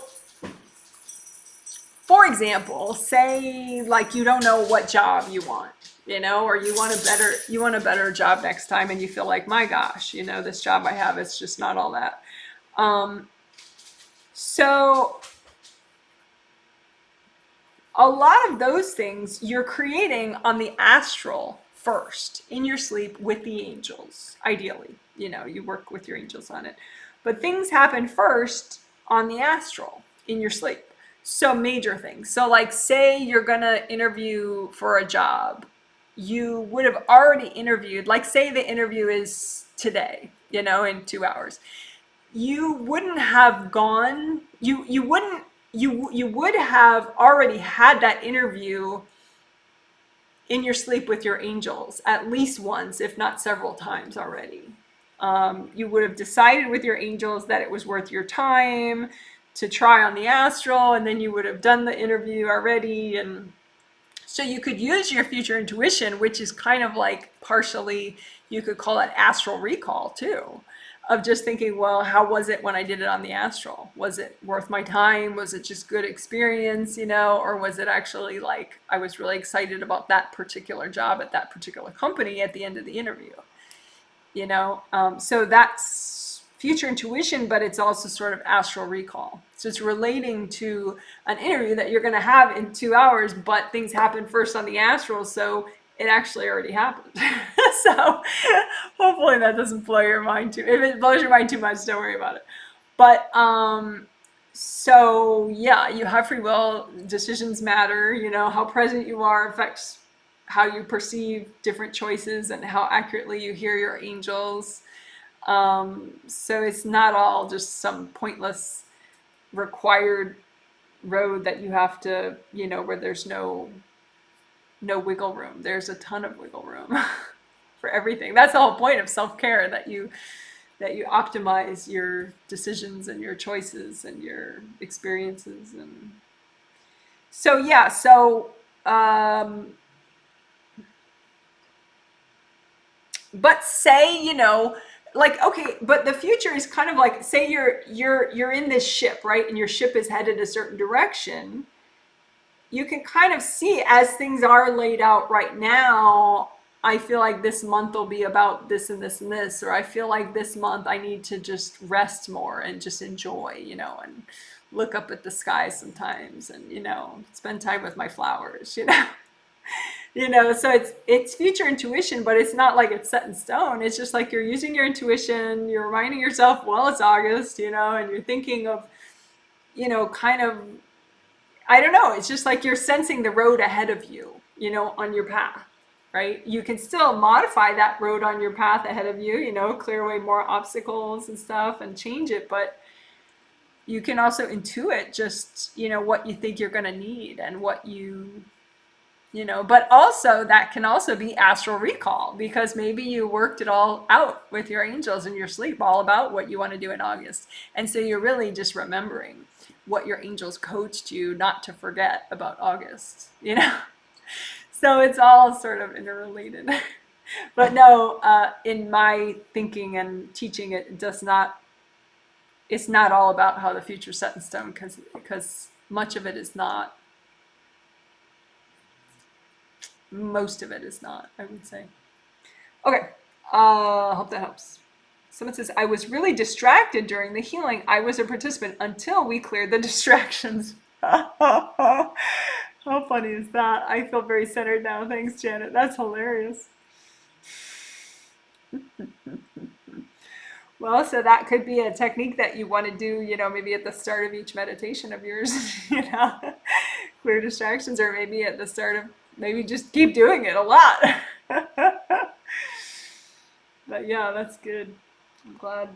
for example, say like you don't know what job you want, you know, or you want a better job next time, and you feel like, my gosh, you know, this job I have, it's just not all that. So a lot of those things you're creating on the astral first in your sleep with the angels. Ideally, you know, you work with your angels on it, but things happen first on the astral in your sleep. So major things. So like, say you're gonna interview for a job, you would have already interviewed, like say the interview is today, you know, in 2 hours. You wouldn't have gone, you would have already had that interview in your sleep with your angels at least once, if not several times already. You would have decided with your angels that it was worth your time to try on the astral, and then you would have done the interview already. And so you could use your future intuition, which is kind of like partially, you could call it astral recall too, of just thinking, well, how was it when I did it on the astral? Was it worth my time? Was it just good experience, you know, or was it actually like I was really excited about that particular job at that particular company at the end of the interview, you know? So that's future intuition, but it's also sort of astral recall. So it's relating to an interview that you're going to have in 2 hours, but things happen first on the astral, so it actually already happened. So hopefully that doesn't blow your mind too. If it blows your mind too much, don't worry about it. But so yeah, you have free will. Decisions matter. You know, how present you are affects how you perceive different choices and how accurately you hear your angels. So it's not all just some pointless required road that you have to, you know, where there's no wiggle room. There's a ton of wiggle room for everything. That's the whole point of self-care, that you that you optimize your decisions and your choices and your experiences. And so, yeah, so, but say, like, okay, but the future is kind of like, say you're in this ship, right? And your ship is headed a certain direction. You can kind of see as things are laid out right now. I feel like this month will be about this and this and this, or I feel like this month I need to just rest more and just enjoy, and look up at the sky sometimes, and spend time with my flowers. So it's future intuition, but it's not like it's set in stone. It's just like you're using your intuition, you're reminding yourself, well, it's August, and you're thinking of, kind of, I don't know, it's just like you're sensing the road ahead of you, on your path, right? You can still modify that road on your path ahead of you, clear away more obstacles and stuff and change it, but you can also intuit just, what you think you're going to need and what but also that can also be astral recall, because maybe you worked it all out with your angels in your sleep, all about what you want to do in August. And so you're really just remembering what your angels coached you not to forget about August, So it's all sort of interrelated. But no, in my thinking and teaching, it's not all about how the future's set in stone, because much of it is not. Most of it is not, I would say. Okay, hope that helps. Someone says, I was really distracted during the healing. I was a participant until we cleared the distractions. How funny is that? I feel very centered now. Thanks, Janet. That's hilarious. Well, so that could be a technique that you want to do, maybe at the start of each meditation of yours, clear distractions, or maybe at the start of, maybe just keep doing it a lot. But yeah, that's good. I'm glad.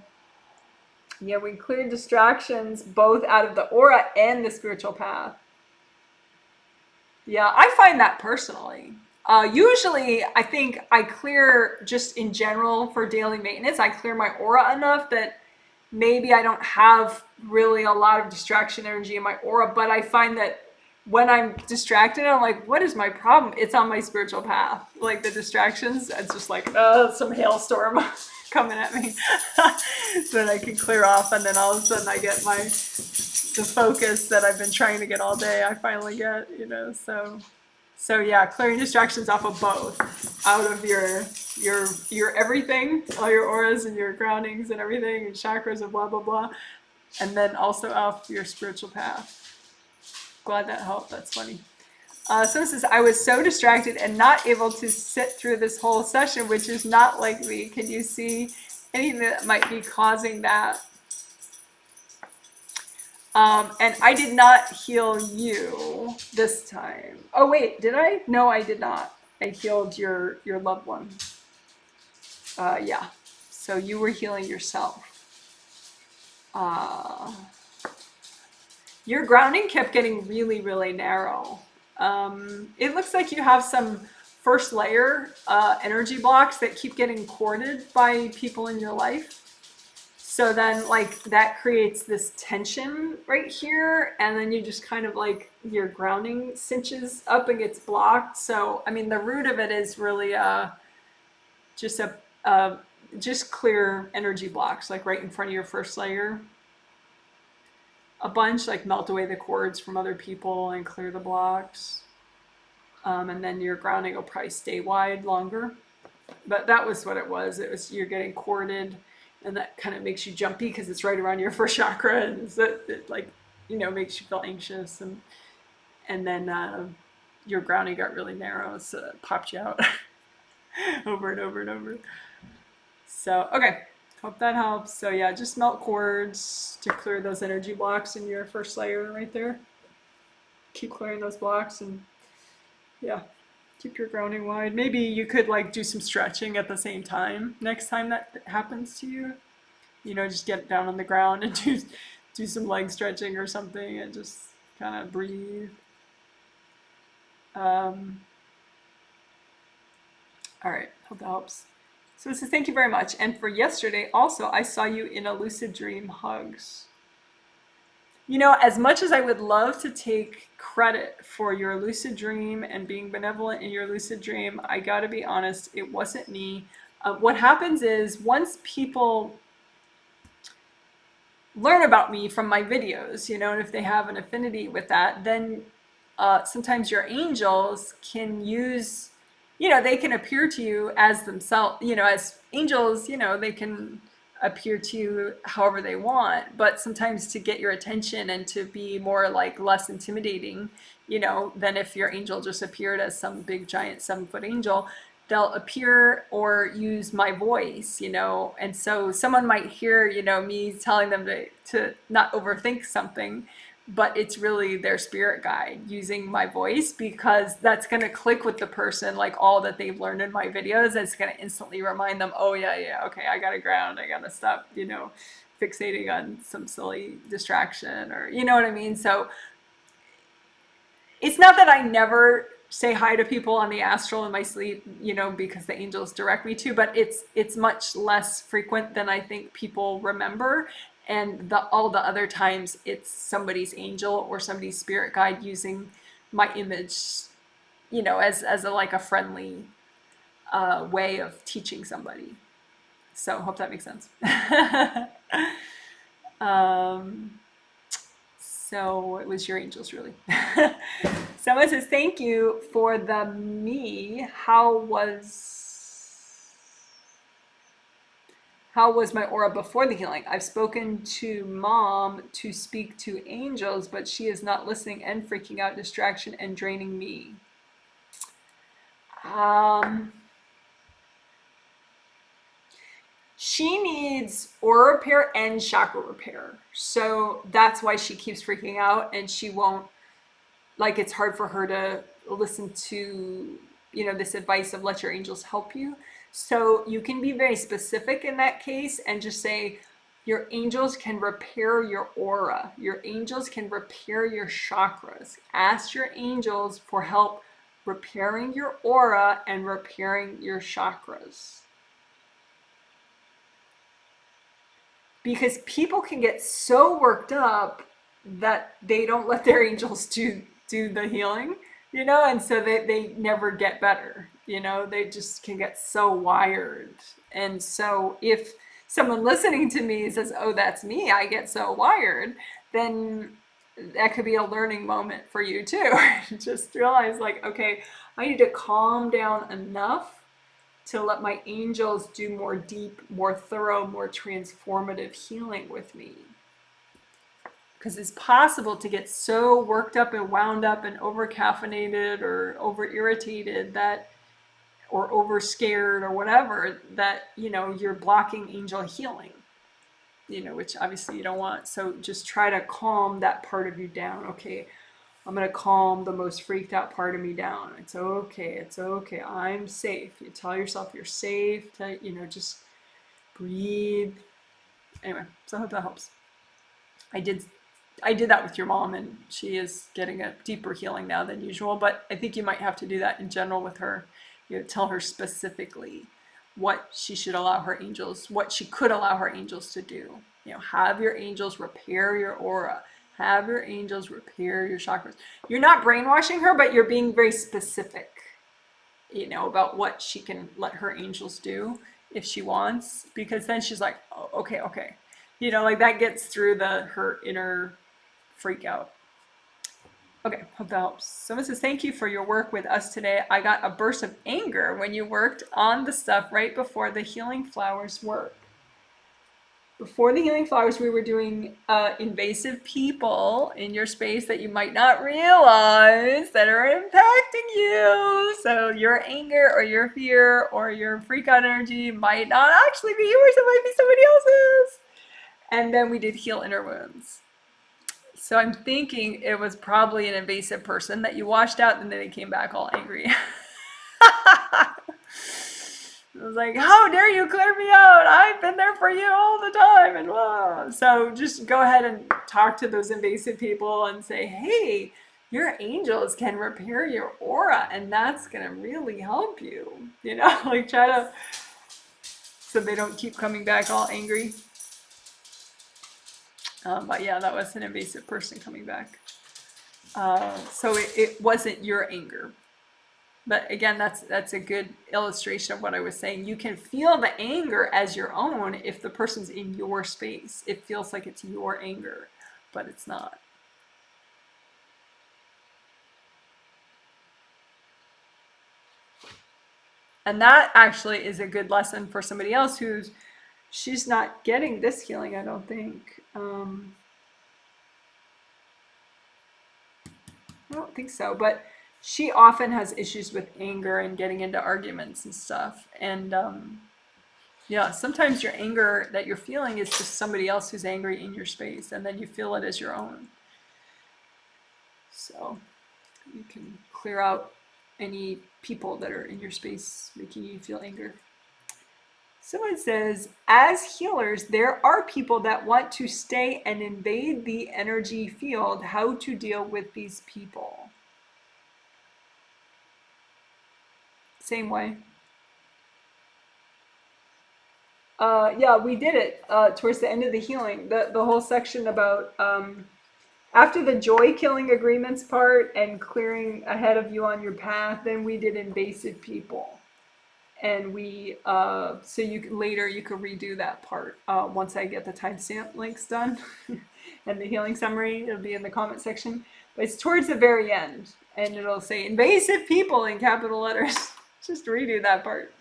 Yeah, we cleared distractions both out of the aura and the spiritual path. Yeah, I find that personally. Usually, I think I clear just in general for daily maintenance. I clear my aura enough that maybe I don't have really a lot of distraction energy in my aura, but I find that when I'm distracted, I'm like, what is my problem? It's on my spiritual path. Like the distractions, it's just like, some hailstorm coming at me that I can clear off, and then all of a sudden I get the focus that I've been trying to get all day. I finally get, So yeah, clearing distractions off of both, out of your everything, all your auras and your groundings and everything, and chakras and blah blah blah, and then also off your spiritual path. Glad that helped. That's funny. So this says, I was so distracted and not able to sit through this whole session, which is not like me. Can you see anything that might be causing that? And I did not heal you this time. Oh wait, did I? No, I did not. I healed your loved one. Yeah. So you were healing yourself. Your grounding kept getting really, really narrow. It looks like you have some first layer energy blocks that keep getting corded by people in your life. So then like that creates this tension right here, and then you just kind of like your grounding cinches up and gets blocked. So I mean the root of it is really just clear energy blocks, like right in front of your first layer. A bunch, like melt away the cords from other people and clear the blocks. And then your grounding will probably stay wide longer. But that was what it was. It was you're getting corded, and that kind of makes you jumpy because it's right around your first chakra, and so it like, makes you feel anxious, and then your grounding got really narrow, so it popped you out over and over and over. So, okay. Hope that helps. So yeah, just melt cords to clear those energy blocks in your first layer right there. Keep clearing those blocks, and yeah, keep your grounding wide. Maybe you could like do some stretching at the same time next time that happens to you. Just get down on the ground and do some leg stretching or something, and just kind of breathe. All right, hope that helps. So it says, thank you very much. And for yesterday, also, I saw you in a lucid dream. Hugs. You know, as much as I would love to take credit for your lucid dream and being benevolent in your lucid dream, I gotta be honest, it wasn't me. What happens is once people learn about me from my videos, you know, and if they have an affinity with that, then sometimes your angels can use, you know, they can appear to you as themselves, you know, as angels, you know, they can appear to you however they want, but sometimes to get your attention and to be more like less intimidating, you know, than if your angel just appeared as some big giant 7-foot angel, they'll appear or use my voice, you know, and so someone might hear, you know, me telling them to not overthink something, but it's really their spirit guide using my voice, because that's going to click with the person, like all that they've learned in my videos. It's going to instantly remind them, oh yeah, okay, I got to ground, I got to stop, you know, fixating on some silly distraction, or you know what I mean? So it's not that I never say hi to people on the astral in my sleep, you know, because the angels direct me to, but it's much less frequent than I think people remember. And all the other times it's somebody's angel or somebody's spirit guide using my image, you know, as a like a friendly way of teaching somebody. So hope that makes sense. So it was your angels, really. Someone says, thank you for the me. How was my aura before the healing? I've spoken to mom to speak to angels, but she is not listening and freaking out, distraction and draining me. She needs aura repair and chakra repair. So that's why she keeps freaking out, and she won't, like, it's hard for her to listen to, you know, this advice of let your angels help you. So you can be very specific in that case and just say, your angels can repair your aura. Your angels can repair your chakras. Ask your angels for help repairing your aura and repairing your chakras. Because people can get so worked up that they don't let their angels do the healing, you know, and so they never get better, you know, they just can get so wired. And so if someone listening to me says, oh, that's me, I get so wired, then that could be a learning moment for you too. Just realize, like, okay, I need to calm down enough to let my angels do more deep, more thorough, more transformative healing with me. Because it's possible to get so worked up and wound up and over caffeinated or over irritated that, or over scared or whatever, that, you know, you're blocking angel healing, you know, which obviously you don't want. So just try to calm that part of you down. Okay, I'm going to calm the most freaked out part of me down. It's okay. I'm safe. You tell yourself you're safe to, you know, just breathe. Anyway, so I hope that helps. I did that with your mom, and she is getting a deeper healing now than usual, but I think you might have to do that in general with her. You know, tell her specifically what she should allow her angels, what she could allow her angels to do. You know, have your angels repair your aura. Have your angels repair your chakras. You're not brainwashing her, but you're being very specific, you know, about what she can let her angels do if she wants, because then she's like, oh, okay. You know, like that gets through her inner freak out. Okay, hope that helps. Someone says, thank you for your work with us today. I got a burst of anger when you worked on the stuff right before the healing flowers work. Before the healing flowers, we were doing invasive people in your space that you might not realize that are impacting you. So your anger or your fear or your freak out energy might not actually be yours. It might be somebody else's. And then we did heal inner wounds. So I'm thinking it was probably an invasive person that you washed out, and then they came back all angry. I was like, how dare you clear me out? I've been there for you all the time. And whoa. So just go ahead and talk to those invasive people and say, hey, your angels can repair your aura, and that's going to really help you. You know, like try to so they don't keep coming back all angry. But yeah, that was an invasive person coming back. So it wasn't your anger. But again, that's a good illustration of what I was saying. You can feel the anger as your own if the person's in your space. It feels like it's your anger, but it's not. And that actually is a good lesson for somebody else she's not getting this healing, I don't think. I don't think so, but she often has issues with anger and getting into arguments and stuff. And yeah, sometimes your anger that you're feeling is just somebody else who's angry in your space, and then you feel it as your own. So you can clear out any people that are in your space making you feel anger. Someone says, as healers, there are people that want to stay and invade the energy field. How to deal with these people? Same way. Yeah, we did it towards the end of the healing. The whole section about after the joy killing agreements part and clearing ahead of you on your path, then we did invasive people. And we so you can redo that part once I get the timestamp links done and the healing summary. It'll be in the comment section, but it's towards the very end, and it'll say invasive people in capital letters. Just redo that part.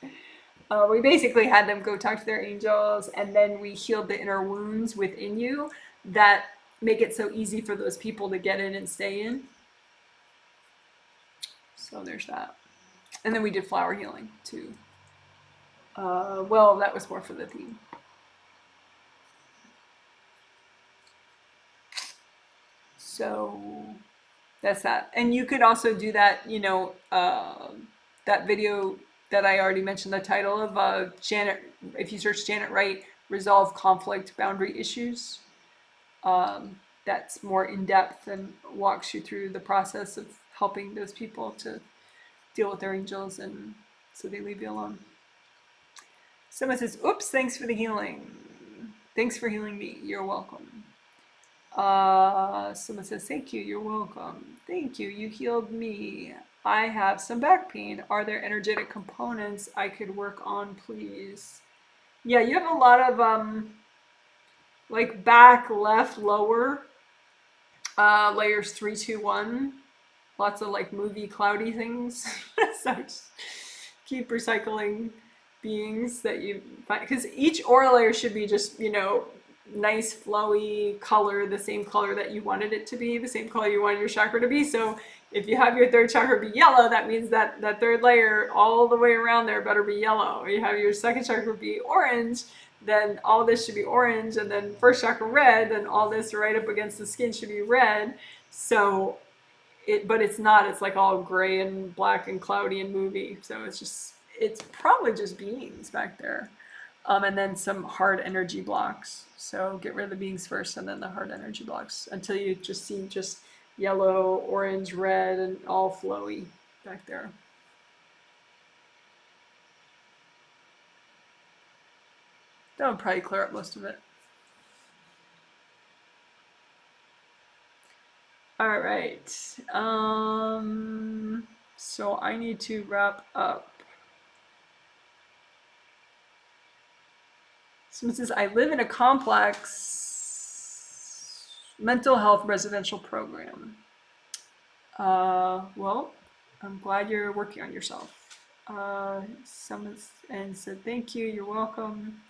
We basically had them go talk to their angels, and then we healed the inner wounds within you that make it so easy for those people to get in and stay in. So there's that. And then we did flower healing too. Well, that was more for the theme. So that's that. And you could also do that, that video that I already mentioned, the title of Janet, if you search Janet Wright, Resolve Conflict Boundary Issues. That's more in depth and walks you through the process of helping those people to deal with their angels, and so they leave you alone. Someone says, oops, thanks for the healing. Thanks for healing me. You're welcome. Someone says, thank you. You're welcome. Thank you. You healed me. I have some back pain. Are there energetic components I could work on, please? Yeah, you have a lot of like back, left, lower, layers 3, 2, 1. Lots of like movie cloudy things. So just keep recycling beings that you find, because each aura layer should be just, nice flowy color, the same color that you wanted it to be, the same color you wanted your chakra to be. So if you have your third chakra be yellow, that means that that third layer all the way around there better be yellow. Or you have your second chakra be orange, then all this should be orange, and then first chakra red, then all this right up against the skin should be red. So but it's not, it's like all gray and black and cloudy and movie. So it's probably just beings back there. And then some hard energy blocks. So get rid of the beings first, and then the hard energy blocks, until you just see just yellow, orange, red, and all flowy back there. That would probably clear up most of it. All right. So I need to wrap up. Someone says, I live in a complex mental health residential program. Well, I'm glad you're working on yourself. Someone said, thank you, you're welcome.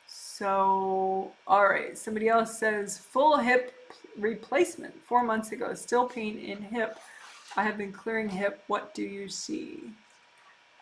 So, all right, somebody else says, full hip replacement 4 months ago, still pain in hip. I have been clearing hip. What do you see?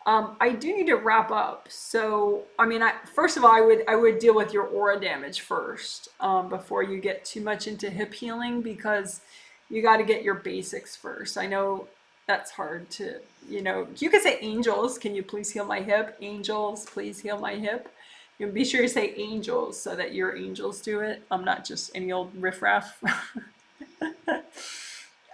I do need to wrap up. So, I mean, first of all, I would deal with your aura damage first before you get too much into hip healing, because you got to get your basics first. I know that's hard to, you could say angels, can you please heal my hip? Angels, please heal my hip. You be sure to say angels so that your angels do it. I'm not just any old riffraff.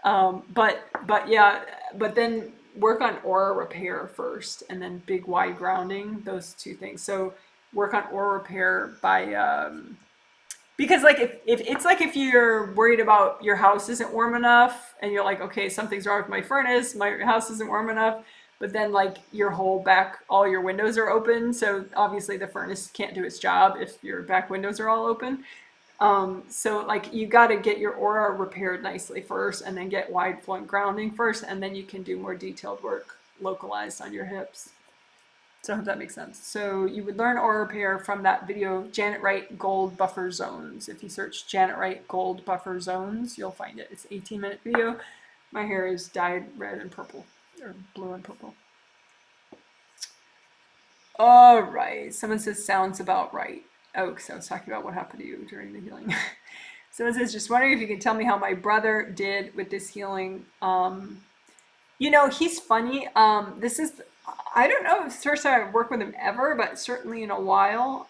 But yeah, but then work on aura repair first, and then big wide grounding. Those two things. So work on aura repair by because like if it's like if you're worried about your house isn't warm enough, and you're like, okay, something's wrong with my furnace, my house isn't warm enough, but then like your whole back, all your windows are open, so obviously the furnace can't do its job if your back windows are all open. So like you got to get your aura repaired nicely first, and then get wide flowing grounding first, and then you can do more detailed work localized on your hips. So I hope that makes sense. So you would learn aura repair from that video, Janet Wright Gold Buffer Zones. If you search Janet Wright Gold Buffer Zones, you'll find it. It's an 18-minute video. My hair is dyed red and purple, or blue and purple. All right. Someone says sounds about right. Oh, because I was talking about what happened to you during the healing. Someone says, just wondering if you can tell me how my brother did with this healing. You know, he's funny. This is, I don't know if it's the first time I've worked with him ever, but certainly in a while.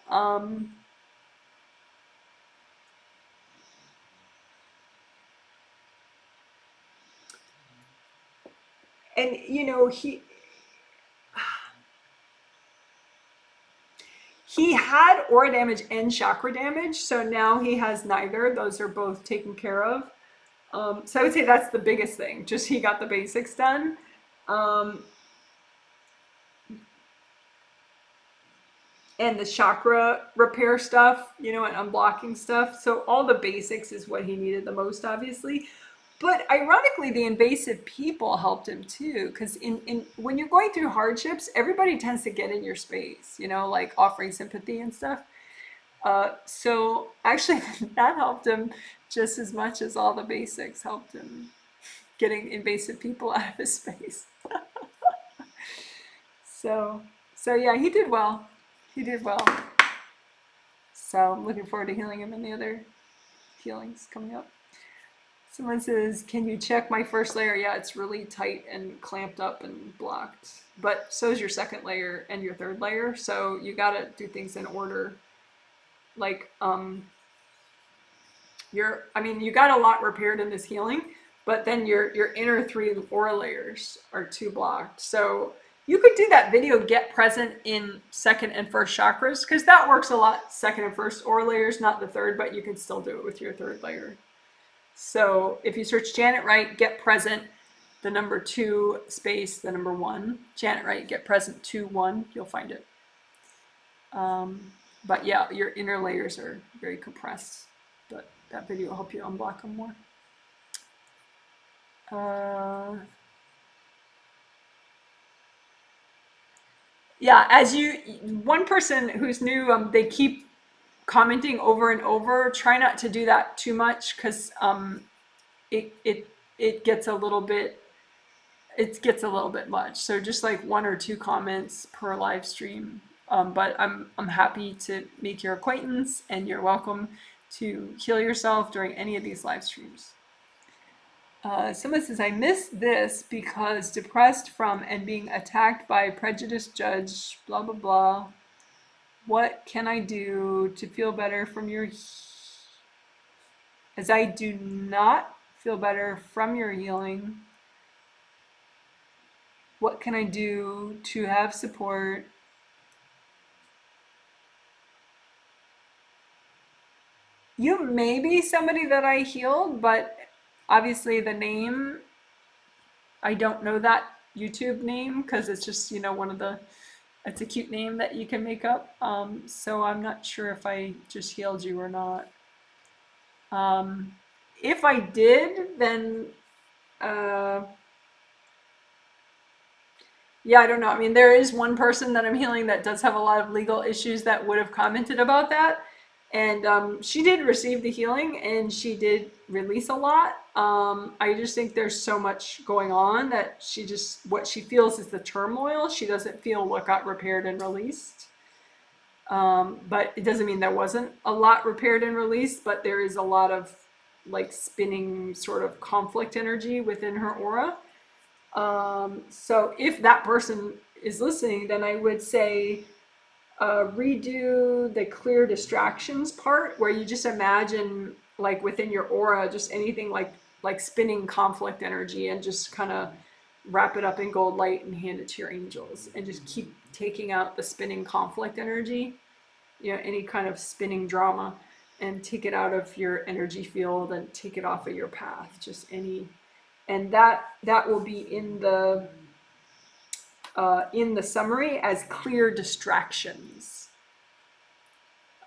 And, you know, he had aura damage and chakra damage, so now he has neither. Those are both taken care of. So I would say that's the biggest thing. Just he got the basics done. And the chakra repair stuff, you know, and unblocking stuff. So all the basics is what he needed the most, obviously. But ironically, the invasive people helped him too, because in when you're going through hardships, everybody tends to get in your space, you know, like offering sympathy and stuff. So actually, that helped him just as much as all the basics helped him getting invasive people out of his space. So yeah, he did well. He did well. So I'm looking forward to healing him in the other healings coming up. Someone says, can you check my first layer? Yeah, it's really tight and clamped up and blocked. But so is your second layer and your third layer. So you got to do things in order. Like, you got a lot repaired in this healing, but then your inner 3 aura layers are too blocked. So you could do that video, get present in second and first chakras, because that works a lot, second and first aura layers, not the third, but you can still do it with your third layer. So if you search Janet Wright, get present, the number 2 space, the number 1, Janet Wright, get present 2-1, you'll find it. But yeah, your inner layers are very compressed, but that video will help you unblock them more. Yeah, one person who's new, they keep commenting over and over. Try not to do that too much, because it gets a little bit much. So just like 1 or 2 comments per live stream. But I'm happy to make your acquaintance, and you're welcome to heal yourself during any of these live streams. Someone says, I missed this because depressed from and being attacked by a prejudiced judge, blah, blah, blah. What can I do to feel better from your... As I do not feel better from your healing, what can I do to have support? You may be somebody that I healed, but obviously the name, I don't know that YouTube name, because it's just, you know, it's a cute name that you can make up. So I'm not sure if I just healed you or not. If I did, then, yeah, I don't know. I mean, there is one person that I'm healing that does have a lot of legal issues that would have commented about that. And she did receive the healing, and she did release a lot. I just think there's so much going on that what she feels is the turmoil. She doesn't feel what got repaired and released. But it doesn't mean there wasn't a lot repaired and released, but there is a lot of like spinning sort of conflict energy within her aura. So if that person is listening, then I would say, redo the clear distractions part, where you just imagine like within your aura, just anything like like spinning conflict energy, and just kind of wrap it up in gold light and hand it to your angels, and just keep taking out the spinning conflict energy, you know, any kind of spinning drama, and take it out of your energy field and take it off of your path, just any. And that will be in the summary as clear distractions.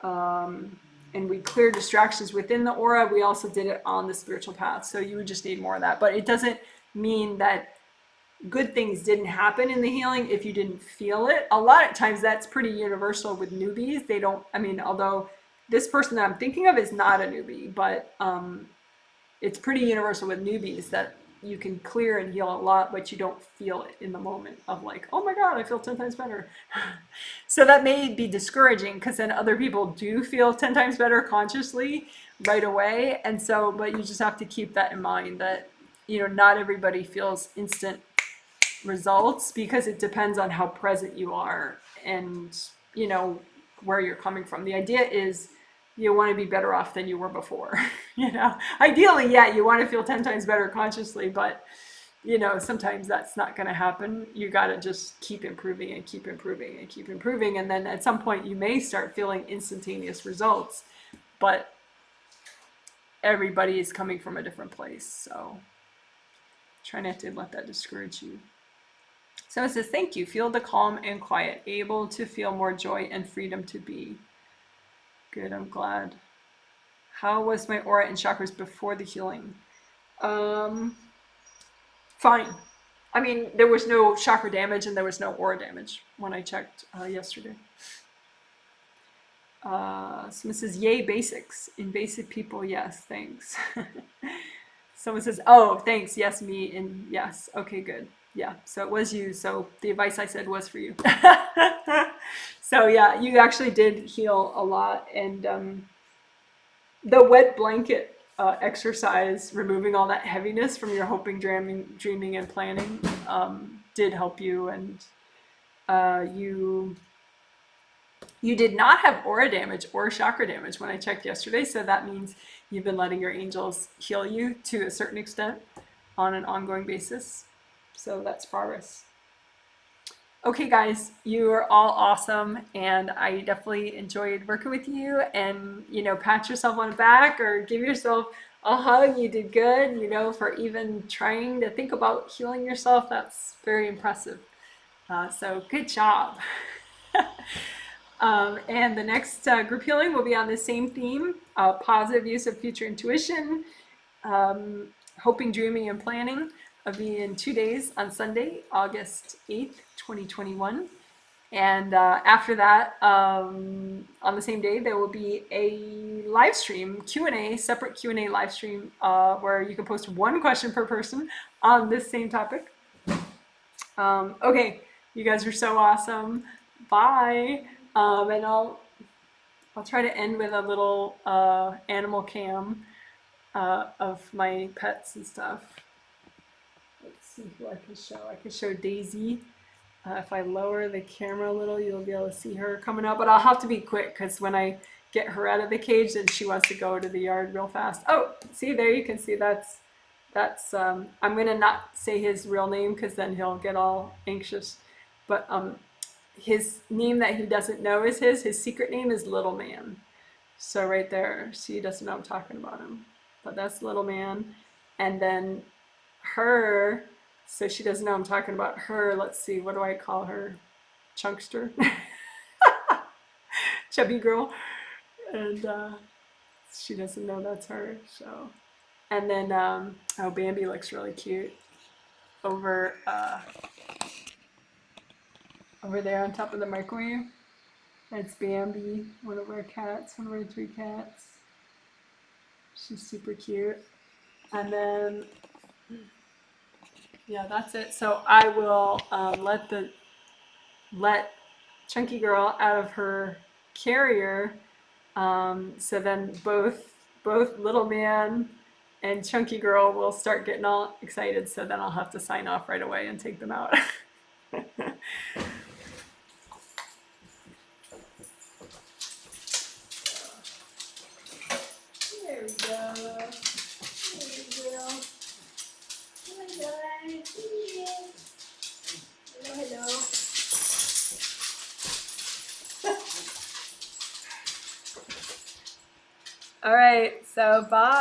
And we clear distractions within the aura. We also did it on the spiritual path. So you would just need more of that. But it doesn't mean that good things didn't happen in the healing if you didn't feel it. A lot of times that's pretty universal with newbies. They don't, I mean, although this person that I'm thinking of is not a newbie, but it's pretty universal with newbies that you can clear and heal a lot, but you don't feel it in the moment of like, oh my God, I feel 10 times better. So that may be discouraging, because then other people do feel 10 times better consciously right away. And so, but you just have to keep that in mind, that, you know, not everybody feels instant results, because it depends on how present you are and, you know, where you're coming from. The idea is you want to be better off than you were before. You know, ideally, yeah, you want to feel 10 times better consciously, but, you know, sometimes that's not going to happen. You got to just keep improving and keep improving and keep improving. And then at some point you may start feeling instantaneous results, but everybody is coming from a different place. So try not to let that discourage you. So it says, thank you. Feel the calm and quiet, able to feel more joy and freedom to be. Good, I'm glad. How was my aura and chakras before the healing? Fine. I mean, there was no chakra damage and there was no aura damage when I checked yesterday. Someone says, yay, basics. Invasive people, yes, thanks. Someone says, oh, thanks, yes, me, and yes. Okay, good. Yeah, so it was you. So the advice I said was for you. So yeah, you actually did heal a lot. And the wet blanket exercise, removing all that heaviness from your hoping, dreaming, and planning, did help you. And you did not have aura damage or chakra damage when I checked yesterday. So that means you've been letting your angels heal you to a certain extent on an ongoing basis. So that's progress. Okay, guys, you are all awesome, and I definitely enjoyed working with you. And, you know, pat yourself on the back or give yourself a hug. You did good, you know, for even trying to think about healing yourself. That's very impressive. So good job. And the next group healing will be on the same theme, positive use of future intuition, hoping, dreaming, and planning. I'll be in 2 days on Sunday, August 8th, 2021. And after that, on the same day, there will be a live stream, Q&A, separate Q&A live stream, where you can post one question per person on this same topic. Okay, you guys are so awesome. Bye. And I'll try to end with a little animal cam of my pets and stuff. Let's see who I can show. I can show Daisy. If I lower the camera a little, you'll be able to see her coming up. But I'll have to be quick, because when I get her out of the cage, then she wants to go to the yard real fast. Oh, see, there you can see that's I'm going to not say his real name, because then he'll get all anxious. But his name that he doesn't know is his secret name is Little Man. So right there, she doesn't know I'm talking about him. But that's Little Man. And then her, so she doesn't know I'm talking about her. Let's see, what do I call her? Chunkster. Chubby girl. And she doesn't know that's her. So, and then oh, Bambi looks really cute over there on top of the microwave. That's Bambi, one of our cats, one of our 3 cats. She's super cute. And then, yeah, that's it. So I will let Chunky Girl out of her carrier. So then both Little Man and Chunky Girl will start getting all excited. So then I'll have to sign off right away and take them out. There we go. There we go. All right, so bye.